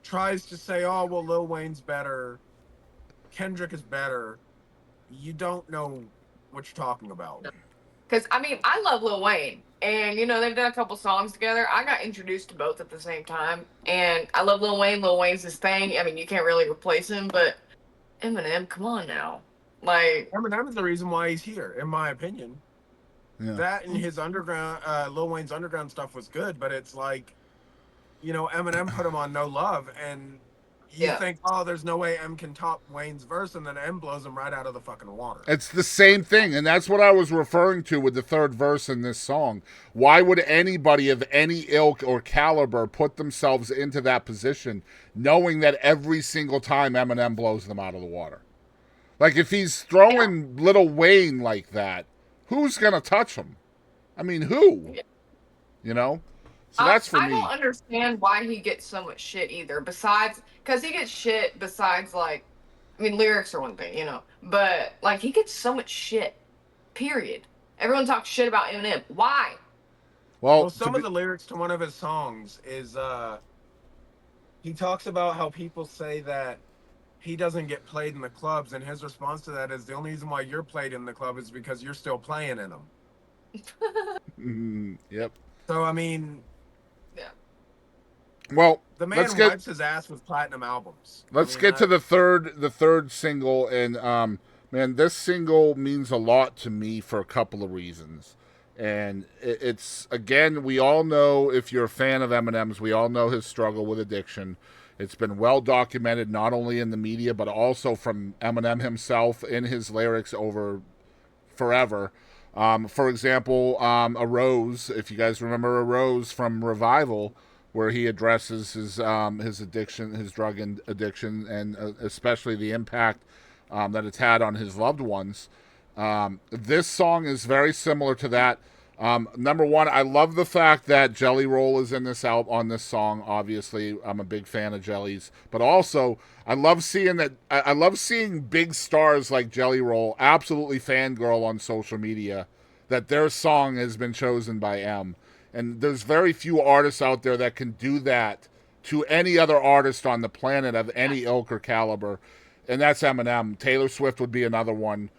tries to say, oh, well, Lil Wayne's better, Kendrick is better, you don't know what you're talking about. Because, I mean, I love Lil Wayne. And, you know, they've done a couple songs together. I got introduced to both at the same time. And I love Lil Wayne. Lil Wayne's his thing. I mean, you can't really replace him. But Eminem, come on now. Like, Eminem is the reason why he's here, in my opinion. Yeah. That and his underground, Lil Wayne's underground stuff was good. But it's like, you know, Eminem put him on No Love. And you think, oh, there's no way M can top Wayne's verse. And then M blows him right out of the fucking water. It's the same thing, and that's what I was referring to with the third verse in this song. Why would anybody of any ilk or caliber put themselves into that position knowing that every single time Eminem blows them out of the water? Like, if he's throwing Lil Wayne like that, who's going to touch him? I mean, who? You know? So that's for me. I don't understand why he gets so much shit either. Besides, because he gets shit besides, like, I mean, lyrics are one thing, you know. But, like, he gets so much shit. Period. Everyone talks shit about Eminem. Why? Well, some of the lyrics to one of his songs is, he talks about how people say that he doesn't get played in the clubs, and his response to that is, the only reason why you're played in the club is because you're still playing in them. Yep. So, I mean... Yeah. Well, the man wipes his ass with platinum albums. Let's get to the third single, and man, this single means a lot to me for a couple of reasons. And it's, again, we all know, if you're a fan of Eminem's, we all know his struggle with addiction. It's been well documented, not only in the media, but also from Eminem himself in his lyrics over forever. For example, A Rose, if you guys remember A Rose from Revival, where he addresses his addiction, his drug addiction, and especially the impact that it's had on his loved ones. This song is very similar to that. Number one, I love the fact that Jelly Roll is in this on this song. Obviously, I'm a big fan of Jellies, but also I love seeing that. I love seeing big stars like Jelly Roll absolutely fangirl on social media that their song has been chosen by M. And there's very few artists out there that can do that to any other artist on the planet of any ilk or caliber, and that's Eminem. Taylor Swift would be another one.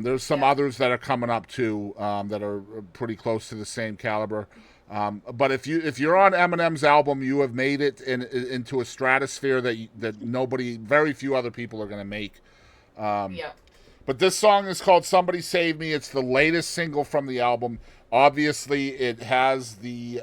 There's some others that are coming up too that are pretty close to the same caliber. But if you're on Eminem's album, you have made it into a stratosphere that very few other people are going to make. But this song is called "Somebody Save Me." It's the latest single from the album. Obviously, it has the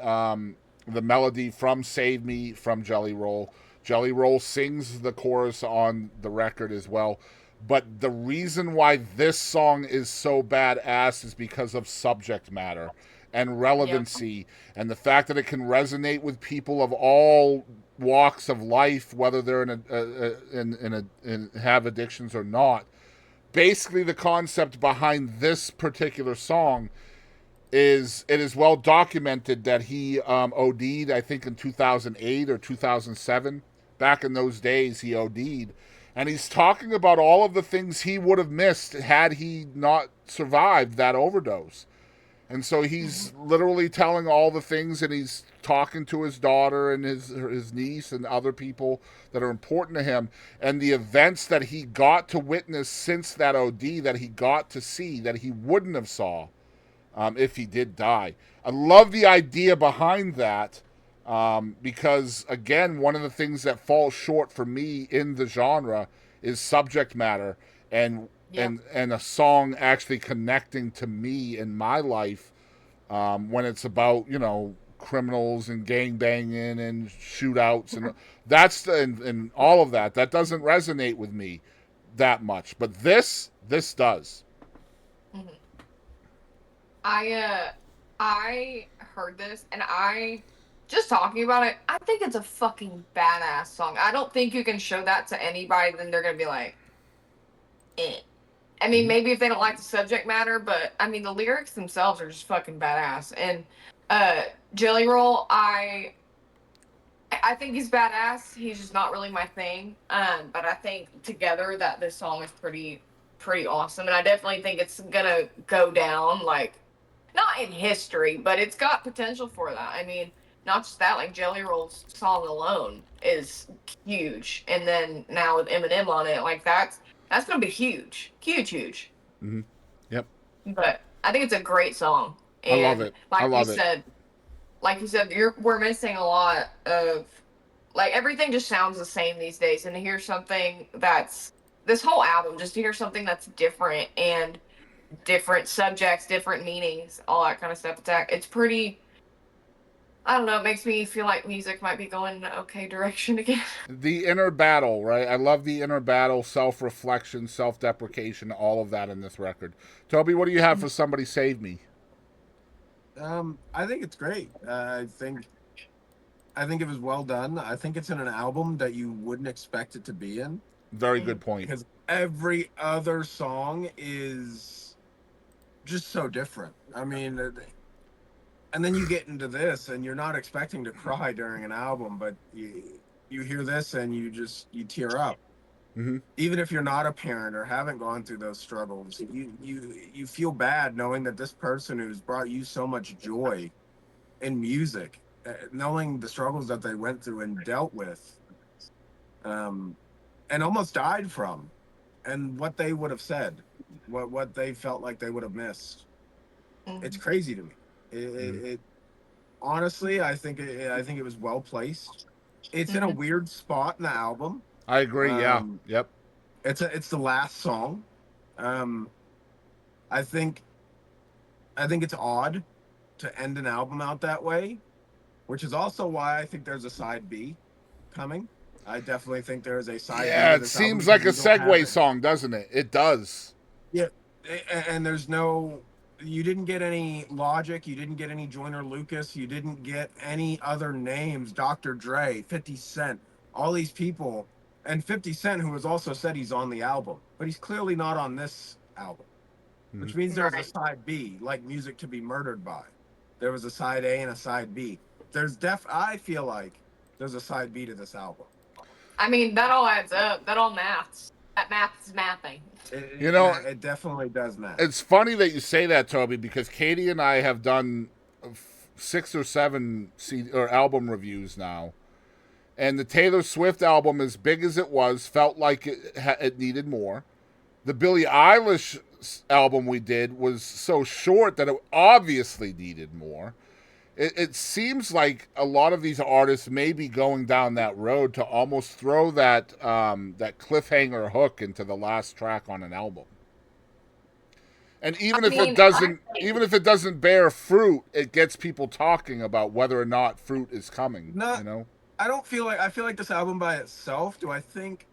melody from "Save Me" from Jelly Roll. Jelly Roll sings the chorus on the record as well. But the reason why this song is so badass is because of subject matter and relevancy, and the fact that it can resonate with people of all walks of life, whether they're in have addictions or not. Basically, the concept behind this particular song is it is well documented that he OD'd, I think, in 2008 or 2007. Back in those days, he OD'd. And he's talking about all of the things he would have missed had he not survived that overdose. And so he's literally telling all the things, and he's talking to his daughter and his niece and other people that are important to him, and the events that he got to witness since that OD, that he got to see, that he wouldn't have saw if he did die. I love the idea behind that, because, again, one of the things that falls short for me in the genre is subject matter, and and a song actually connecting to me in my life, when it's about, criminals and gang banging and shootouts, and and all of that doesn't resonate with me that much, but this does. Mhm. I heard this, and I just talking about it, I think it's a fucking badass song. I don't think you can show that to anybody, then they're gonna be like, eh. I mean, maybe if they don't like the subject matter, but I mean, the lyrics themselves are just fucking badass. And Jelly Roll, I think he's badass. He's just not really my thing. But I think together that this song is pretty awesome, and I definitely think it's gonna go down, like, not in history, but it's got potential for that. I mean, not just that, like Jelly Roll's song alone is huge, and then now with Eminem on it, like that's gonna be huge, huge, huge. Mm-hmm. Yep. But I think it's a great song, I love and it. I love it. Like you said, we're missing a lot of, like, everything just sounds the same these days, and to hear something that's this whole album, just to hear something that's different and different subjects, different meanings, all that kind of stuff. It's pretty. I don't know. It makes me feel like music might be going in an okay direction again. The inner battle, right? I love the inner battle, self-reflection, self-deprecation, all of that in this record. Toby, what do you have for "Somebody Save Me"? I think it's great. I think it was well done. I think it's in an album that you wouldn't expect it to be in, Very good point. because every other song is just so different. I mean, and then you get into this, and you're not expecting to cry during an album, but you hear this and you tear up. Mm-hmm. Even if you're not a parent or haven't gone through those struggles, you feel bad knowing that this person who's brought you so much joy in music, knowing the struggles that they went through and dealt with, and almost died from, and what they would have said, what they felt like they would have missed. It's crazy to me. It honestly, I think it was well placed. It's in a weird spot in the album. I agree. Yeah. Yep. It's the last song. I think it's odd to end an album out that way, which is also why I think there's a side B coming. I definitely think there is a side B. Yeah, it seems like a segue song, doesn't it? It does. Yeah, and you didn't get any Logic, you didn't get any Joyner Lucas, you didn't get any other names, Dr. Dre, 50 Cent, all these people, and 50 Cent, who has also said he's on the album, but he's clearly not on this album, which means there's a side B, like Music to Be Murdered By. There was a side A and a side B. I feel like there's a side B to this album. I mean, that all adds up. That all maths. That math is mathing. It definitely does math. It's funny that you say that, Toby, because Kadie and I have done 6 or 7 album reviews now. And the Taylor Swift album, as big as it was, felt like it needed more. The Billie Eilish album we did was so short that it obviously needed more. It seems like a lot of these artists may be going down that road to almost throw that cliffhanger hook into the last track on an album. And even I if it mean, doesn't, even if it doesn't bear fruit, it gets people talking about whether or not fruit is coming. Not, You know, I feel like this album by itself. Do I think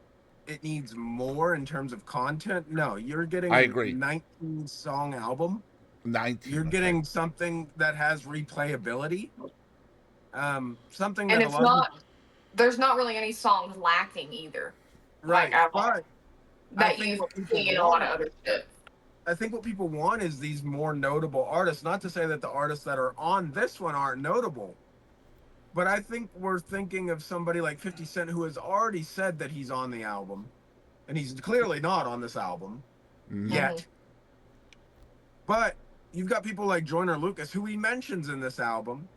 it needs more in terms of content? No, you're getting I a agree. 19 song album. 19. You're Okay. getting something that has replayability. Something and that a it's lot of not. people, There's not really any songs lacking either, like right, at all, but I that think you what people see in a lot of want other shit. I think what people want is these more notable artists. Not to say that the artists that are on this one aren't notable, but I think we're thinking of somebody like 50 Cent who has already said that he's on the album, and he's clearly not on this album Mm-hmm. yet. But you've got people like Joyner Lucas, who he mentions in this album,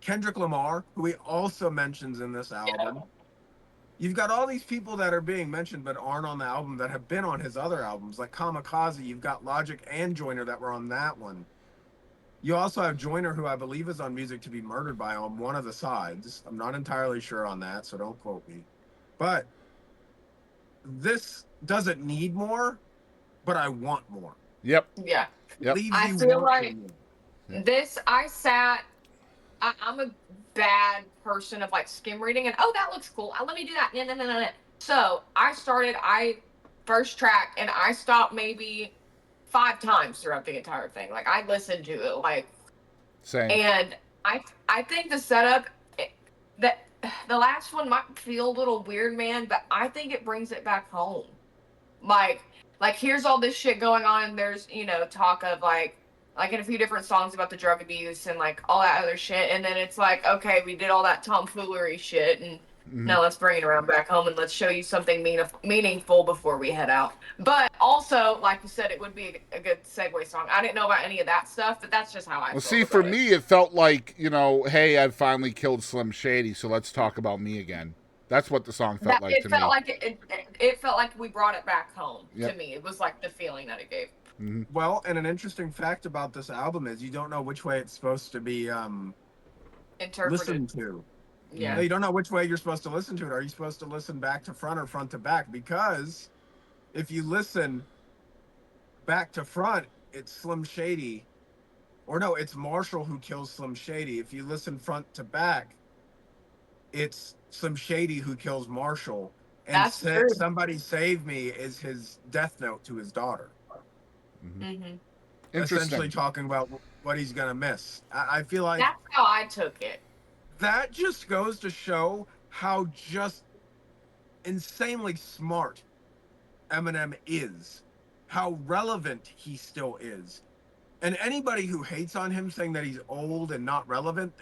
Kendrick Lamar, who he also mentions in this album. You've got all these people that are being mentioned but aren't on the album that have been on his other albums, like Kamikaze. You've got Logic and Joyner that were on that one. You also have Joyner, who I believe is on Music to Be Murdered by on one of the sides. I'm not entirely sure on that, so don't quote me. But this doesn't need more, but I want more. Yep. Yeah. Yep. Leaves I you feel wanting like more. this. I'm a bad person of like skim reading and that looks cool. Let me do that. No. So I first track and I stopped maybe 5 times throughout the entire thing. Like I listened to it like, Same. and I think the setup that the last one might feel a little weird, man, but I think it brings it back home. Like here's all this shit going on and there's talk of like in a few different songs about the drug abuse and like all that other shit, and then it's like, okay, we did all that tomfoolery shit and now let's bring it around back home and let's show you something meaningful before we head out. But also, like you said, it would be a good segue song. I didn't know about any of that stuff, but that's just how I Well, felt see, about for it. me, it felt like, hey, I've finally killed Slim Shady, so let's talk about me again. That's what the song felt like to me. It felt like we brought it back home. Yep. To me, it was like the feeling that it gave. Well, and an interesting fact about this album is you don't know which way it's supposed to be Interpreted. listened to. Yeah. No, you don't know which way you're supposed to listen to it. Are you supposed to listen back to front or front to back? Because if you listen back to front, it's Slim Shady. Or no, it's Marshall who kills Slim Shady. If you listen front to back, it's Slim Shady who kills Marshall. And That's true. Somebody Save Me is his death note to his daughter. Mm-hmm. Essentially talking about what he's going to miss. I feel like that's how I took it. that just goes to show how just insanely smart Eminem is, how relevant he still is. And anybody who hates on him saying that he's old and not relevant,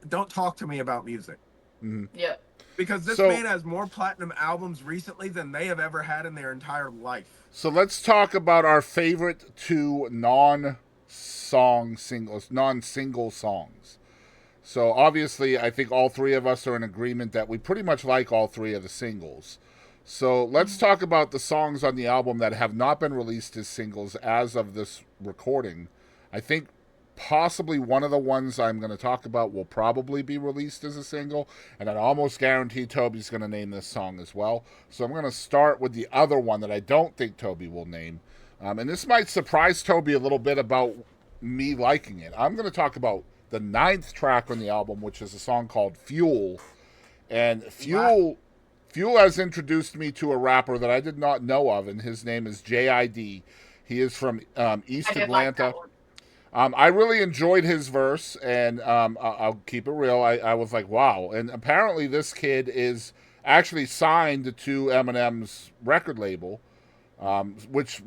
don't talk to me about music. Yep. Because this man has more platinum albums recently than they have ever had in their entire life. So let's talk about our favorite two non-single songs. So obviously, I think all three of us are in agreement that we pretty much like all three of the singles. So let's talk about the songs on the album that have not been released as singles as of this recording. I think possibly one of the ones I'm going to talk about will probably be released as a single, and I almost guarantee Toby's going to name this song as well. So I'm going to start with the other one that I don't think Toby will name. And this might surprise Toby a little bit about me liking it. I'm going to talk about the 9th track on the album, which is a song called Fuel. And Fuel has introduced me to a rapper that I did not know of, and his name is JID. He is from East Atlanta. I really enjoyed his verse, and I'll keep it real. I was like, wow. And apparently this kid is actually signed to Eminem's record label, which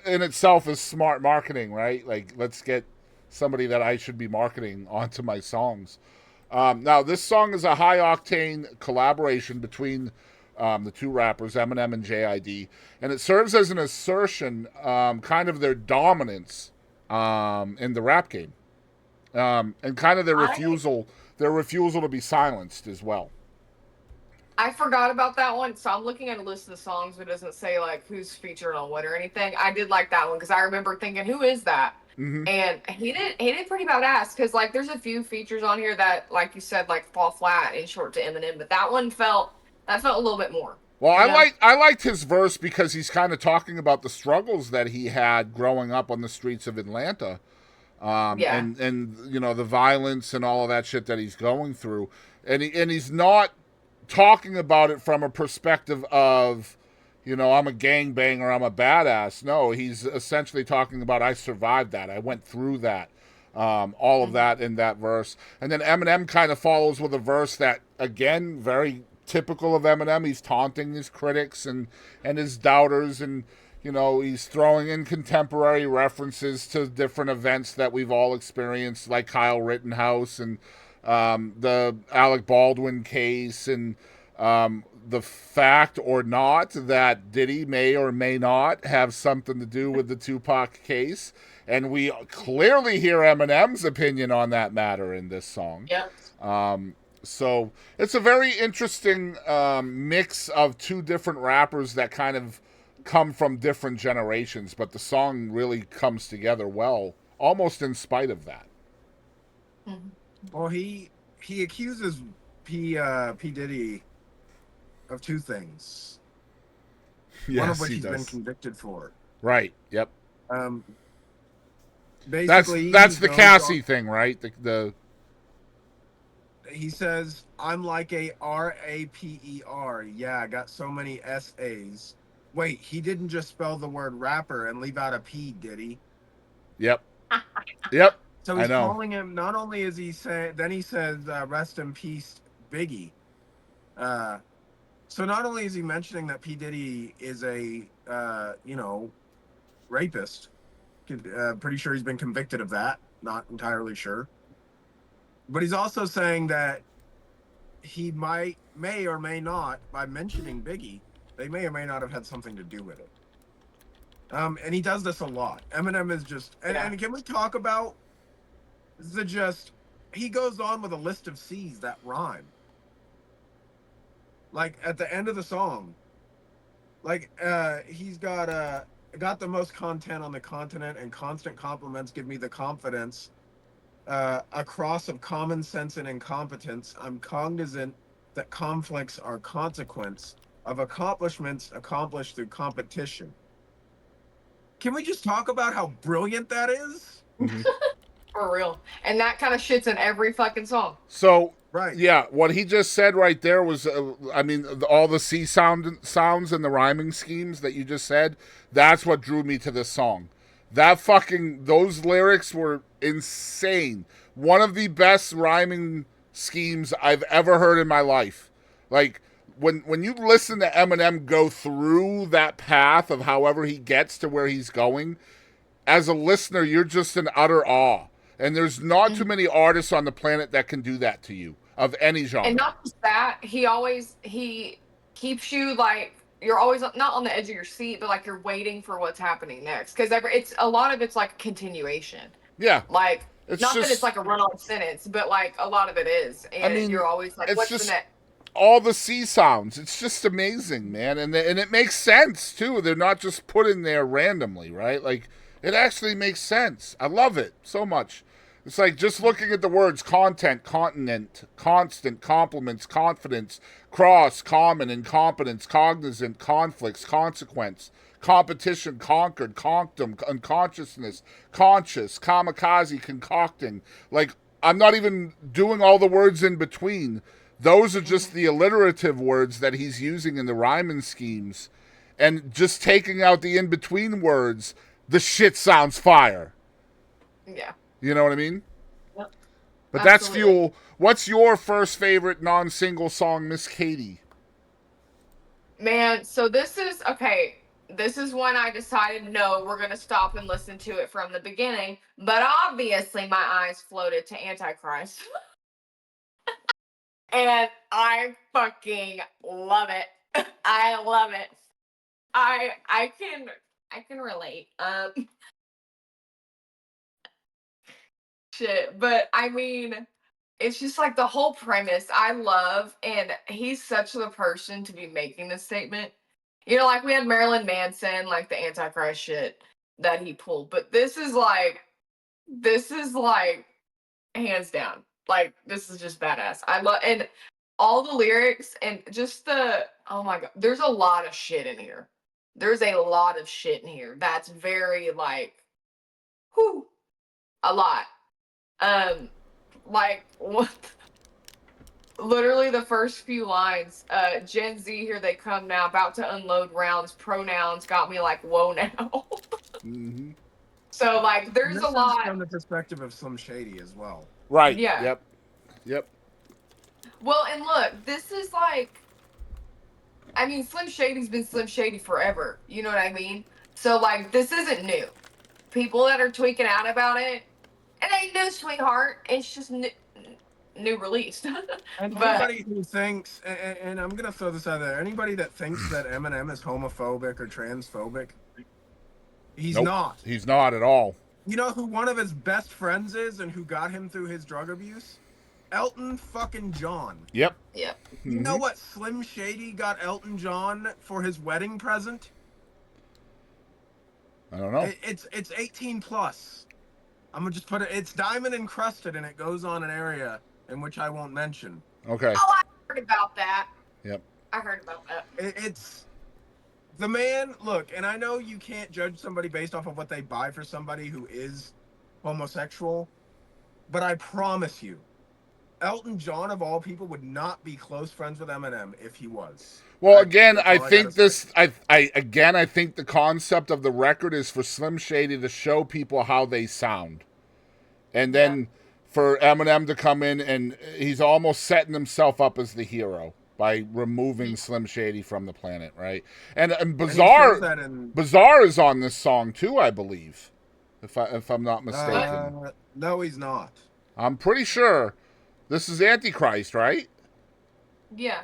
in itself is smart marketing, right? Like, let's get somebody that I should be marketing onto my songs. Now, this song is a high-octane collaboration between the two rappers, Eminem and JID, and it serves as an assertion, kind of their dominance in the rap game, and kind of their refusal to be silenced as well. I forgot about that one, so I'm looking at a list of the songs, but it doesn't say like who's featured on what or anything. I did like that one because I remember thinking, who is that? And he did pretty badass because like there's a few features on here that, like you said, like fall flat and short to Eminem, but that one felt a little bit more. Well, You know? I liked his verse because he's kind of talking about the struggles that he had growing up on the streets of Atlanta, Yeah. and you know, the violence and all of that shit that he's going through, and he's not talking about it from a perspective of, you know, I'm a gangbanger, I'm a badass. No, he's essentially talking about, I survived that, I went through that, all of that in that verse. And then Eminem kind of follows with a verse that, again, very typical of Eminem. He's taunting his critics and his doubters, and you know, he's throwing in contemporary references to different events that we've all experienced, like Kyle Rittenhouse and the Alec Baldwin case, and the fact or not that Diddy may or may not have something to do with the Tupac case. And we clearly hear Eminem's opinion on that matter in this song. Yeah. So it's a very interesting mix of two different rappers that kind of come from different generations, but the song really comes together well, almost in spite of that. Mm-hmm. Well, he accuses P Diddy of two things, one of Yes, which he he's been does. convicted for. Right. Yep. Basically, That's he the goes Cassie on- thing, right? The He says, "I'm like a RAPER. Yeah, I got so many SAs. Wait, he didn't just spell the word rapper and leave out a P, did he?" Yep. Yep. So I he's know. calling him. Not only is he saying, then he says, "Rest in peace, Biggie." So not only is he mentioning that P Diddy is a rapist, pretty sure he's been convicted of that. Not entirely sure, but he's also saying that he may or may not, by mentioning Biggie, they may or may not have had something to do with it. And he does this a lot. Eminem is just, and can we talk about he goes on with a list of C's that rhyme. Like at the end of the song, like he's got the most content on the continent, and constant compliments give me the confidence. A cross of common sense and incompetence. I'm cognizant that conflicts are consequence of accomplishments accomplished through competition. Can we just talk about how brilliant that is? Mm-hmm. For real. And that kind of shit's in every fucking song. So Right. yeah, what he just said right there was, I mean, all the C sounds and the rhyming schemes that you just said. That's what drew me to this song. Those lyrics were insane. One of the best rhyming schemes I've ever heard in my life. Like when you listen to Eminem go through that path of however he gets to where he's going, as a listener, you're just in utter awe. And there's not too many artists on the planet that can do that to you, of any genre. And not just that, he keeps you like you're always not on the edge of your seat, but like you're waiting for what's happening next. Because it's a lot of it's like a continuation. Yeah. Like It's not just, that it's like a run-on sentence, but like a lot of it is, and I mean, you're always like, it's "What's just the next?" all the C sounds. It's just amazing, man, and it makes sense too. They're not just put in there randomly, right? Like it actually makes sense. I love it so much. It's like just looking at the words content, continent, constant, compliments, confidence, cross, common, incompetence, cognizant, conflicts, consequence, competition, conquered, conctum, unconsciousness, conscious, kamikaze, concocting. Like, I'm not even doing all the words in between. Those are just the alliterative words that he's using in the rhyming schemes. And just taking out the in between words, the shit sounds fire. Yeah. You know what I mean? Yep. But that's Absolutely. fuel. What's your first favorite non-single song, Miss Kadie? Man, so this is okay. This is when I decided, no, we're gonna stop and listen to it from the beginning. But obviously, my eyes floated to Antichrist, and I fucking love it. I love it. I can relate. Shit, but I mean, it's just like the whole premise I love, and he's such the person to be making this statement. You know, like we had Marilyn Manson, like the Antichrist shit that he pulled, but this is like hands down. Like this is just badass. I love, and all the lyrics and just oh my god, there's a lot of shit in here. There's a lot of shit in here. That's very like, whew, a lot. Like what? Literally the first few lines. Gen Z, here they come now, about to unload rounds. Pronouns got me like, whoa now. Mm-hmm. So like, And there's this a is lot. from the perspective of Slim Shady as well. Right. Yeah. Yep. Yep. Well, and look, this is like, I mean, Slim Shady's been Slim Shady forever. You know what I mean? So like, this isn't new. People that are tweaking out about it, it ain't new, sweetheart. It's just new released. And But anybody who thinks, and I'm gonna throw this out there, anybody that thinks that Eminem is homophobic or transphobic, he's Nope. not. He's not at all. You know who one of his best friends is and who got him through his drug abuse? Elton fucking John. Yep. yeah, You know what Slim Shady got Elton John for his wedding present? I don't know. It's 18 plus. I'm gonna just put it. It's diamond encrusted and it goes on an area in which I won't mention. Okay. oh, I heard about that. Yep. I heard about that. It's the man. Look, and I know you can't judge somebody based off of what they buy for somebody who is homosexual, but I promise you, Elton John of all people would not be close friends with Eminem if he was. Well, again, That's I all I think gotta this. say. I think the concept of the record is for Slim Shady to show people how they sound, and then for Eminem to come in and he's almost setting himself up as the hero by removing Slim Shady from the planet, right? And And he Bizarre, says that in, Bizarre is on this song too, I believe, if I'm not mistaken. no, he's not. I'm pretty sure this is Antichrist, right? Yeah.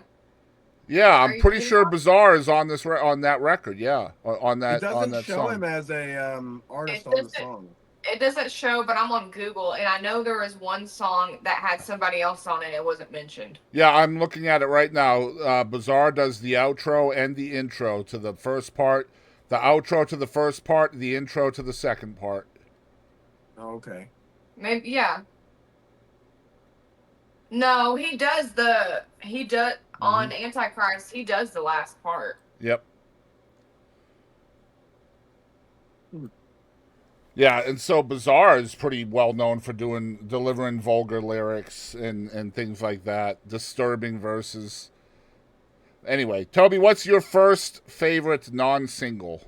Yeah, Are I'm you pretty sure? sure Bizarre is on this on that record. Yeah, on It that doesn't show song. him as a artist It on the doesn't- song. It doesn't show, but I'm on Google, and I know there was one song that had somebody else on it. It wasn't mentioned. Yeah, I'm looking at it right now. Bizarre does the outro and the intro to the first part, the outro to the first part, the intro to the second part. Oh, okay. Maybe, yeah. No, he does on Antichrist. He does the last part. Yep. Hmm. Yeah, and so Bizarre is pretty well known for delivering vulgar lyrics and things like that, disturbing verses. Anyway, Toby, what's your first favorite non-single?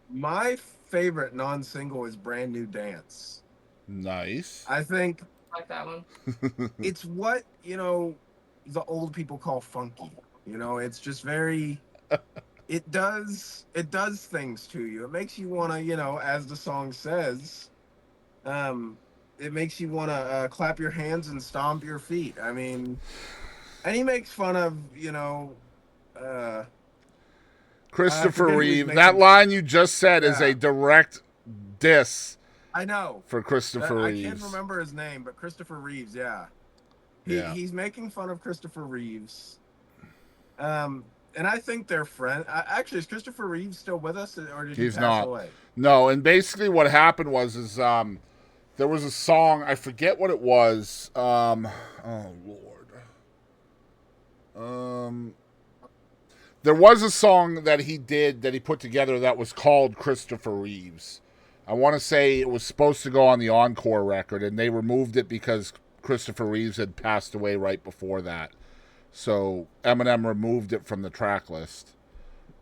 My favorite non-single is Brand New Dance. Nice. I think I like that one. it's what, the old people call funky. It's just very it does things to you. It makes you want to, as the song says, it makes you want to clap your hands and stomp your feet. I mean, and he makes fun of, Christopher I forget who he's Reeve. making- That line you just said is Yeah. a direct diss I know. for Christopher I Reeves. can't remember his name, but Christopher Reeves, yeah. Yeah. He's making fun of Christopher Reeves. And I think they're friends. Actually, is Christopher Reeves still with us, or did he He's pass not. away? No, and basically what happened was there was a song, I forget what it was. Oh Lord. There was a song that he put together that was called Christopher Reeves. I want to say it was supposed to go on the Encore record, and they removed it because Christopher Reeves had passed away right before that. So Eminem removed it from the track list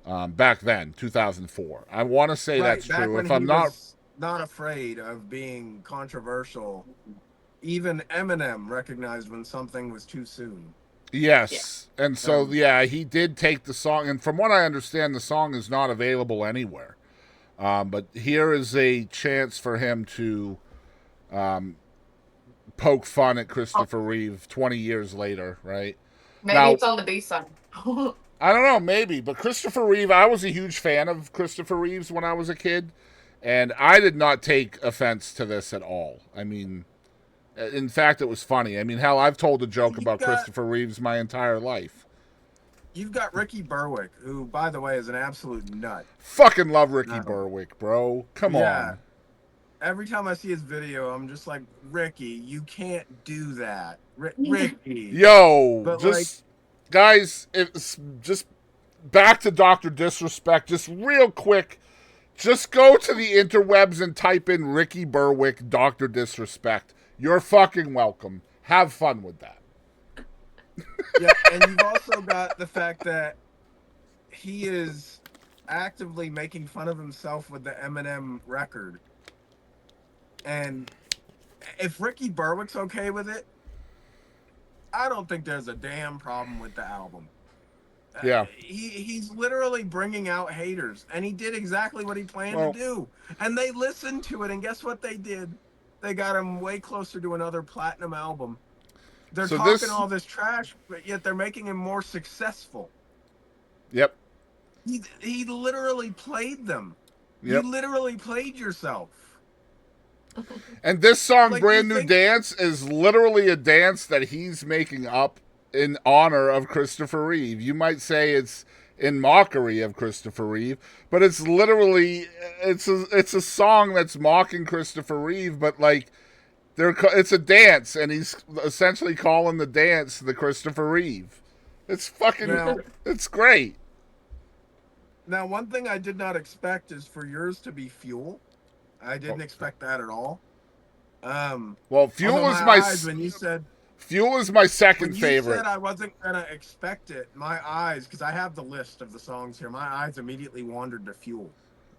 back then, 2004. I want to say that's back true. when If I'm he not was not afraid of being controversial, even Eminem recognized when something was too soon. Yes. And so, he did take the song. And from what I understand, the song is not available anywhere. But here is a chance for him to poke fun at Christopher Reeve 20 years later, right? Maybe Now- it's on the B side. I don't know, maybe. But Christopher Reeve, I was a huge fan of Christopher Reeves when I was a kid. And I did not take offense to this at all. I mean, in fact, it was funny. I mean, hell, I've told a joke about Christopher Reeves my entire life. You've got Ricky Berwick, who, by the way, is an absolute nut. Fucking love Ricky Berwick, bro. Come on. every time I see his video, I'm just like, Ricky, you can't do that, Ricky. Yo, But just guys, it's just back to Dr. Disrespect. Just real quick, just go to the interwebs and type in Ricky Berwick, Dr. Disrespect. You're fucking welcome. Have fun with that. yeah, and you've also got the fact that he is actively making fun of himself with the Eminem record. And if Ricky Berwick's okay with it, I don't think there's a damn problem with the album. Yeah. He's literally bringing out haters, and he did exactly what he planned to do. And they listened to it, and guess what they did? They got him way closer to another platinum album. They're talking all this trash, but yet they're making him more successful. Yep. He literally played them. Yep. You literally played yourself. And this song, Like, Brand New Dance, is literally a dance that he's making up in honor of Christopher Reeve. You might say it's in mockery of Christopher Reeve, but it's literally it's a song that's mocking Christopher Reeve, but like it's a dance, and he's essentially calling the dance the Christopher Reeve. It's fucking it's great. Now, one thing I did not expect is for yours to be Fuel. I didn't expect that at all. Well, Fuel is my when you said Fuel is my second favorite. You said I wasn't gonna expect it. My eyes, because I have the list of the songs here, my eyes immediately wandered to Fuel,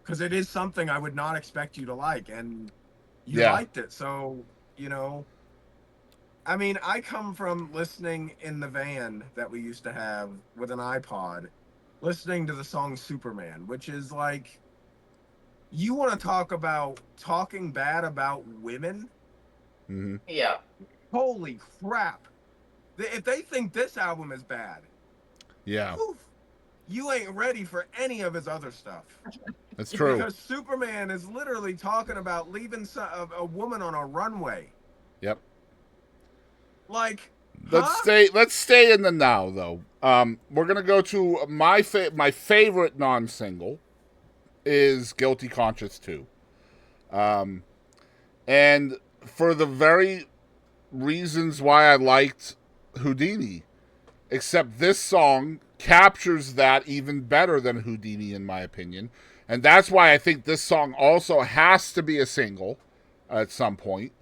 because it is something I would not expect you to like, and you liked it. So I mean, I come from listening in the van that we used to have with an iPod, listening to the song Superman, which is like, you want to talk about talking bad about women? Mm-hmm. Yeah. Holy crap. If they think this album is bad, you ain't ready for any of his other stuff. That's true. Because Superman is literally talking about leaving a woman on a runway. Yep. Like, let's stay in the now, though. We're gonna go to my favorite non-single is Guilty Conscience 2. And for the very reasons why I liked Houdini, except this song captures that even better than Houdini, in my opinion. And that's why I think this song also has to be a single at some point.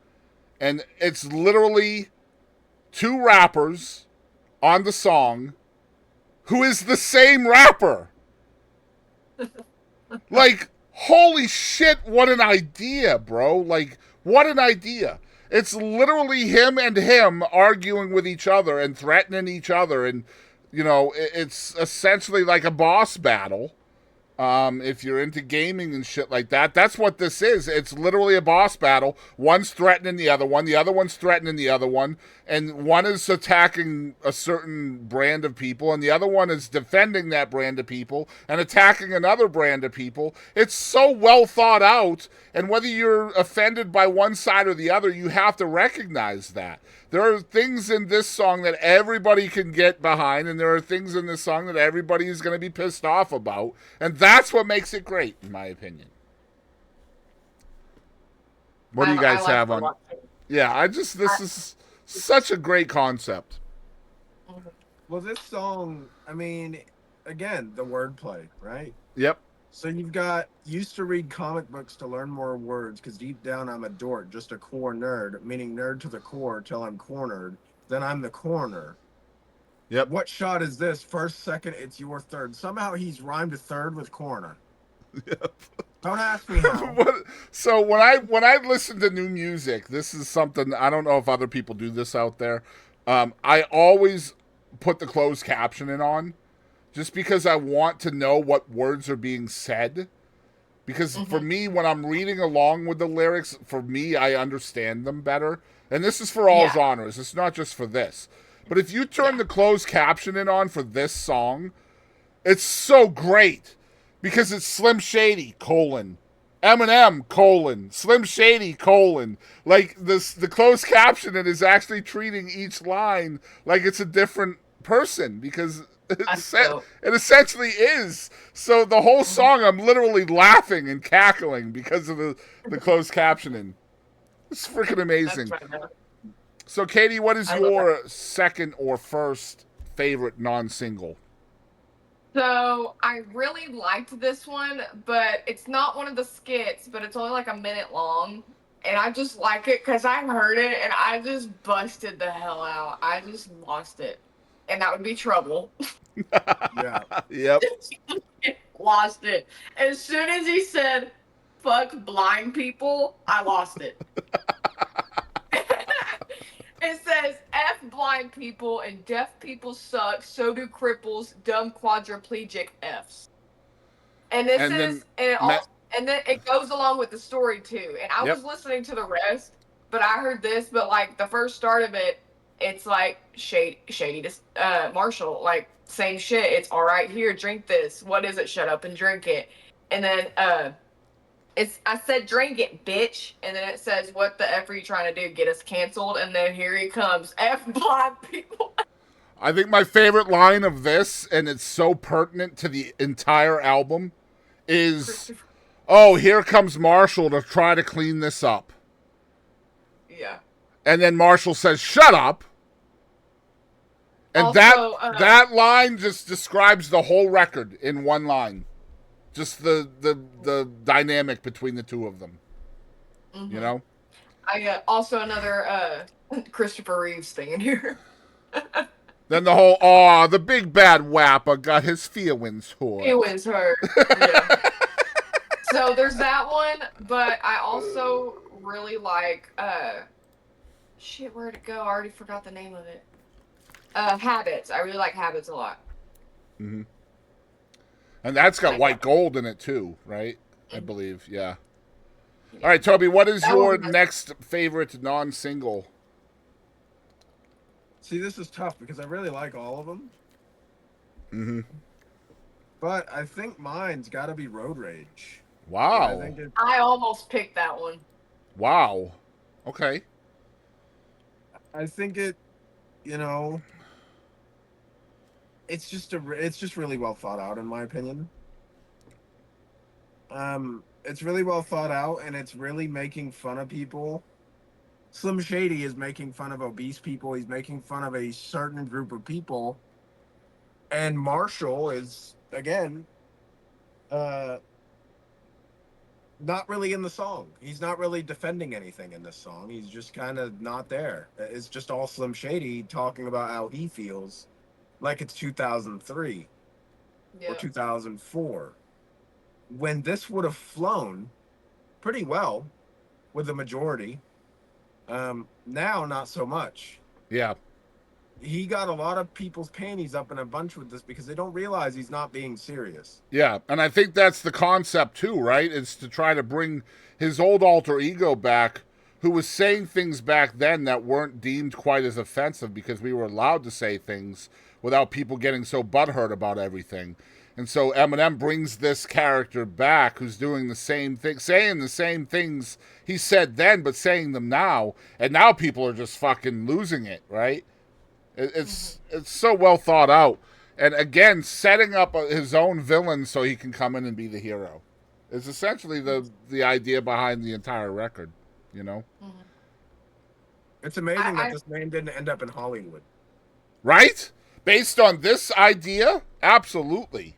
And it's literally two rappers on the song who is the same rapper. Like, holy shit, what an idea, bro. Like, what an idea. It's literally him and him arguing with each other and threatening each other. And, it's essentially like a boss battle. If you're into gaming and shit like that, that's what this is. It's literally a boss battle. One's threatening the other one's threatening the other one, and one is attacking a certain brand of people, and the other one is defending that brand of people and attacking another brand of people. It's so well thought out, and whether you're offended by one side or the other, you have to recognize that. There are things in this song that everybody can get behind, and there are things in this song that everybody is going to be pissed off about, and that's what makes it great, in my opinion. What do you guys have on? Yeah, this is such a great concept. Well, this song, I mean, again, the wordplay, right? Yep. So you've got, used to read comic books to learn more words, because deep down I'm a dork, just a core nerd, meaning nerd to the core till I'm cornered. Then I'm the corner. Yep. What shot is this? First, second, it's your third. Somehow he's rhymed a third with corner. Yep. Don't ask me how. So when I listen to new music, this is something, I don't know if other people do this out there. I always put the closed captioning on, just because I want to know what words are being said. Because for me, when I'm reading along with the lyrics, for me, I understand them better. And this is for all genres. It's not just for this. But if you turn the closed captioning on for this song, it's so great. Because it's Slim Shady, Eminem, Slim Shady, Like, the closed captioning is actually treating each line like it's a different person. Because That's dope. It essentially is. So the whole song, I'm literally laughing and cackling because of the closed captioning. It's freaking That's amazing. right now. So, Katie, what is I love that. your second or first favorite non-single? So I really liked this one, but it's not one of the skits, but it's only like a minute long. And I just like it because I heard it and I just busted the hell out. I just lost it. And that would be Trouble. Yeah. Yep. Lost it. As soon as he said, fuck blind people, I lost it. It says, F blind people and deaf people suck, so do cripples, dumb quadriplegic Fs. And this And is, then, and it Ma- also, and then it goes along with the story too. And I Yep. was listening to the rest, but I heard this, but like the first start of it, it's like shady to Marshall, like same shit. It's all right here, drink this. What is it? Shut up and drink it. And then I said drink it, bitch. And then it says, what the F are you trying to do? Get us canceled? And then here he comes. F blind people. I think my favorite line of this, and it's so pertinent to the entire album, is, "Oh, here comes Marshall to try to clean this up." Yeah. And then Marshall says, "Shut up." And Also, that line just describes the whole record in one line. Just the dynamic between the two of them. You know? I also another Christopher Reeves thing in here. Then the whole, the big bad wapper got his feelings hurt. It was her. Yeah. So there's that one, but I also really like shit, where'd it go? I already forgot the name of it. Habits. I really like Habits a lot. Mm-hmm. And that's got white gold in it too, right? I believe, yeah. All right, Toby, what is your next favorite non-single? See, this is tough because I really like all of them. Mm-hmm. But I think mine's got to be Road Rage. Wow. I almost picked that one. Wow. Okay. I think it, it's just really well thought out in my opinion. It's really well thought out and it's really making fun of people. Slim Shady is making fun of obese people. He's making fun of a certain group of people. And Marshall is, again, not really in the song. He's not really defending anything in this song. He's just kind of not there. It's just all Slim Shady talking about how he feels like it's 2003 or 2004. When this would have flown pretty well with the majority. Now, not so much. Yeah. He got a lot of people's panties up in a bunch with this because they don't realize he's not being serious. Yeah, and I think that's the concept too, right? It's to try to bring his old alter ego back, who was saying things back then that weren't deemed quite as offensive because we were allowed to say things without people getting so butthurt about everything. And so Eminem brings this character back who's doing the same thing, saying the same things he said then, but saying them now. And now people are just fucking losing it, right? It's so well thought out. And again, setting up his own villain so he can come in and be the hero is essentially the idea behind the entire record, you know? It's amazing that this man didn't end up in Hollywood. Right? Based on this idea? Absolutely.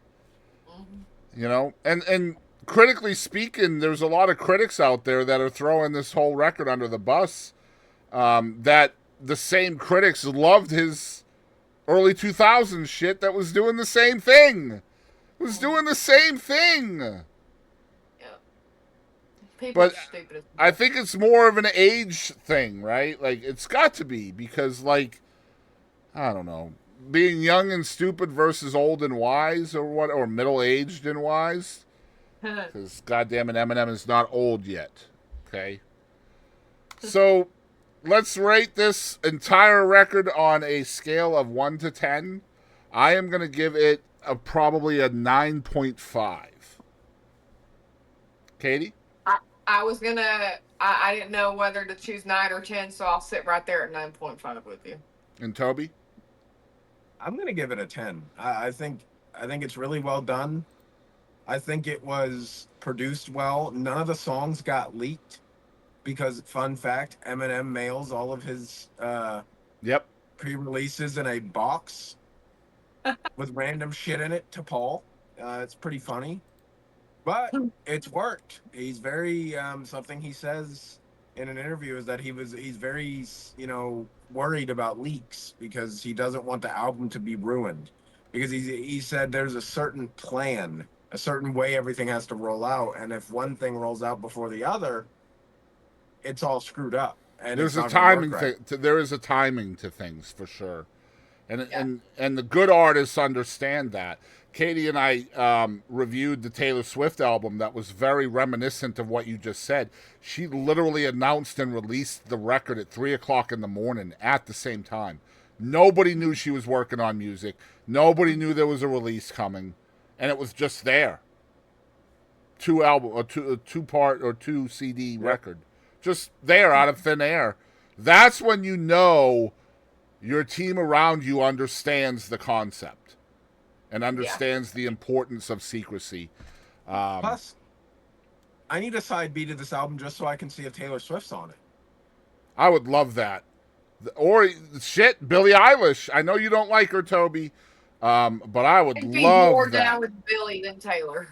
You know? And critically speaking, there's a lot of critics out there that are throwing this whole record under the bus, that the same critics loved his early 2000s shit that was doing the same thing. It was doing the same thing. Yeah. People But are stupid. I think it's more of an age thing, right? Like, it's got to be because, like, I don't know, being young and stupid versus old and wise, or middle-aged and wise. Because, goddamn it, Eminem is not old yet. Okay? So, let's rate this entire record on a scale of 1 to 10. I am going to give it probably a 9.5. Katie? I was gonna. I didn't know whether to choose 9 or 10, so I'll sit right there at 9.5 with you. And Toby? I'm gonna give it a 10. I think it's really well done. I think it was produced well. None of the songs got leaked because, fun fact, Eminem mails all of his Yep. pre-releases in a box with random shit in it to Paul. It's pretty funny, but it's worked. He's very something he says in an interview is that he's very worried about leaks because he doesn't want the album to be ruined, because he said there's a certain plan, a certain way everything has to roll out, and if one thing rolls out before the other, it's all screwed up and it's There's a not gonna work timing right. thing. There is a timing to things for sure, and Yeah. and the good artists understand that. Katie and I reviewed the Taylor Swift album that was very reminiscent of what you just said. She literally announced and released the record at 3 o'clock in the morning at the same time. Nobody knew she was working on music. Nobody knew there was a release coming, and it was just there. Two part or two CD Yep. record, just there out of thin air. That's when you know your team around you understands the concept and understands the importance of secrecy. Plus, I need a side B to this album just so I can see if Taylor Swift's on it. I would love that. Or shit, Billie Eilish. I know you don't like her, Toby, but I would I'd be more love that. down with Billy than Taylor.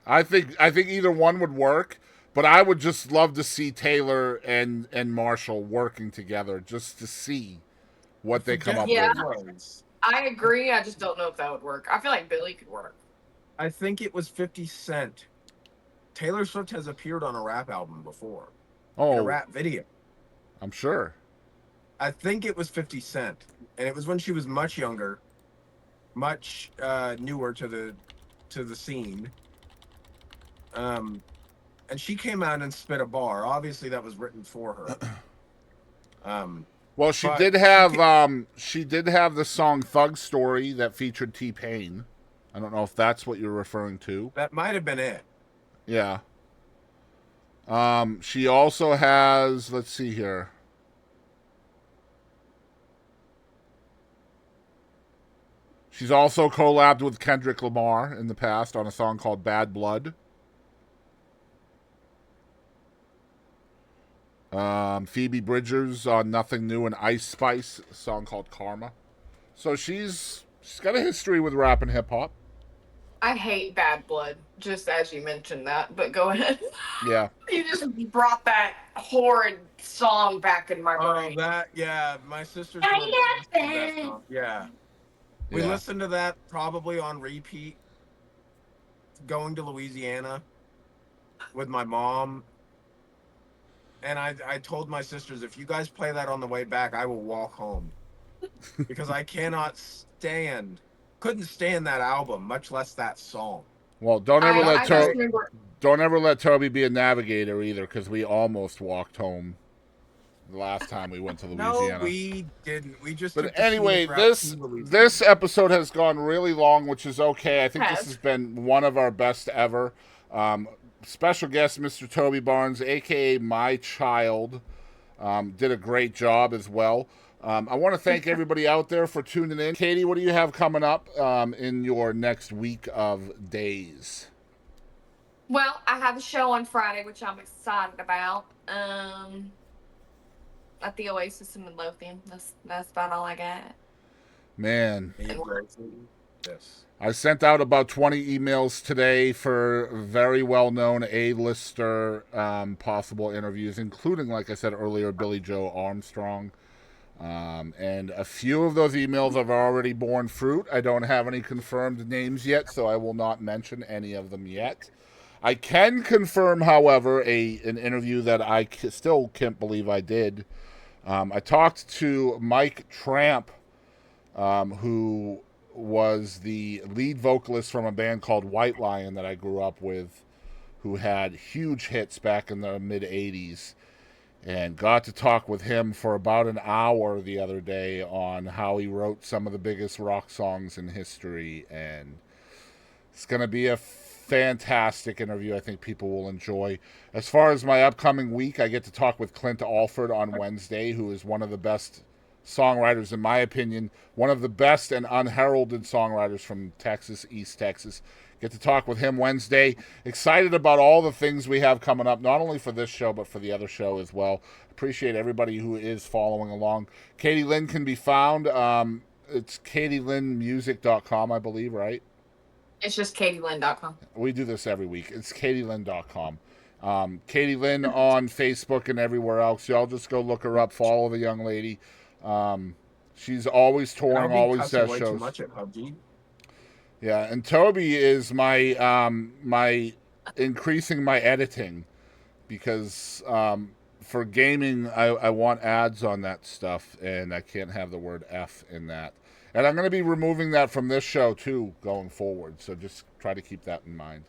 I think either one would work, but I would just love to see Taylor and Marshall working together just to see what they come up Yeah. with. I agree. I just don't know if that would work. I feel like Billy could work. I think it was 50 Cent. Taylor Swift has appeared on a rap album before. In a Oh, rap video. I'm sure. I think it was 50 Cent. And it was when she was much younger, much newer to the scene. And she came out and spit a bar. Obviously that was written for her. Well, she But- did have the song Thug Story that featured T-Pain. I don't know if that's what you're referring to. That might have been it. Yeah. She also has, let's see here. She's also collabed with Kendrick Lamar in the past on a song called Bad Blood. Phoebe Bridgers on Nothing New and Ice Spice, a song called Karma. So she's got a history with rap and hip hop. I hate Bad Blood, just as you mentioned that, but go ahead. Yeah. You just brought that horrid song back in my brain. My sisters I were love obsessed with that it. song. Yeah. We listened to that probably on repeat going to Louisiana with my mom. And I told my sisters, if you guys play that on the way back, I will walk home. Because I couldn't stand that album, much less that song. Well, don't ever remember. let Toby be a navigator either, because we almost walked home the last time we went to Louisiana. No, we didn't. We just. But took the anyway, scenic route to Louisiana. this episode has gone really long, which is okay. I think this has been one of our best ever. Special guest, Mr. Toby Barnes, aka my child, did a great job as well. I want to thank everybody out there for tuning in. Katie, what do you have coming up in your next week of days? Well, I have a show on Friday, which I'm excited about. At the Oasis in Midlothian. That's about all I got. Man. Yes. I sent out about 20 emails today for very well-known A-lister possible interviews, including, like I said earlier, Billy Joe Armstrong. And a few of those emails have already borne fruit. I don't have any confirmed names yet, so I will not mention any of them yet. I can confirm, however, an interview that I still can't believe I did. I talked to Mike Tramp, who was the lead vocalist from a band called White Lion that I grew up with, who had huge hits back in the mid-'80s, and got to talk with him for about an hour the other day on how he wrote some of the biggest rock songs in history, and it's going to be a fantastic interview. I think people will enjoy. As far as my upcoming week, I get to talk with Clint Alford on Wednesday, who is one of the best songwriters, in my opinion. One of the best and unheralded songwriters from Texas, East Texas. Get to talk with him Wednesday. Excited about all the things we have coming up, not only for this show, but for the other show as well. Appreciate everybody who is following along. Kadie Lynn can be found. It's KadieLynnMusic.com, I believe, right? It's just KadieLynn.com. We do this every week. It's KadieLynn.com. Kadie Lynn on Facebook and everywhere else. Y'all just go look her up. Follow the young lady. She's always touring, always does shows. Too much at PUBG. Yeah, and Toby is my my increasing my editing, because for gaming I want ads on that stuff, and I can't have the word F in that. And I'm going to be removing that from this show too going forward. So just try to keep that in mind.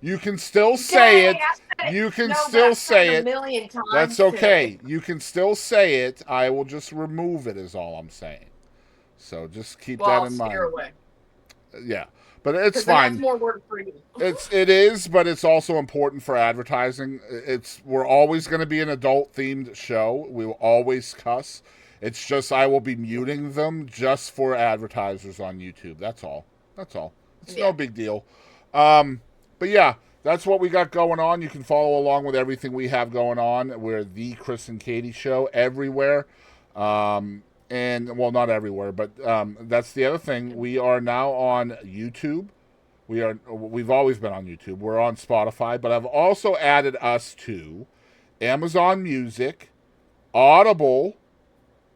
You can still say it. You can still say it. That's okay. You can still say it. I will just remove it, is all I'm saying. So just keep that in mind. Away. Yeah, but it's fine. That's more work for you. It is, but it's also important for advertising. We're always going to be an adult themed show. We will always cuss. It's just I will be muting them just for advertisers on YouTube. That's all. It's no big deal. But yeah, that's what we got going on. You can follow along with everything we have going on. We're the Chris and Kadie Show everywhere. And, well, not everywhere, but that's the other thing. We are now on YouTube. We've always been on YouTube. We're on Spotify, but I've also added us to Amazon Music, Audible,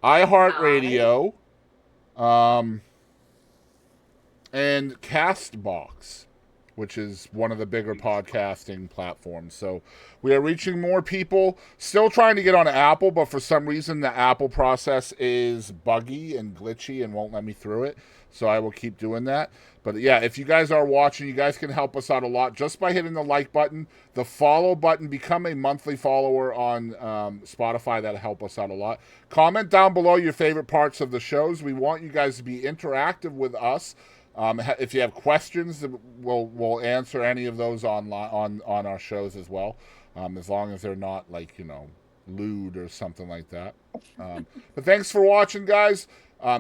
iHeartRadio, and Castbox, which is one of the bigger podcasting platforms. So we are reaching more people. Still trying to get on Apple, but for some reason the Apple process is buggy and glitchy and won't let me through it. So I will keep doing that. But yeah, if you guys are watching, you guys can help us out a lot just by hitting the like button, the follow button, become a monthly follower on Spotify. That'll help us out a lot. Comment down below your favorite parts of the shows. We want you guys to be interactive with us. If you have questions, we'll answer any of those online on our shows as well, as long as they're not like, lewd or something like that. But thanks for watching, guys.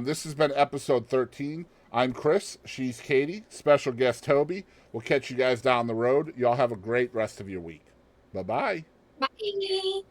This has been episode 13. I'm Chris. She's Kadie. Special guest Toby. We'll catch you guys down the road. Y'all have a great rest of your week. Bye-bye. Bye.